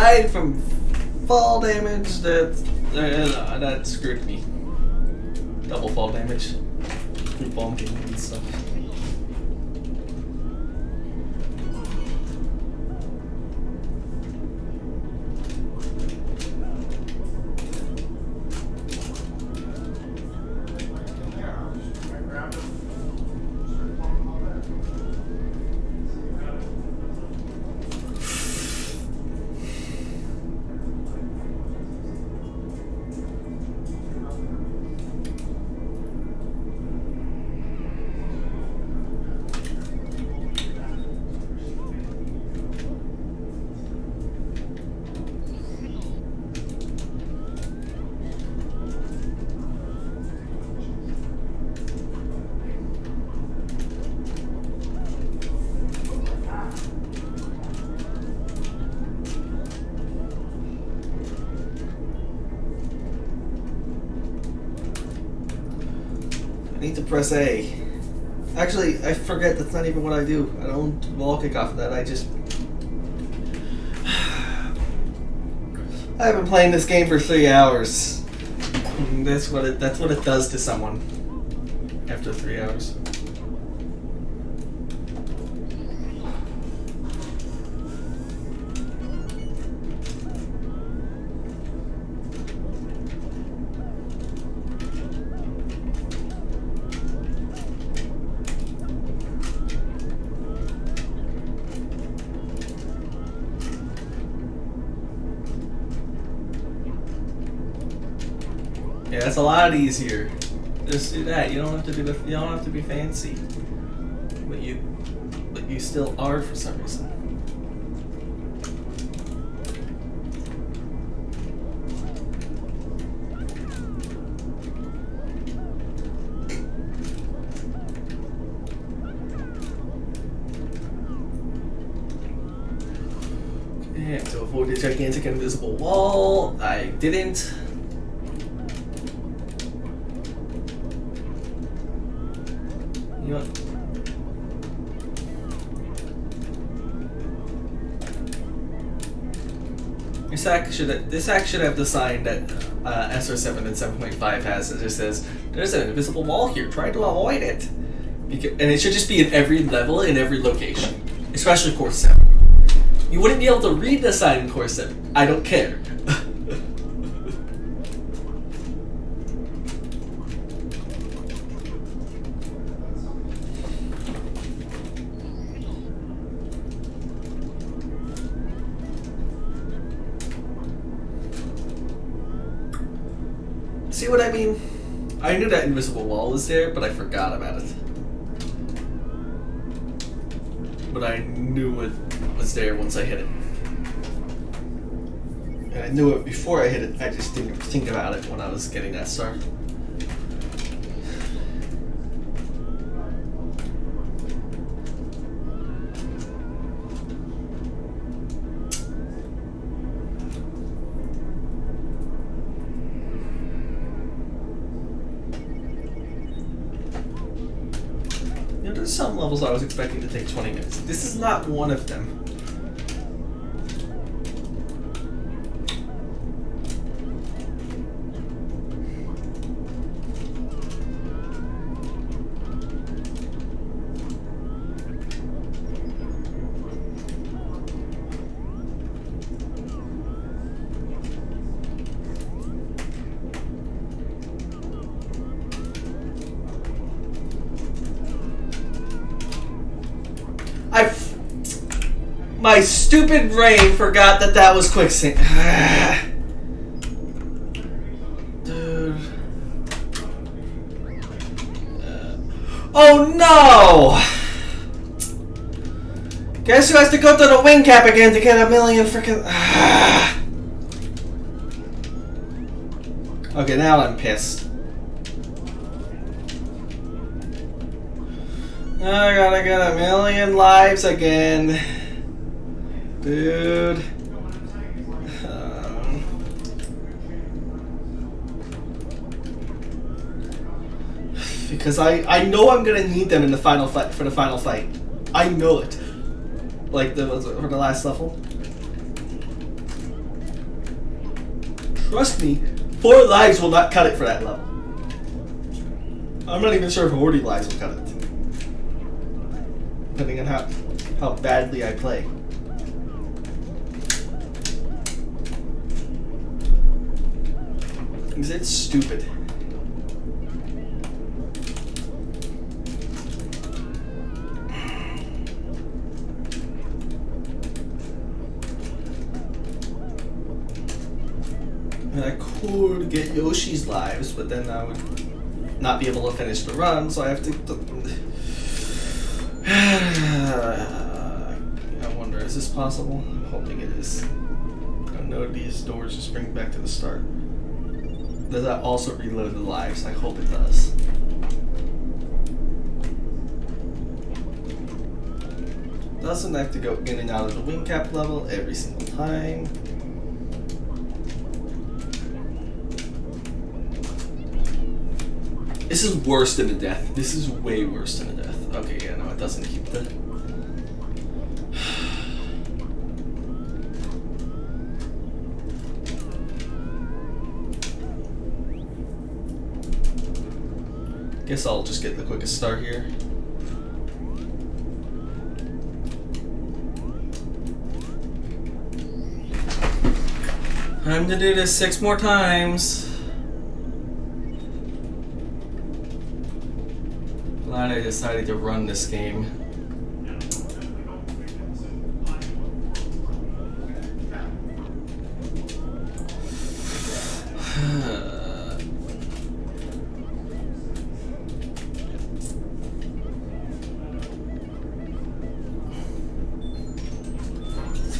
died from fall damage. That screwed me. Double fall damage. Through bonking and stuff. I need to press A. Actually, I forget that's not even what I do. I don't wall kick off of that. I just. I've been playing this game for 3 hours. That's what it does to someone after 3 hours. Yeah, it's a lot easier. Just do that. You don't have to do the. You don't have to be fancy. But you still are for some reason. And to avoid the gigantic invisible wall, I didn't. You know what? This act should have the sign that SR7 and 7.5 has. It just says, "There's an invisible wall here. Try to avoid it." And it should just be in every level, in every location, especially Course 7. You wouldn't be able to read the sign in Course 7. I don't care. See what I mean? I knew that invisible wall was there, but I forgot about it. But I knew it was there once I hit it. And I knew it before I hit it. I just didn't think about it when I was getting that star. There's some levels I was expecting to take 20 minutes. This is not one of them. My stupid brain forgot that was quicksand. Dude. Oh no! Guess who has to go to the wing cap again to get a million freaking. Okay, now I'm pissed. I gotta get a million lives again. Dude. Because I know I'm gonna need them in the final fight for the final fight. I know it. Like for the last level. Trust me, 4 lives will not cut it for that level. I'm not even sure if 40 lives will cut it. Depending on how badly I play. Because it's stupid. And I could get Yoshi's lives, but then I would not be able to finish the run, so I have to. I wonder, is this possible? I'm hoping it is. I know these doors just bring me back to the start. Does that also reload the lives? I hope it does. Doesn't have to go in and out of the wing cap level every single time. This is worse than a death. This is way worse than a death. Okay, yeah, no, it doesn't keep the... Guess I'll just get the quickest start here. Time to do this 6 more times. Glad I decided to run this game.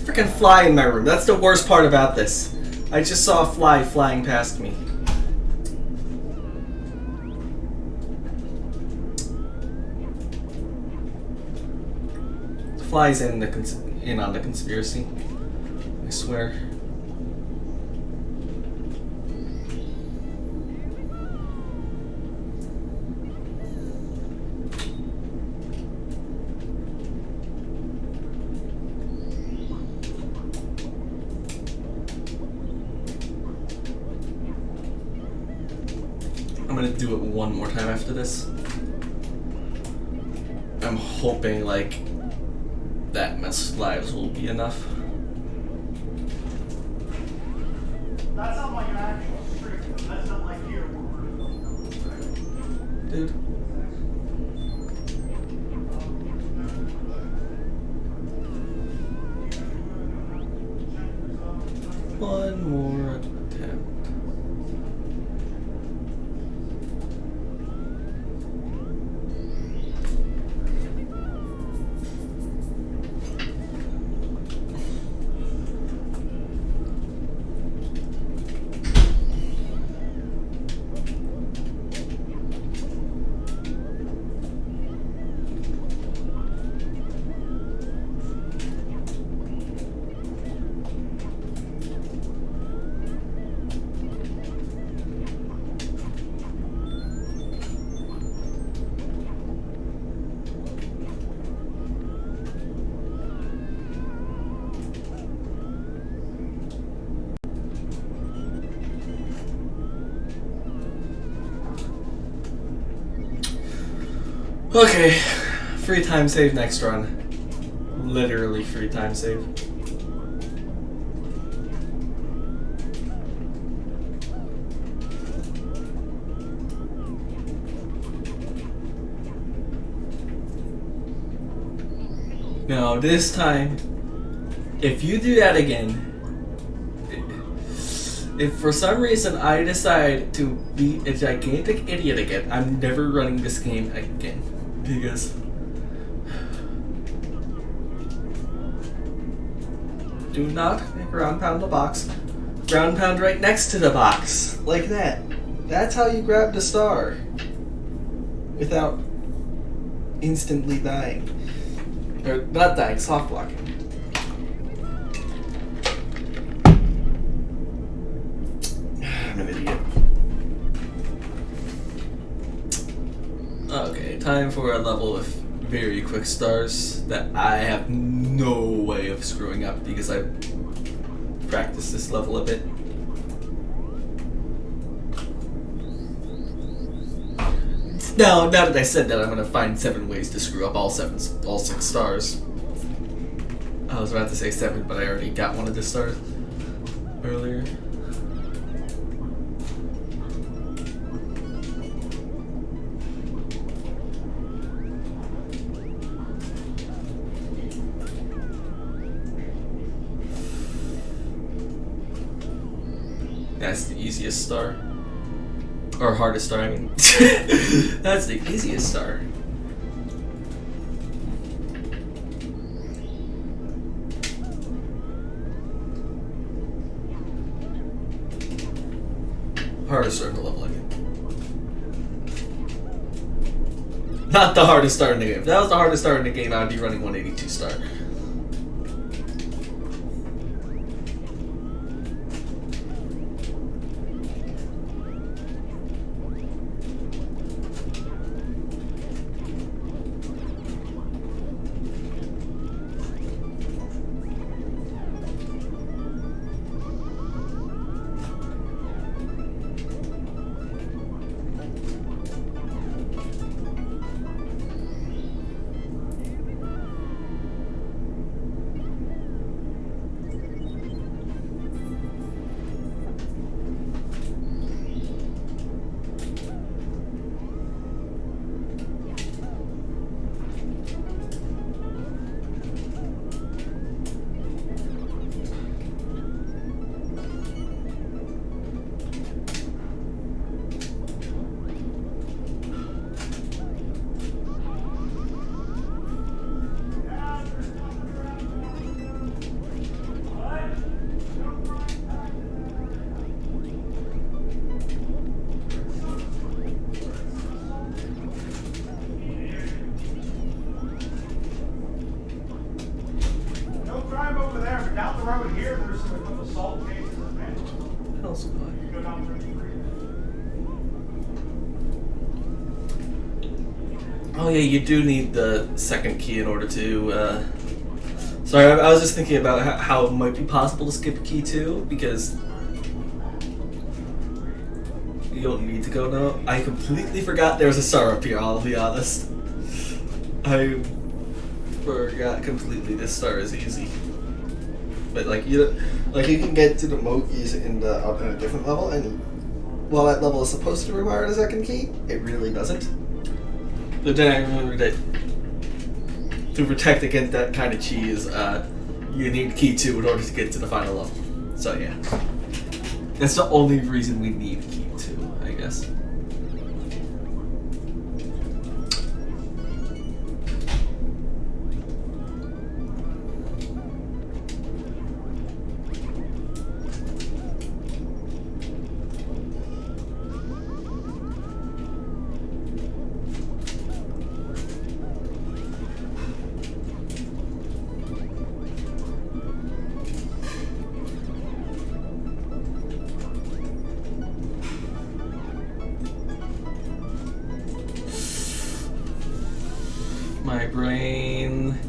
Freaking fly in my room. That's the worst part about this. I just saw a fly flying past me. The fly's in on the conspiracy. I swear. I'm gonna do it one more time after this. I'm hoping like that much lives will be enough. That's not like an actual street. That's not like here. Dude. One more attempt. Okay, free time save next run. Literally free time save. Now this time, if you do that again, if for some reason I decide to be a gigantic idiot again, I'm never running this game again. Because do not ground pound the box. Ground pound right next to the box. Like that. That's how you grab the star. Without instantly dying. Or not dying, soft blocking. I'm an idiot. Okay, time for a level with very quick stars that I have no way of screwing up because I practiced this level a bit. Now that I said that, I'm gonna find 7 ways to screw up all 6 stars. I was about to say 7, but I already got one of the stars earlier. That's the easiest star. Or hardest star, I mean. That's the easiest star. Hardest star in the level, I mean. Not the hardest star in the game. If that was the hardest star in the game, I'd be running 182 star. No crime over there, but down the road here, there's some assault cases and vandalism. What else am I? You go down 33. Oh yeah, you do need the second key in order to, Sorry, I was just thinking about how it might be possible to skip key 2, because you don't need to go now. I completely forgot there was a star up here, I'll be honest. I forgot completely this star is easy. But you can get to the Mokis in a different level, and while that level is supposed to require a second key, it really doesn't. But then I remembered that to protect against that kind of cheese, you need key 2 in order to get to the final level. So yeah, that's the only reason we need key 2, I guess. My brain.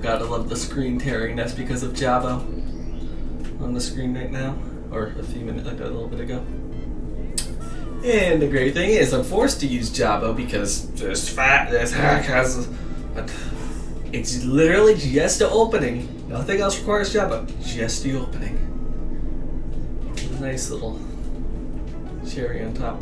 Gotta love the screen tearing. That's because of Jabo on the screen right now, or a few minutes, like a little bit ago. And the great thing is, I'm forced to use Jabo because this hack has. It's literally just the opening. Nothing else requires Jabo. Just the opening. nice little cherry on top.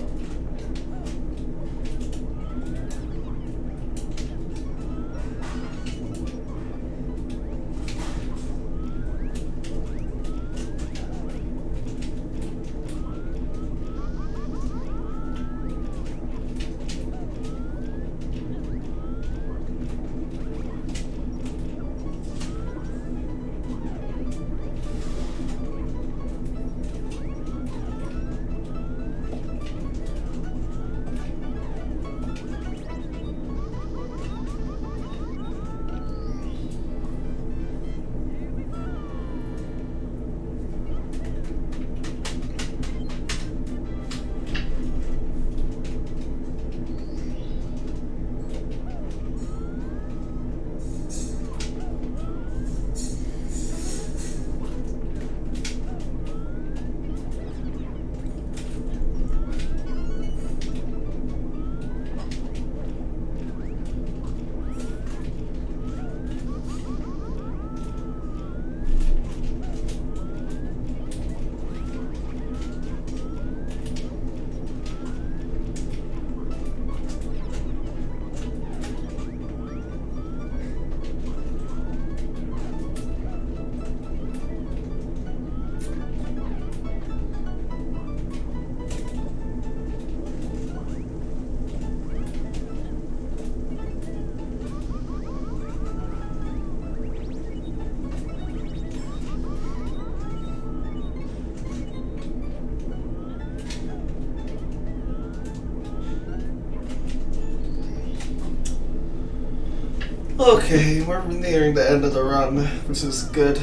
Okay, we're nearing the end of the run, which is good.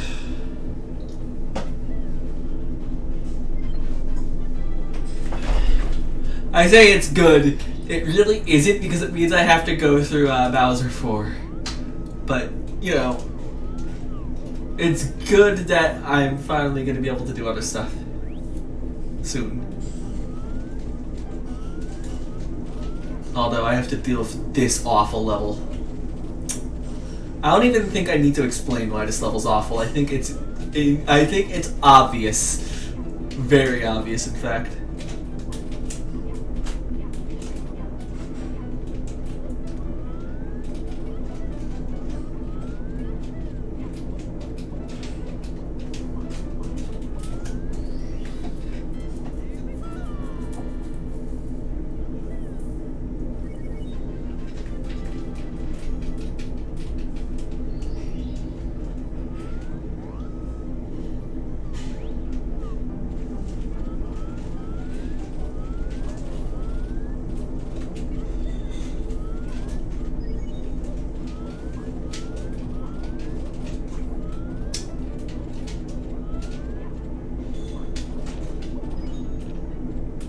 I say it's good. It really isn't because it means I have to go through Bowser 4. But, you know, it's good that I'm finally going to be able to do other stuff soon. Although I have to deal with this awful level. I don't even think I need to explain why this level's awful. I think it's obvious. Very obvious, in fact.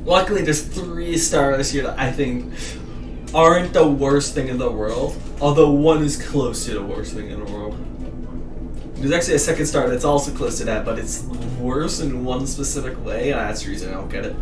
Luckily, there's 3 stars here that I think aren't the worst thing in the world, although one is close to the worst thing in the world. There's actually a second star that's also close to that, but it's worse in one specific way, and that's the reason I don't get it.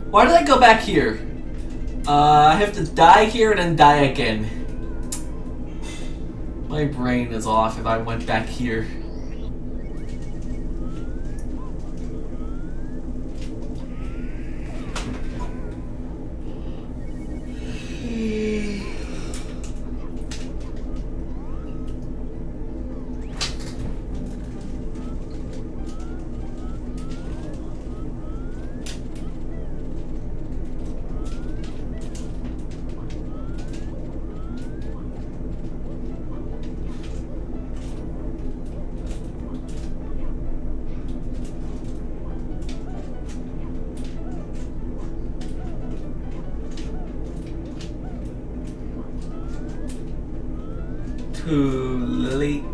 Why did I go back here? I have to die here and then die again. My brain is off if I went back here. Too late.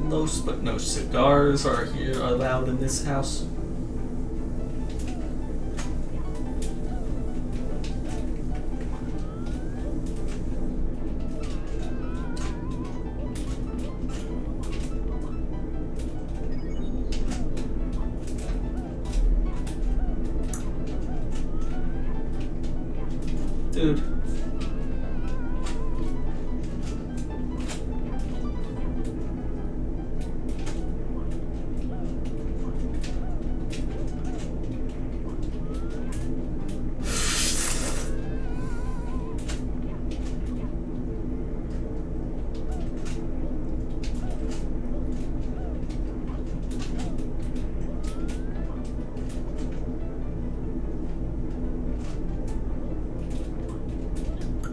Los, but no cigars are here allowed in this house. Dude.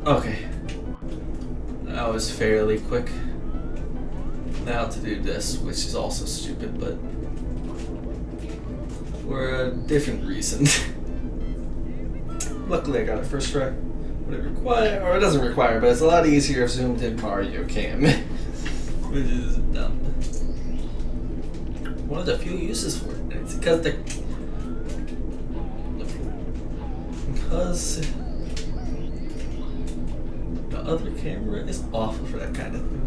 Okay. That was fairly quick. Now to do this, which is also stupid, but for a different reason. Luckily I got it first try. Would it require, or it doesn't require, but it's a lot easier if zoomed in Mario Cam. Which is dumb. One of the few uses for it. It's because the other camera is awful for that kind of thing.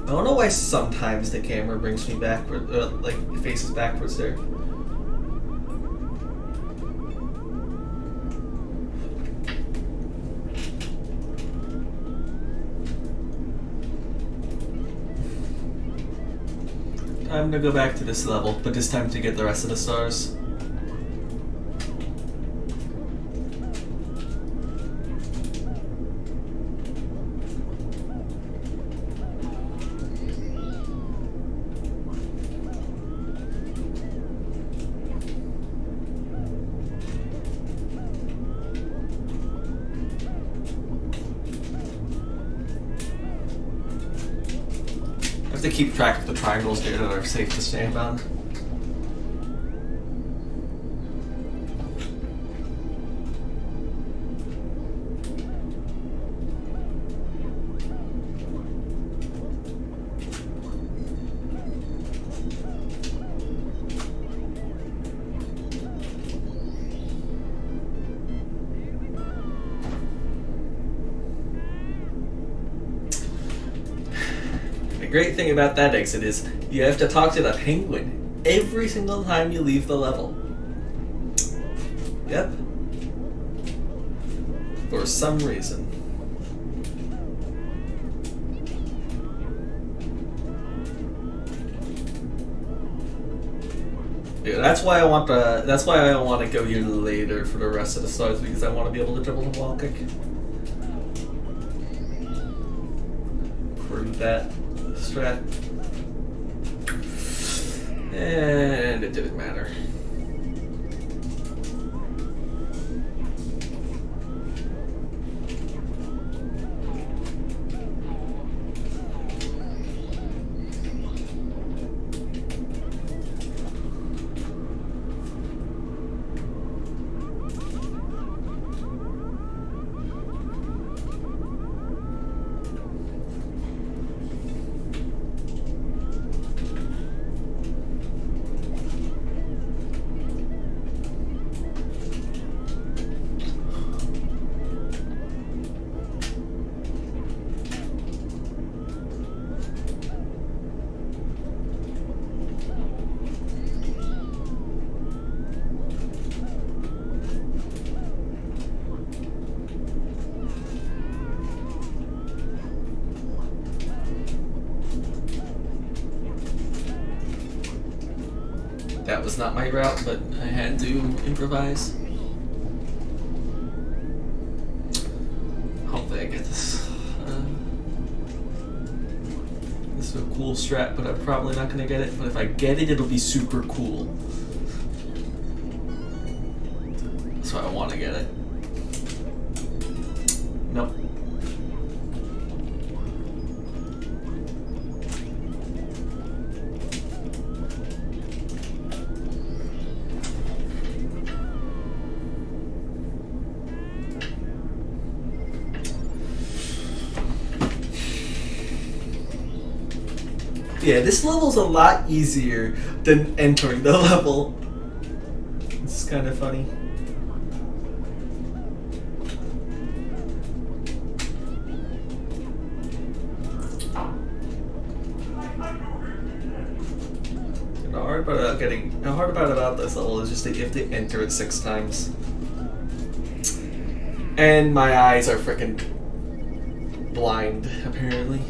I don't know why sometimes the camera brings me backward, like faces backwards there. I'm gonna go back to this level, but this time to get the rest of the stars. To keep track of the triangles here that are safe to stand on. The great thing about that exit is you have to talk to the penguin every single time you leave the level. Yep. For some reason. Yeah, that's why I want to go here later for the rest of the stars, because I want to be able to dribble the wall kick. Prove that strat. And it didn't matter. That was not my route, but I had to improvise. Hopefully I get this. This is a cool strat, but I'm probably not going to get it. But if I get it, it'll be super cool. So I want to get it. Nope. Yeah, this level's a lot easier than entering the level. It's kind of funny. The hard part about this level is just that you have to enter it 6 times. And my eyes are freaking blind, apparently.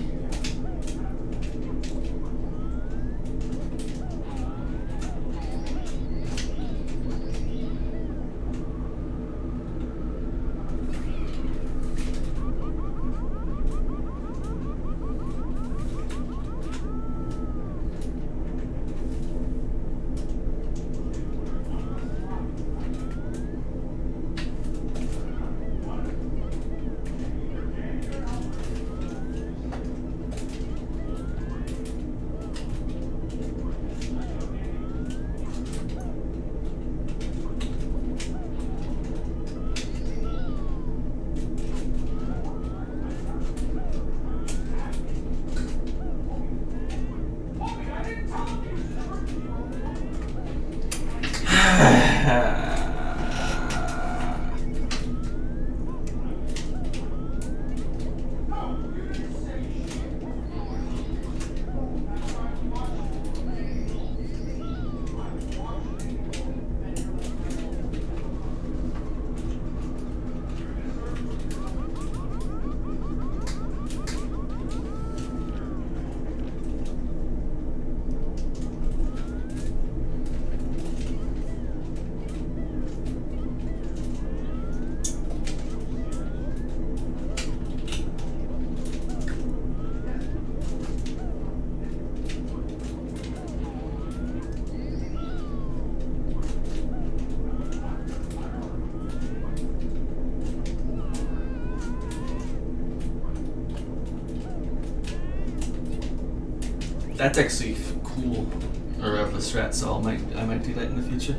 That's actually cool. Or of the strat, so I might do that in the future.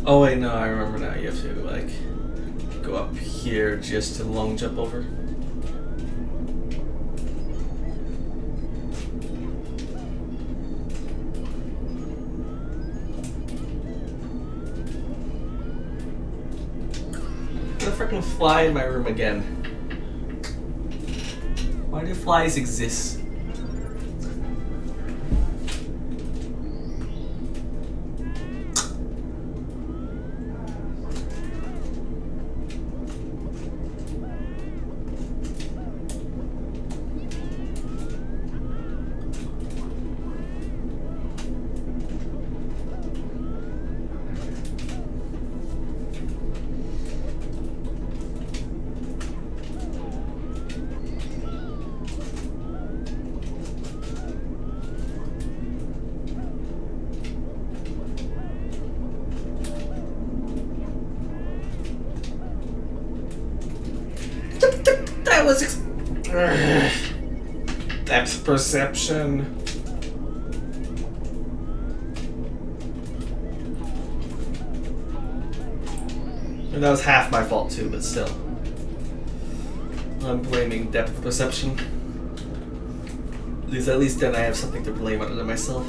Oh wait, no, I remember now. You have to like go up here just to long jump over. Freaking fly in my room again. Why do flies exist? That was depth perception. And that was half my fault too, but still. I'm blaming depth perception. At least then I have something to blame other than myself.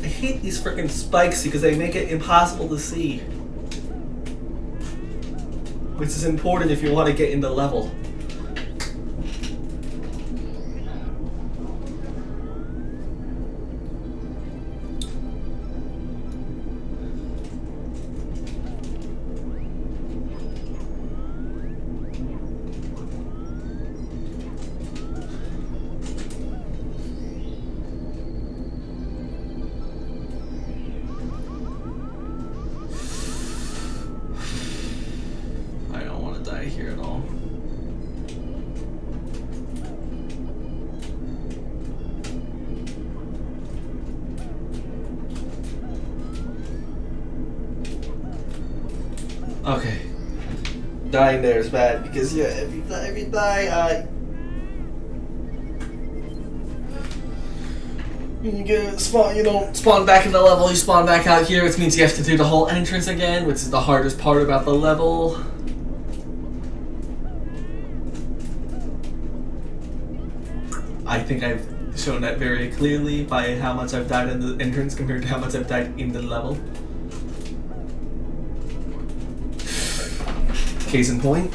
I hate these freaking spikes because they make it impossible to see. Which is important if you want to get in the level. die here at all. Okay. Dying there is bad because yeah, if you die, you get spawn. You don't Spawn back in the level, you spawn back out here, which means you have to do the whole entrance again, which is the hardest part about the level. I think I've shown that very clearly by how much I've died in the entrance compared to how much I've died in the level. Case in point.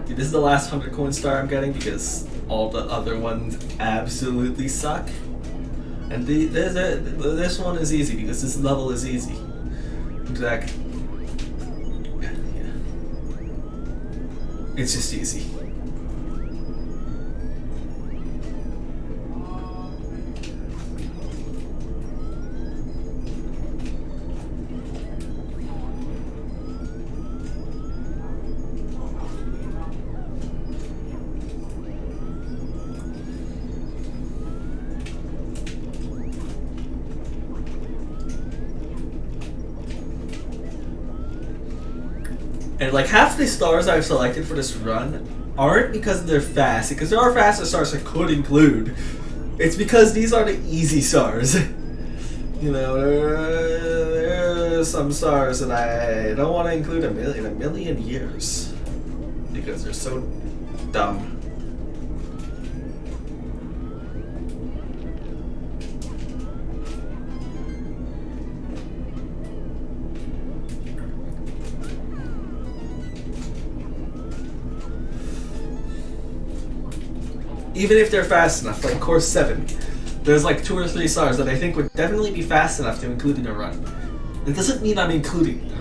This is the last 100 coin star I'm getting because all the other ones absolutely suck. And this one is easy because this level is easy. Exactly. Yeah. It's just easy. And like half the stars I've selected for this run aren't because they're fast, because there are faster stars I could include. It's because these are the easy stars. You know, there are some stars that I don't want to include in a million years because they're so dumb. Even if they're fast enough, like course 7, there's like 2 or 3 stars that I think would definitely be fast enough to include in a run. It doesn't mean I'm including them.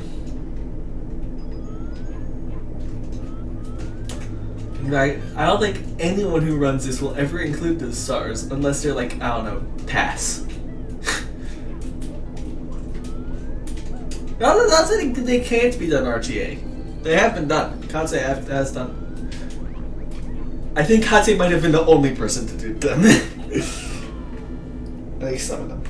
Right? I don't think anyone who runs this will ever include those stars unless they're like, I don't know, pass. I'm not saying they can't be done RTA. They have been done. Kaze has done. I think Kaze might have been the only person to do them. At least some of them.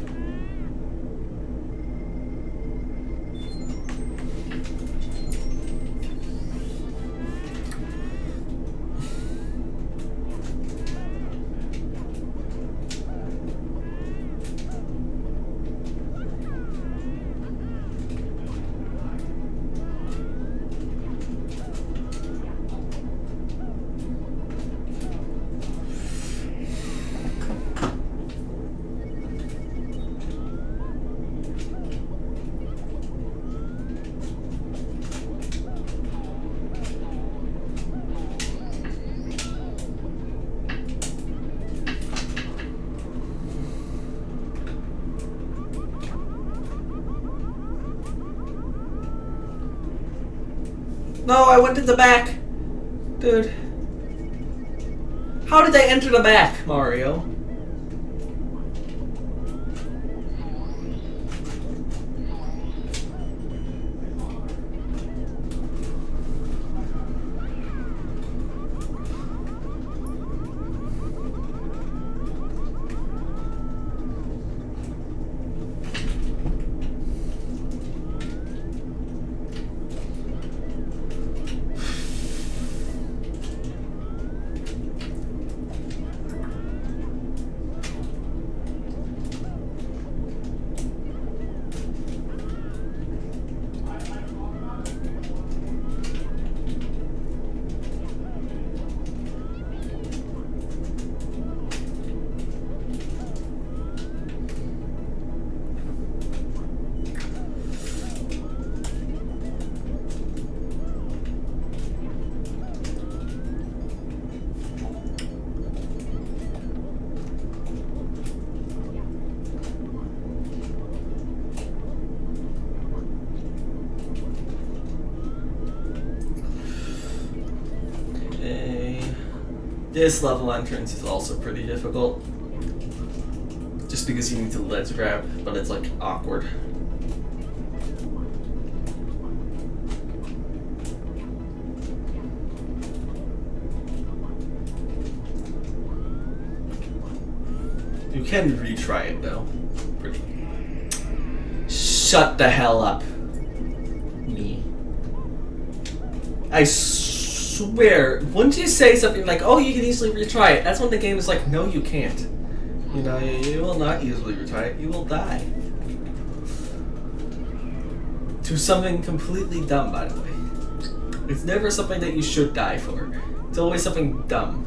No, I went in the back. Dude. How did I enter the back, Mario? This level entrance is also pretty difficult. Just because you need to ledge grab, but it's like awkward. You can retry it though. Pretty. Shut the hell up. Me. I swear, once you say something like, oh, you can easily retry it, that's when the game is like, no, you can't. You know, you will not easily retry it. You will die. To something completely dumb, by the way. It's never something that you should die for. It's always something dumb.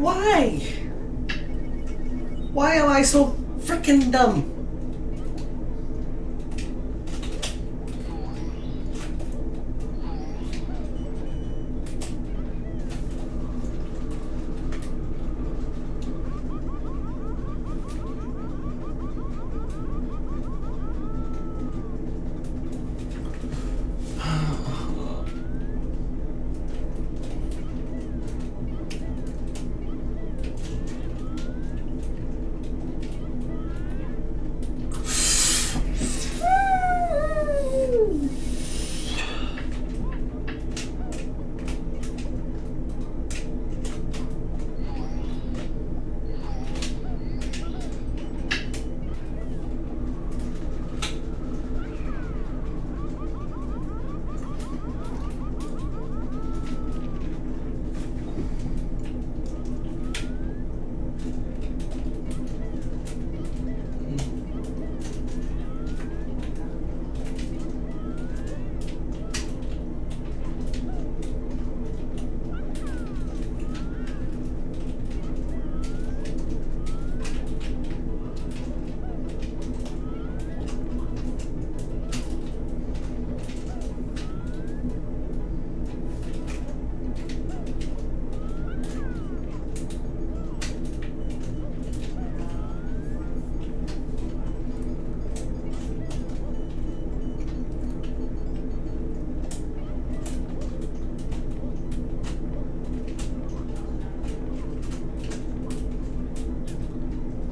Why? Why am I so freaking dumb?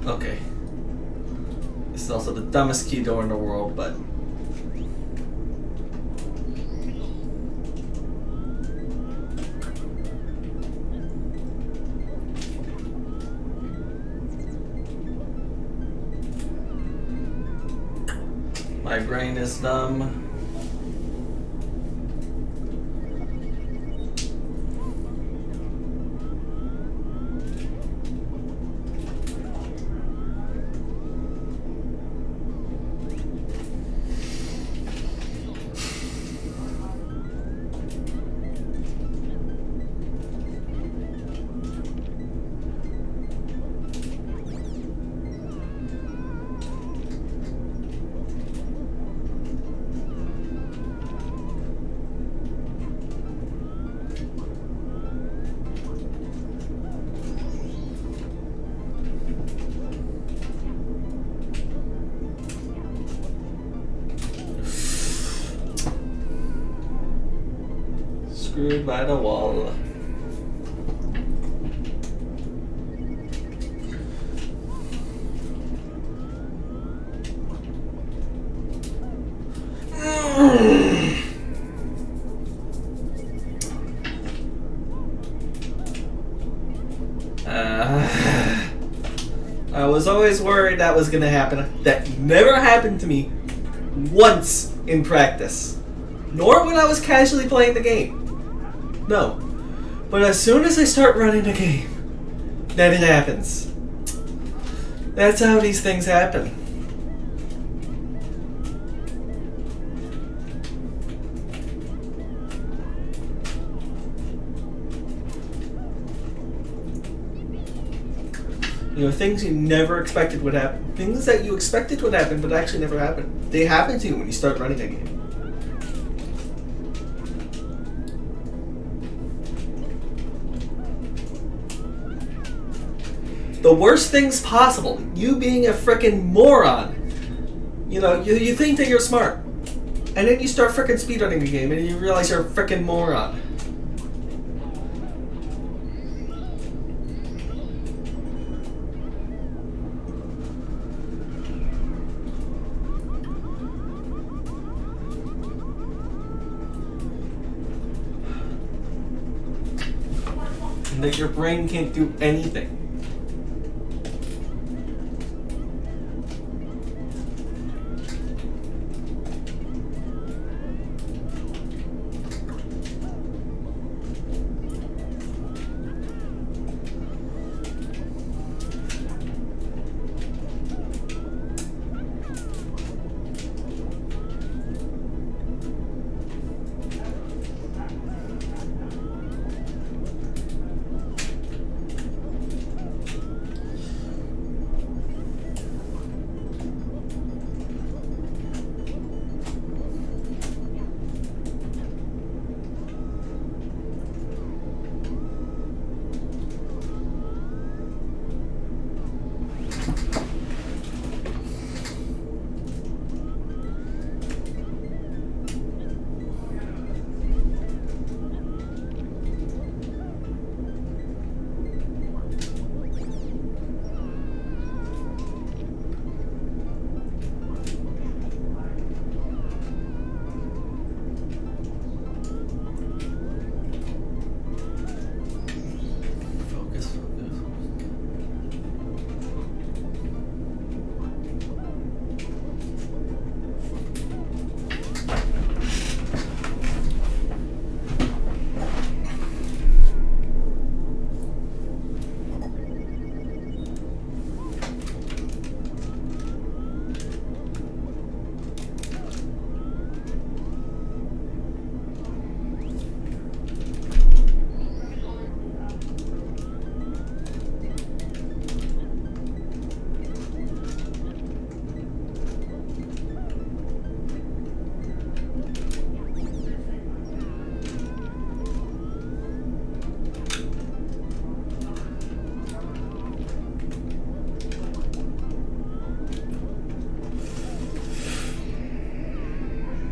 Okay. This is also the dumbest key door in the world, but... my brain is dumb. Screwed by the wall. I was always worried that was gonna happen. That never happened to me once in practice, nor when I was casually playing the game. No. But as soon as I start running the game, then it happens. That's how these things happen. You know, things you never expected would happen. Things that you expected would happen, but actually never happened. They happen to you when you start running a game. The worst things possible. You being a frickin' moron. You know, you think that you're smart. And then you start frickin' speedrunning the game and you realize you're a frickin' moron. And that your brain can't do anything.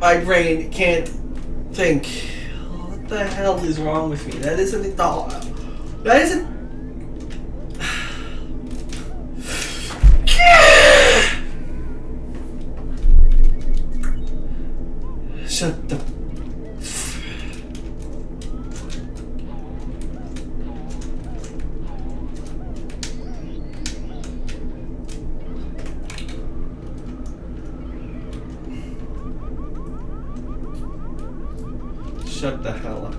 My brain can't think. What the hell is wrong with me? That isn't at all. That isn't. Shut the. Shut the hell up.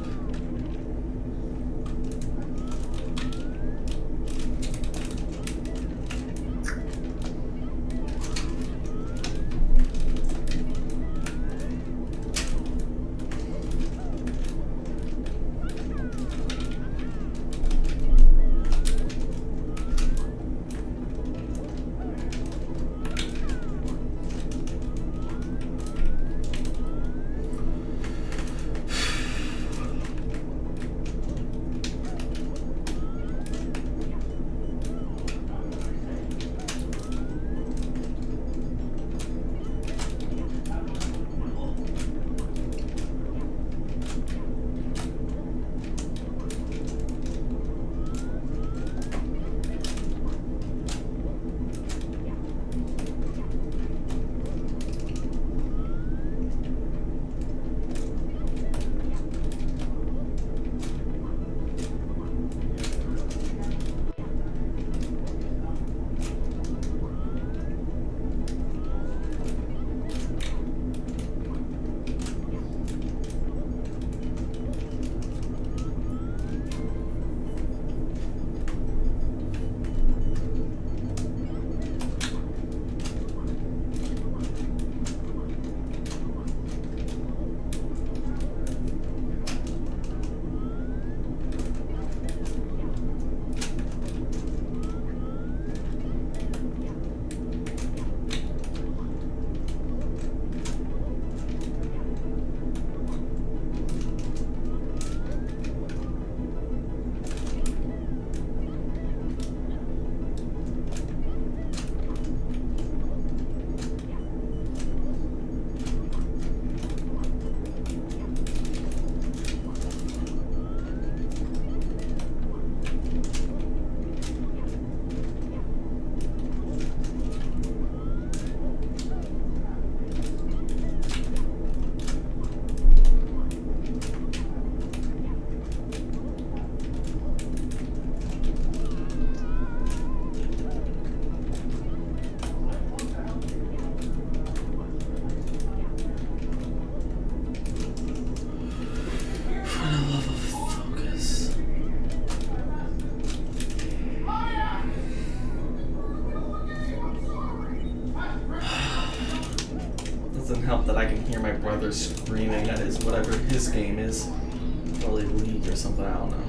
brother screaming at his whatever his game is. Probably League or something, I don't know.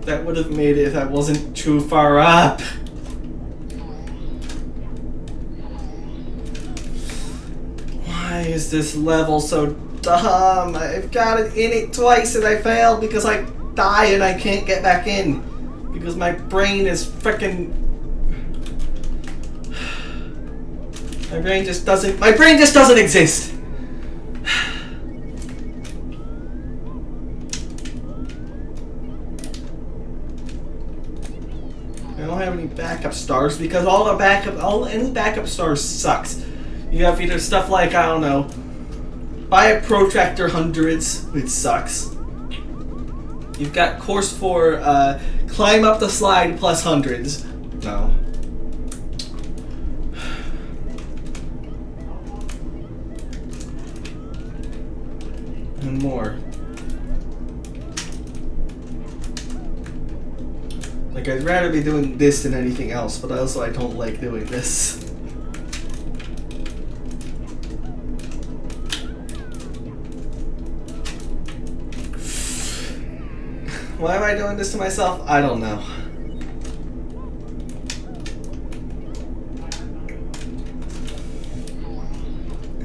That would have made it if I wasn't too far up. Why is this level so dumb? I've got it in it twice and I failed because I die and I can't get back in. Because my brain is freaking... My brain just doesn't exist. I don't have any backup stars because any backup stars sucks. You have either stuff like, I don't know, buy a protractor hundreds, which sucks. You've got course for climb up the slide plus hundreds. No. And more. Like, I'd rather be doing this than anything else, but also I don't like doing this. Why am I doing this to myself? I don't know.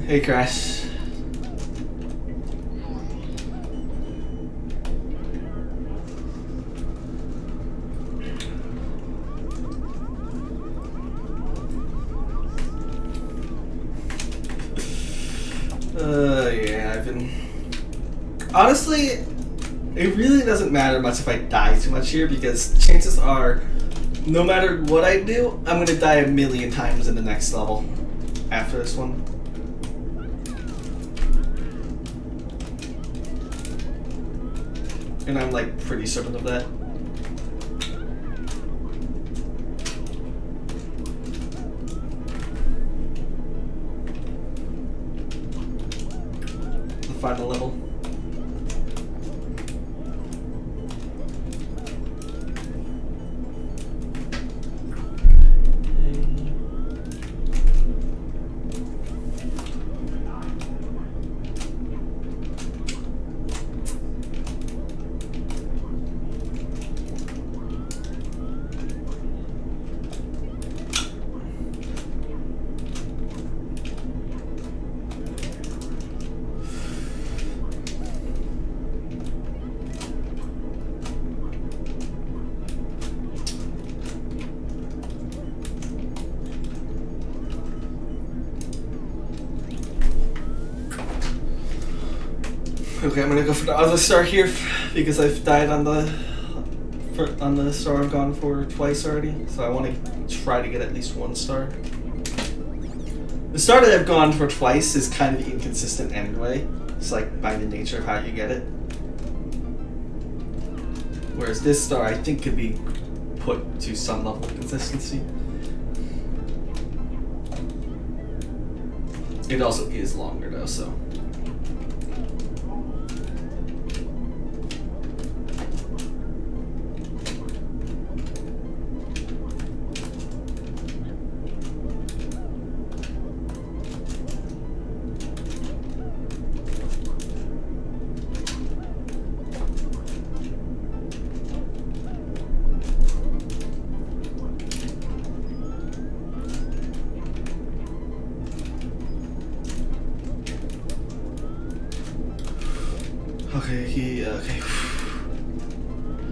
Hey, Crash. Yeah, I've been... Honestly, it really doesn't matter much if I die too much here, because chances are, no matter what I do, I'm gonna die a million times in the next level after this one. And I'm like pretty certain of that. The final level. Okay, I'm gonna go for the other star here because I've died on the star I've gone for twice already. So I want to try to get at least one star. The star that I've gone for twice is kind of inconsistent anyway. It's like by the nature of how you get it. Whereas this star I think could be put to some level of consistency. It also is longer though, so. Okay, okay.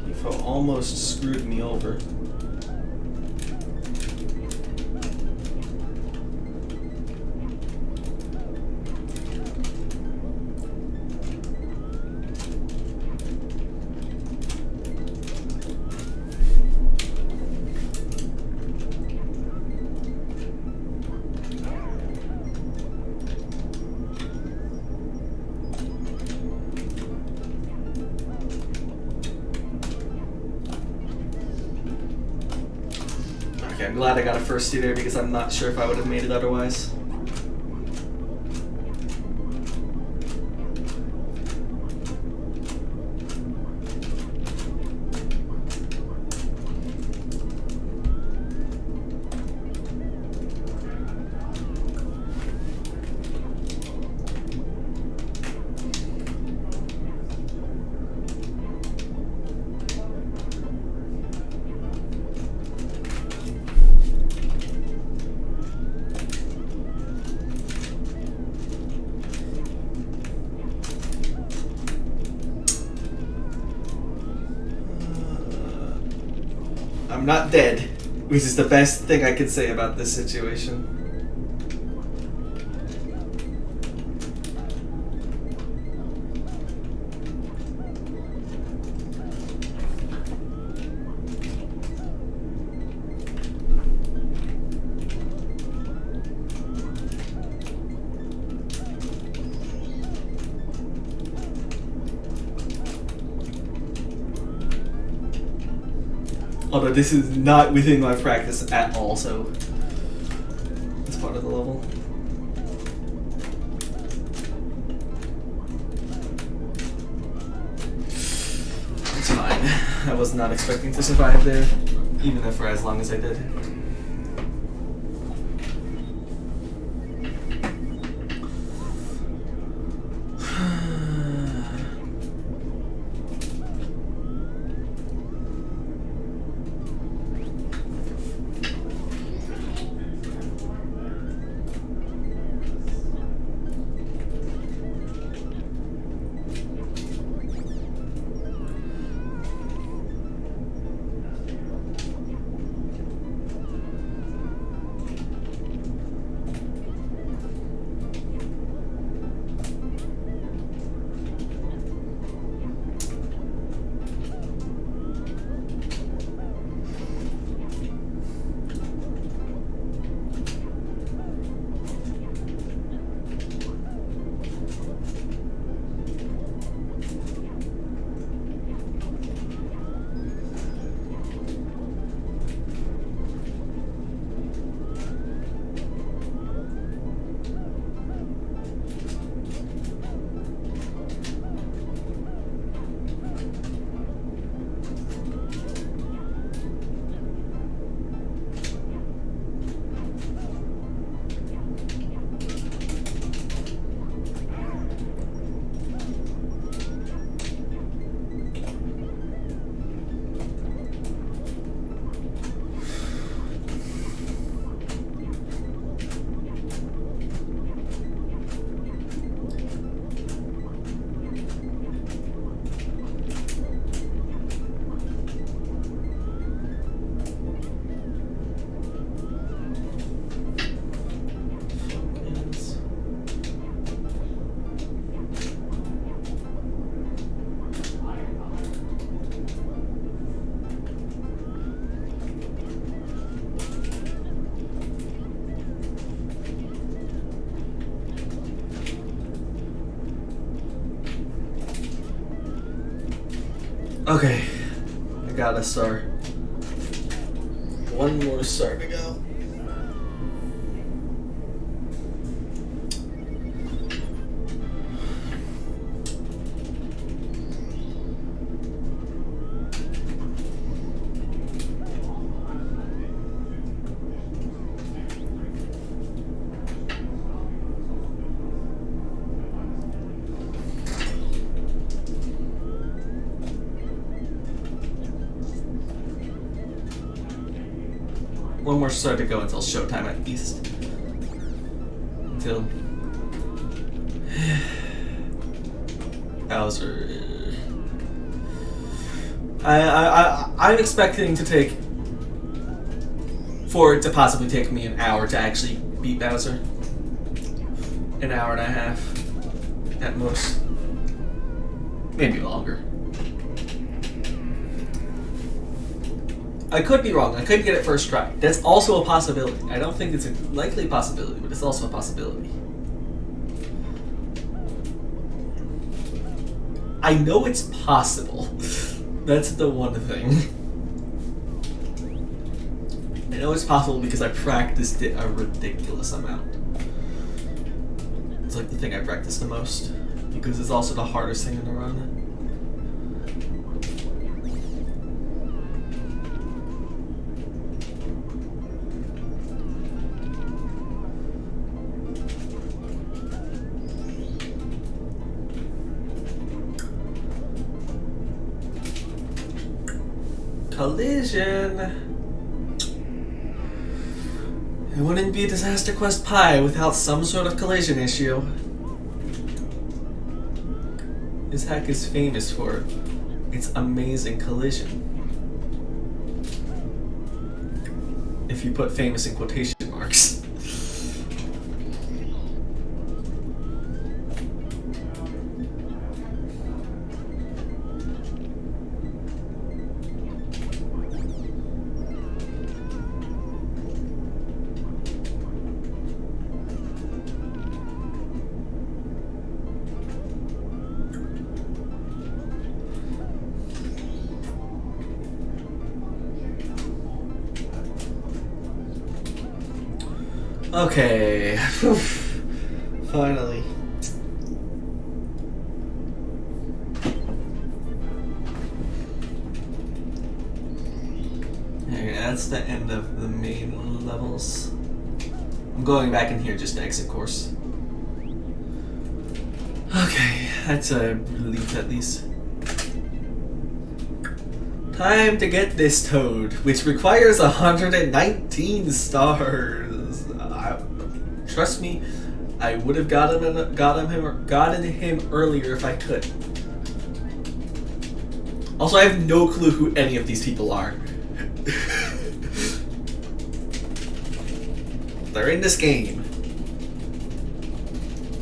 He almost screwed me over. Okay, I'm glad I got a first two there because I'm not sure if I would have made it otherwise. I'm not dead, which is the best thing I can say about this situation. Although this is not within my practice at all, so it's part of the level. It's fine. I was not expecting to survive there, even if for as long as I did. Okay, I got a star. One more star to go. One more star to go until showtime at least. Until Bowser I'm expecting to take, for it to possibly take me an hour to actually beat Bowser. An hour and a half, at most. Maybe longer. I could be wrong. I could get it first try. That's also a possibility. I don't think it's a likely possibility, but it's also a possibility. I know it's possible. That's the one thing. I know it's possible because I practiced it a ridiculous amount. It's like the thing I practice the most. Because it's also the hardest thing in the run. Collision! It wouldn't be Disaster Quest Pi without some sort of collision issue. This hack is famous for its amazing collision. If you put famous in quotation marks. Okay. Finally. Okay, that's the end of the main levels. I'm going back in here just to exit course. Okay, that's a relief at least. Time to get this Toad, which requires 119 stars. Trust me, I would have gotten him earlier if I could. Also, I have no clue who any of these people are. They're in this game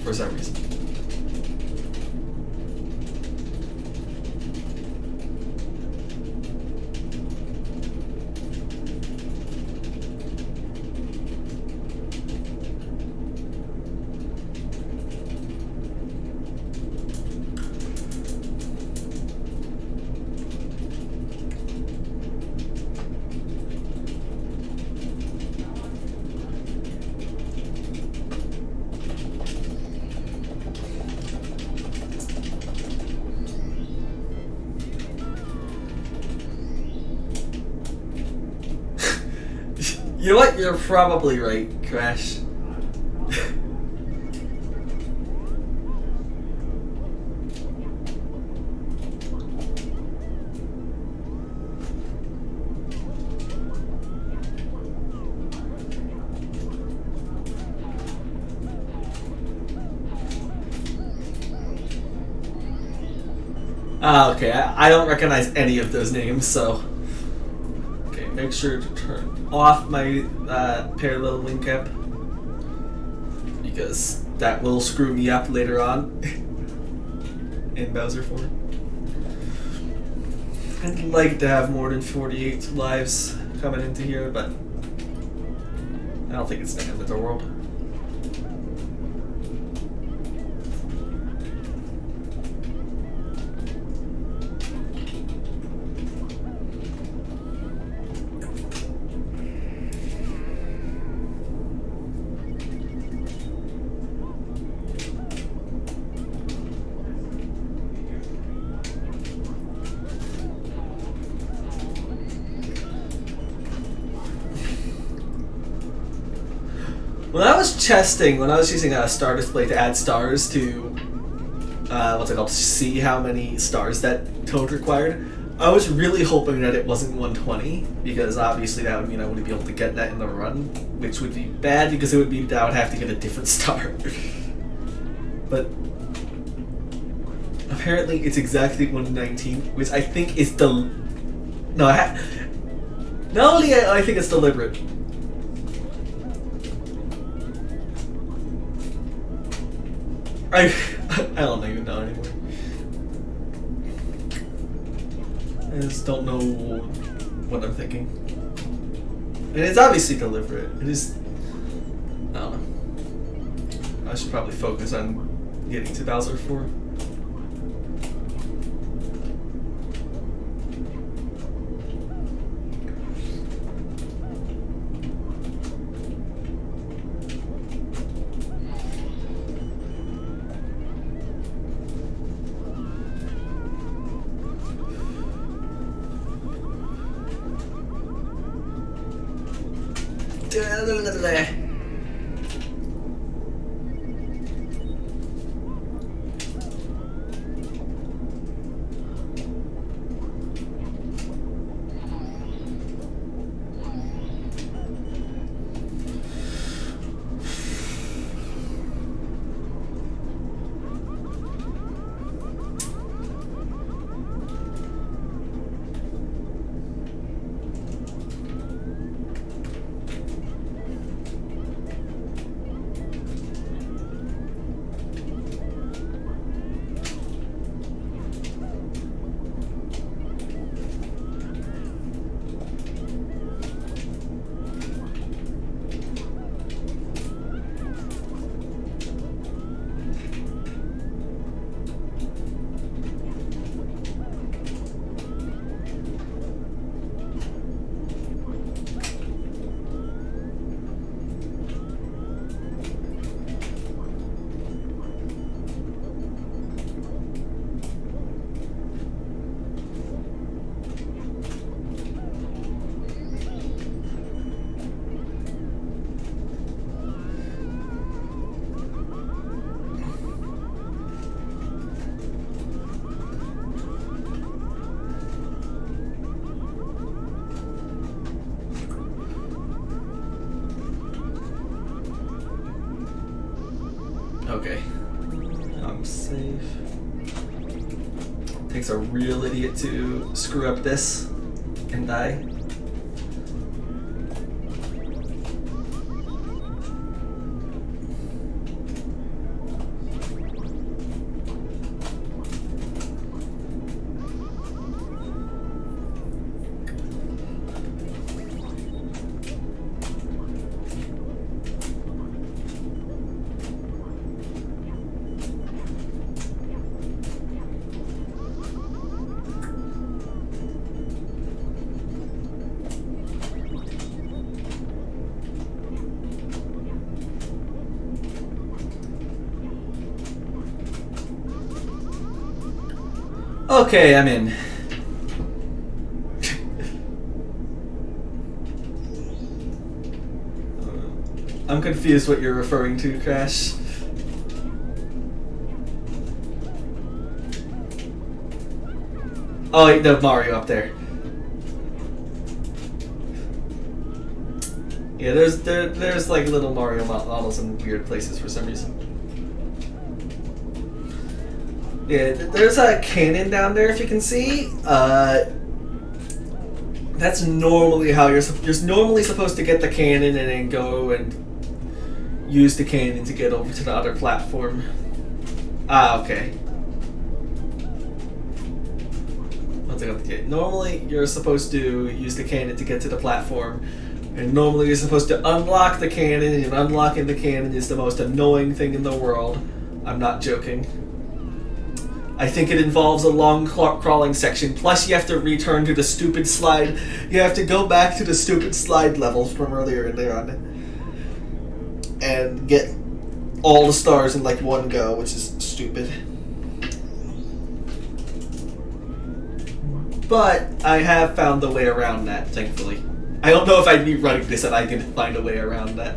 for some reason. You know what? You're probably right, Crash. Ah, okay. I don't recognize any of those names, so... Okay, make sure to turn off my parallel link app. Because that will screw me up later on. In Bowser form. I'd like to have more than 48 lives coming into here, but... I don't think it's the end of the world. When I was chesting, when I was using a star display to add stars to, what's it called, see how many stars that Toad required, I was really hoping that it wasn't 120, because obviously that would mean I wouldn't be able to get that in the run, which would be bad because it would mean that I would have to get a different star. But apparently it's exactly 119, which I think is the No, not only I think it's deliberate. I don't even know anymore. I just don't know what I'm thinking. And it's obviously deliberate. It is. I don't know. I should probably focus on getting to Bowser 4. Okay. I'm safe. Takes a real idiot to screw up this and die. Okay, I'm in. I'm confused what you're referring to, Crash. Oh, wait, no, Mario up there. Yeah, there's like little Mario models in weird places for some reason. Yeah, there's a cannon down there if you can see. That's normally how you're normally supposed to get the cannon and then go and use the cannon to get over to the other platform. Ah, okay. Normally you're supposed to use the cannon to get to the platform, and normally you're supposed to unlock the cannon, and unlocking the cannon is the most annoying thing in the world. I'm not joking. I think it involves a long crawling section, plus you have to return to the stupid slide. You have to go back to the stupid slide levels from earlier in there on and get all the stars in like one go, which is stupid. But I have found the way around that, thankfully. I don't know if I'd be running this and I can find a way around that.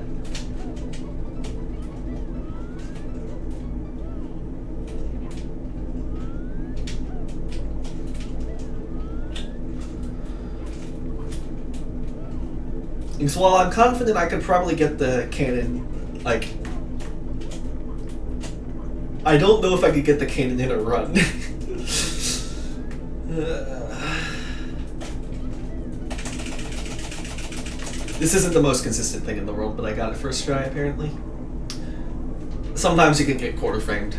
So while I'm confident I could probably get the cannon, like... I don't know if I could get the cannon in a run. This isn't the most consistent thing in the world, but I got it first try apparently. Sometimes you can get quarter framed.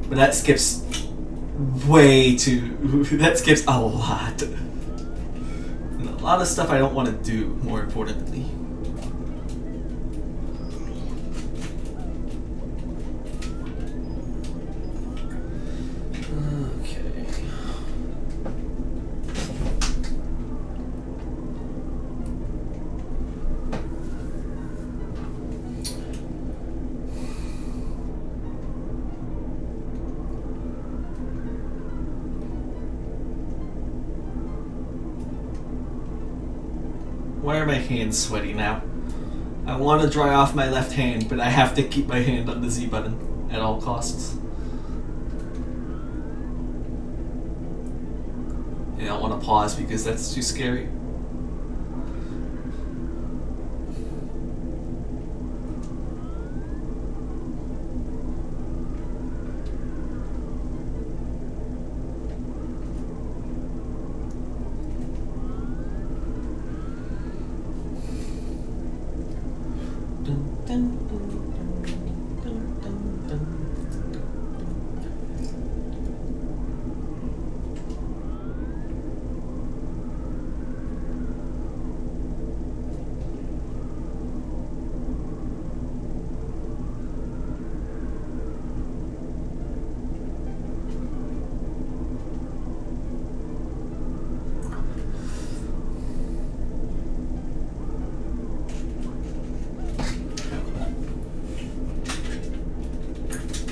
But that skips way too... that skips a lot. And a lot of stuff I don't want to do, more importantly. Okay. Why are my hands sweaty now? I want to dry off my left hand, but I have to keep my hand on the Z button at all costs. And I don't want to pause because that's too scary.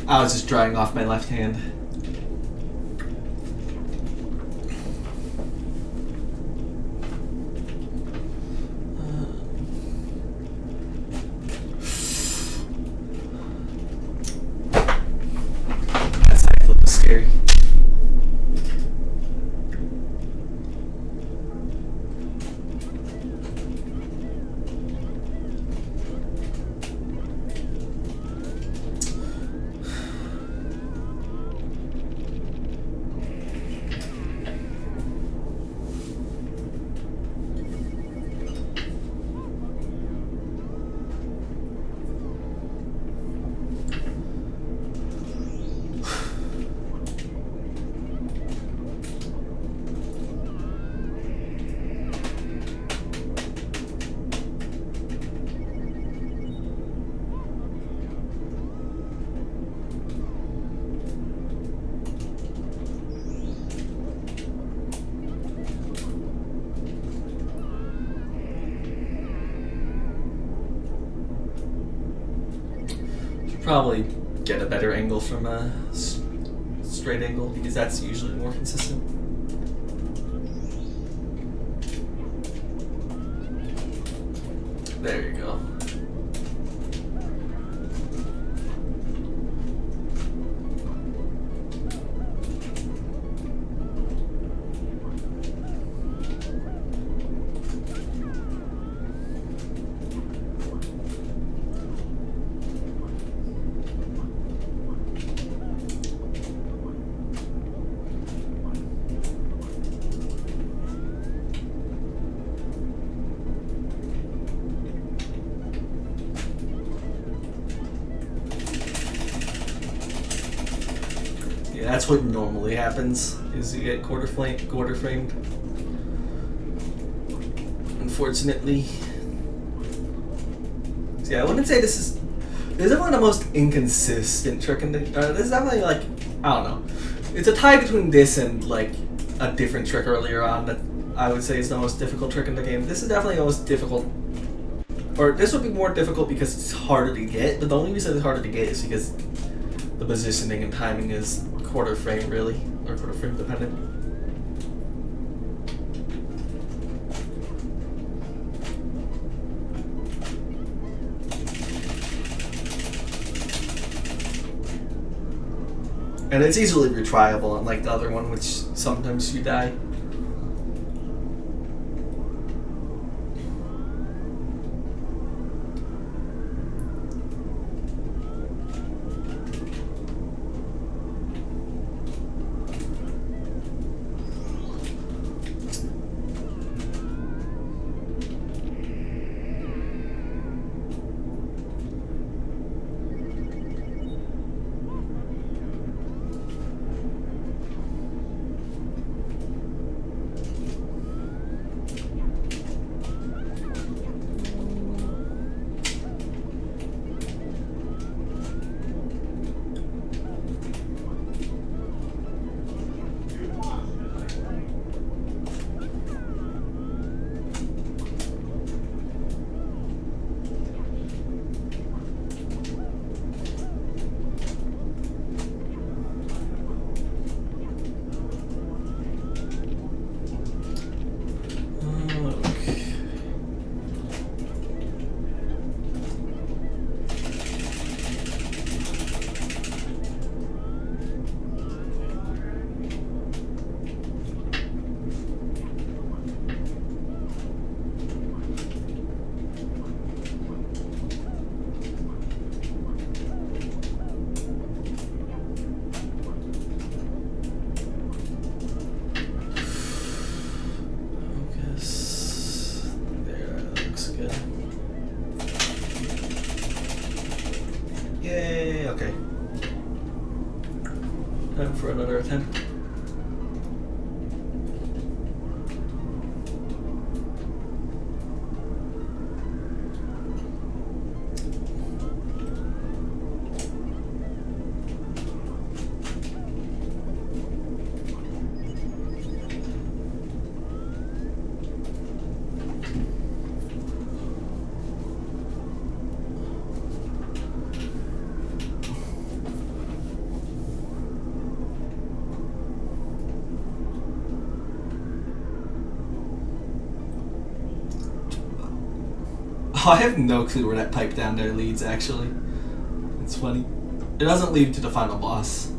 I was just drying off my left hand. That side flip was scary. Probably get a better angle from a straight angle because that's usually more consistent. There you go. That's what normally happens, is you get quarter framed. Unfortunately. So yeah, I wouldn't say this is definitely the most inconsistent trick in the, this is definitely like, I don't know. It's a tie between this and like a different trick earlier on that I would say is the most difficult trick in the game. This is definitely the most difficult, or this would be more difficult because it's harder to get, but the only reason it's harder to get is because the positioning and timing is quarter frame really, or quarter frame dependent. And it's easily retriable, unlike the other one, which sometimes you die. Time for another attempt. Oh, I have no clue where that pipe down there leads, actually. It's funny. It doesn't lead to the final boss.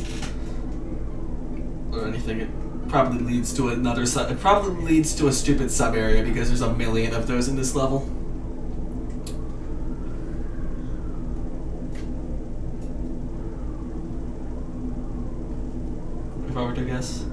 Or anything. It probably leads to another it probably leads to a stupid sub-area because there's a million of those in this level. If I were to guess.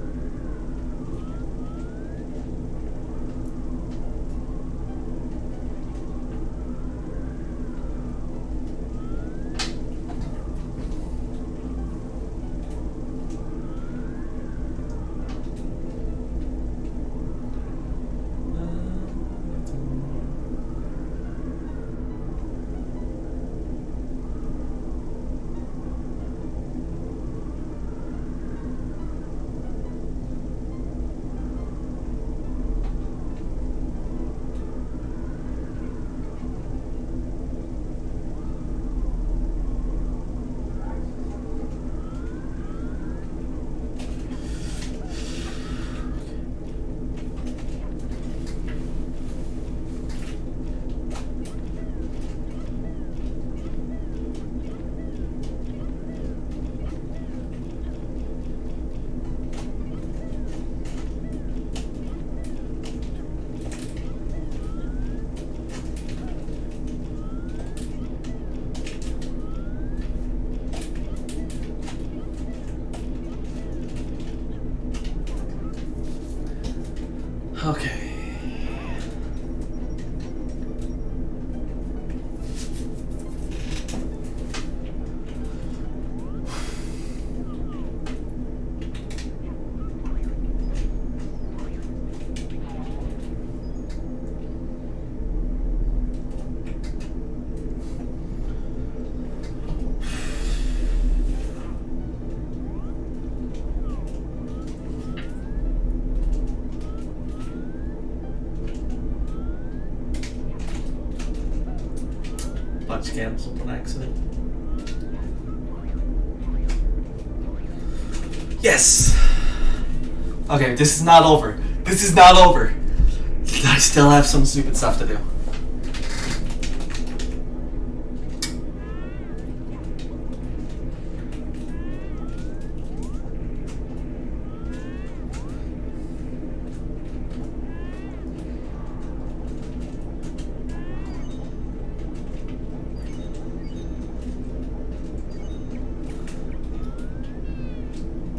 Okay. Punch canceled on accident. Yes! Okay, this is not over. This is not over. I still have some stupid stuff to do.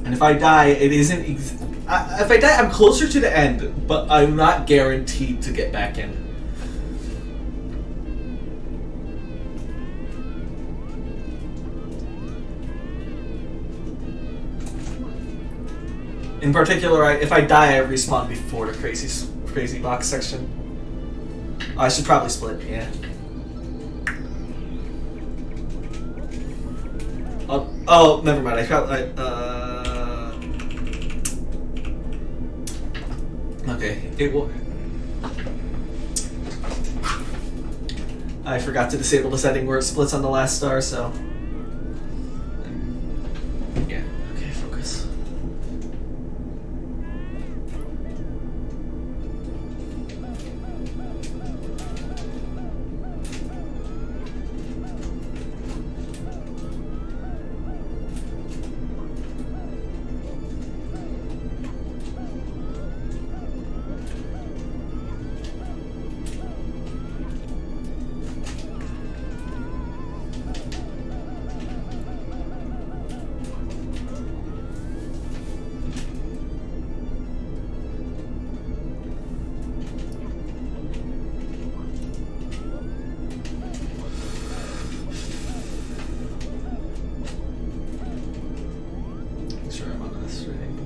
And if I die, it isn't. If I die, I'm closer to the end, but I'm not guaranteed to get back in. In particular, if I die, I respawn before the crazy box section. I should probably split. Yeah. Oh, never mind. Okay, it will. I forgot to disable the setting where it splits on the last star, so. Yeah, okay, focus. straight angle.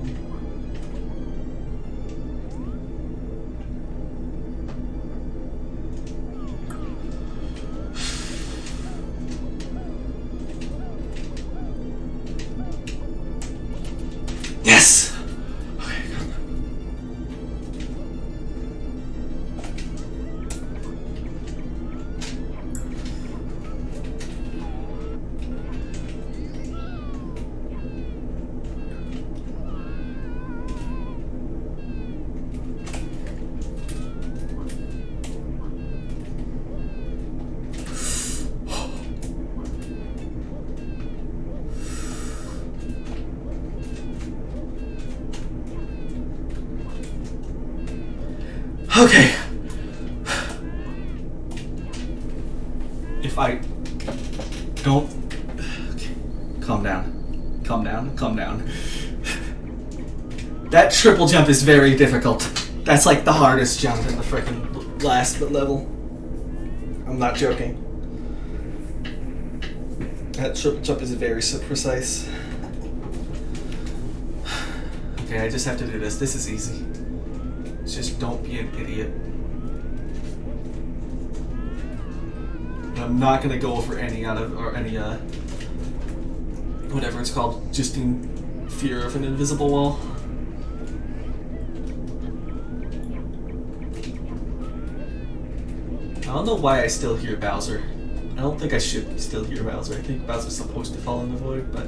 Yes! Okay, good. Okay. If I don't... Okay. Calm down. Calm down. Calm down. That triple jump is very difficult. That's like the hardest jump in the frickin' last level. I'm not joking. That triple jump is very so precise. Okay, I just have to do this. This is easy. Just don't be an idiot. I'm not gonna go for any whatever it's called, just in fear of an invisible wall. I don't know why I still hear Bowser. I don't think I should still hear Bowser. I think Bowser's supposed to fall in the void, but...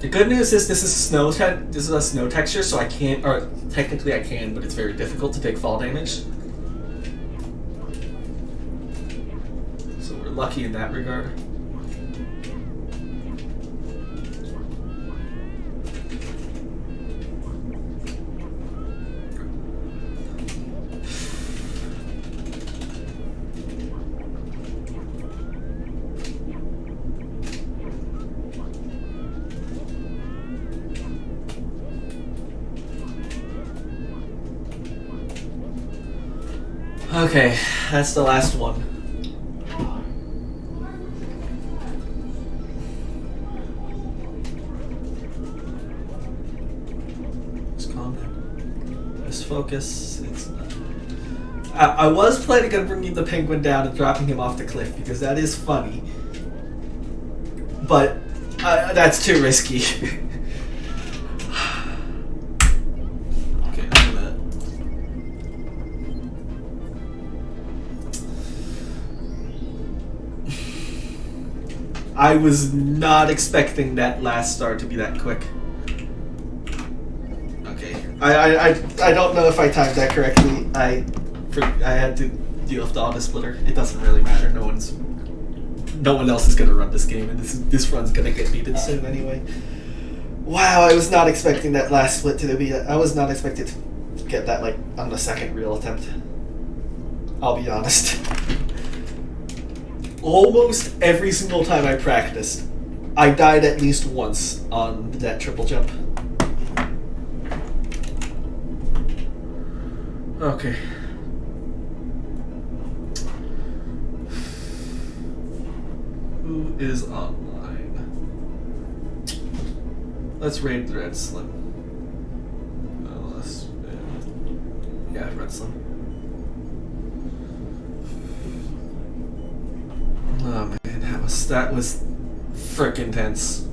The good news is this is a snow texture, so I can't, or technically I can, but it's very difficult to take fall damage. So we're lucky in that regard. Okay, that's the last one. Just calm down. Just focus. I was planning on bringing the penguin down and dropping him off the cliff because that is funny. But that's too risky. I was not expecting that last star to be that quick. Okay, I don't know if I timed that correctly. I had to deal with the auto splitter. It doesn't really matter. No one else is gonna run this game, and this run's gonna get beaten soon anyway. Wow, I was not expecting that last split to be. I was not expected to get that like on the second real attempt. I'll be honest. Almost every single time I practiced, I died at least once on that triple jump. Okay. Who is online? Let's raid Red Slim. Yeah, Red Slim. Oh man, that was frickin' tense.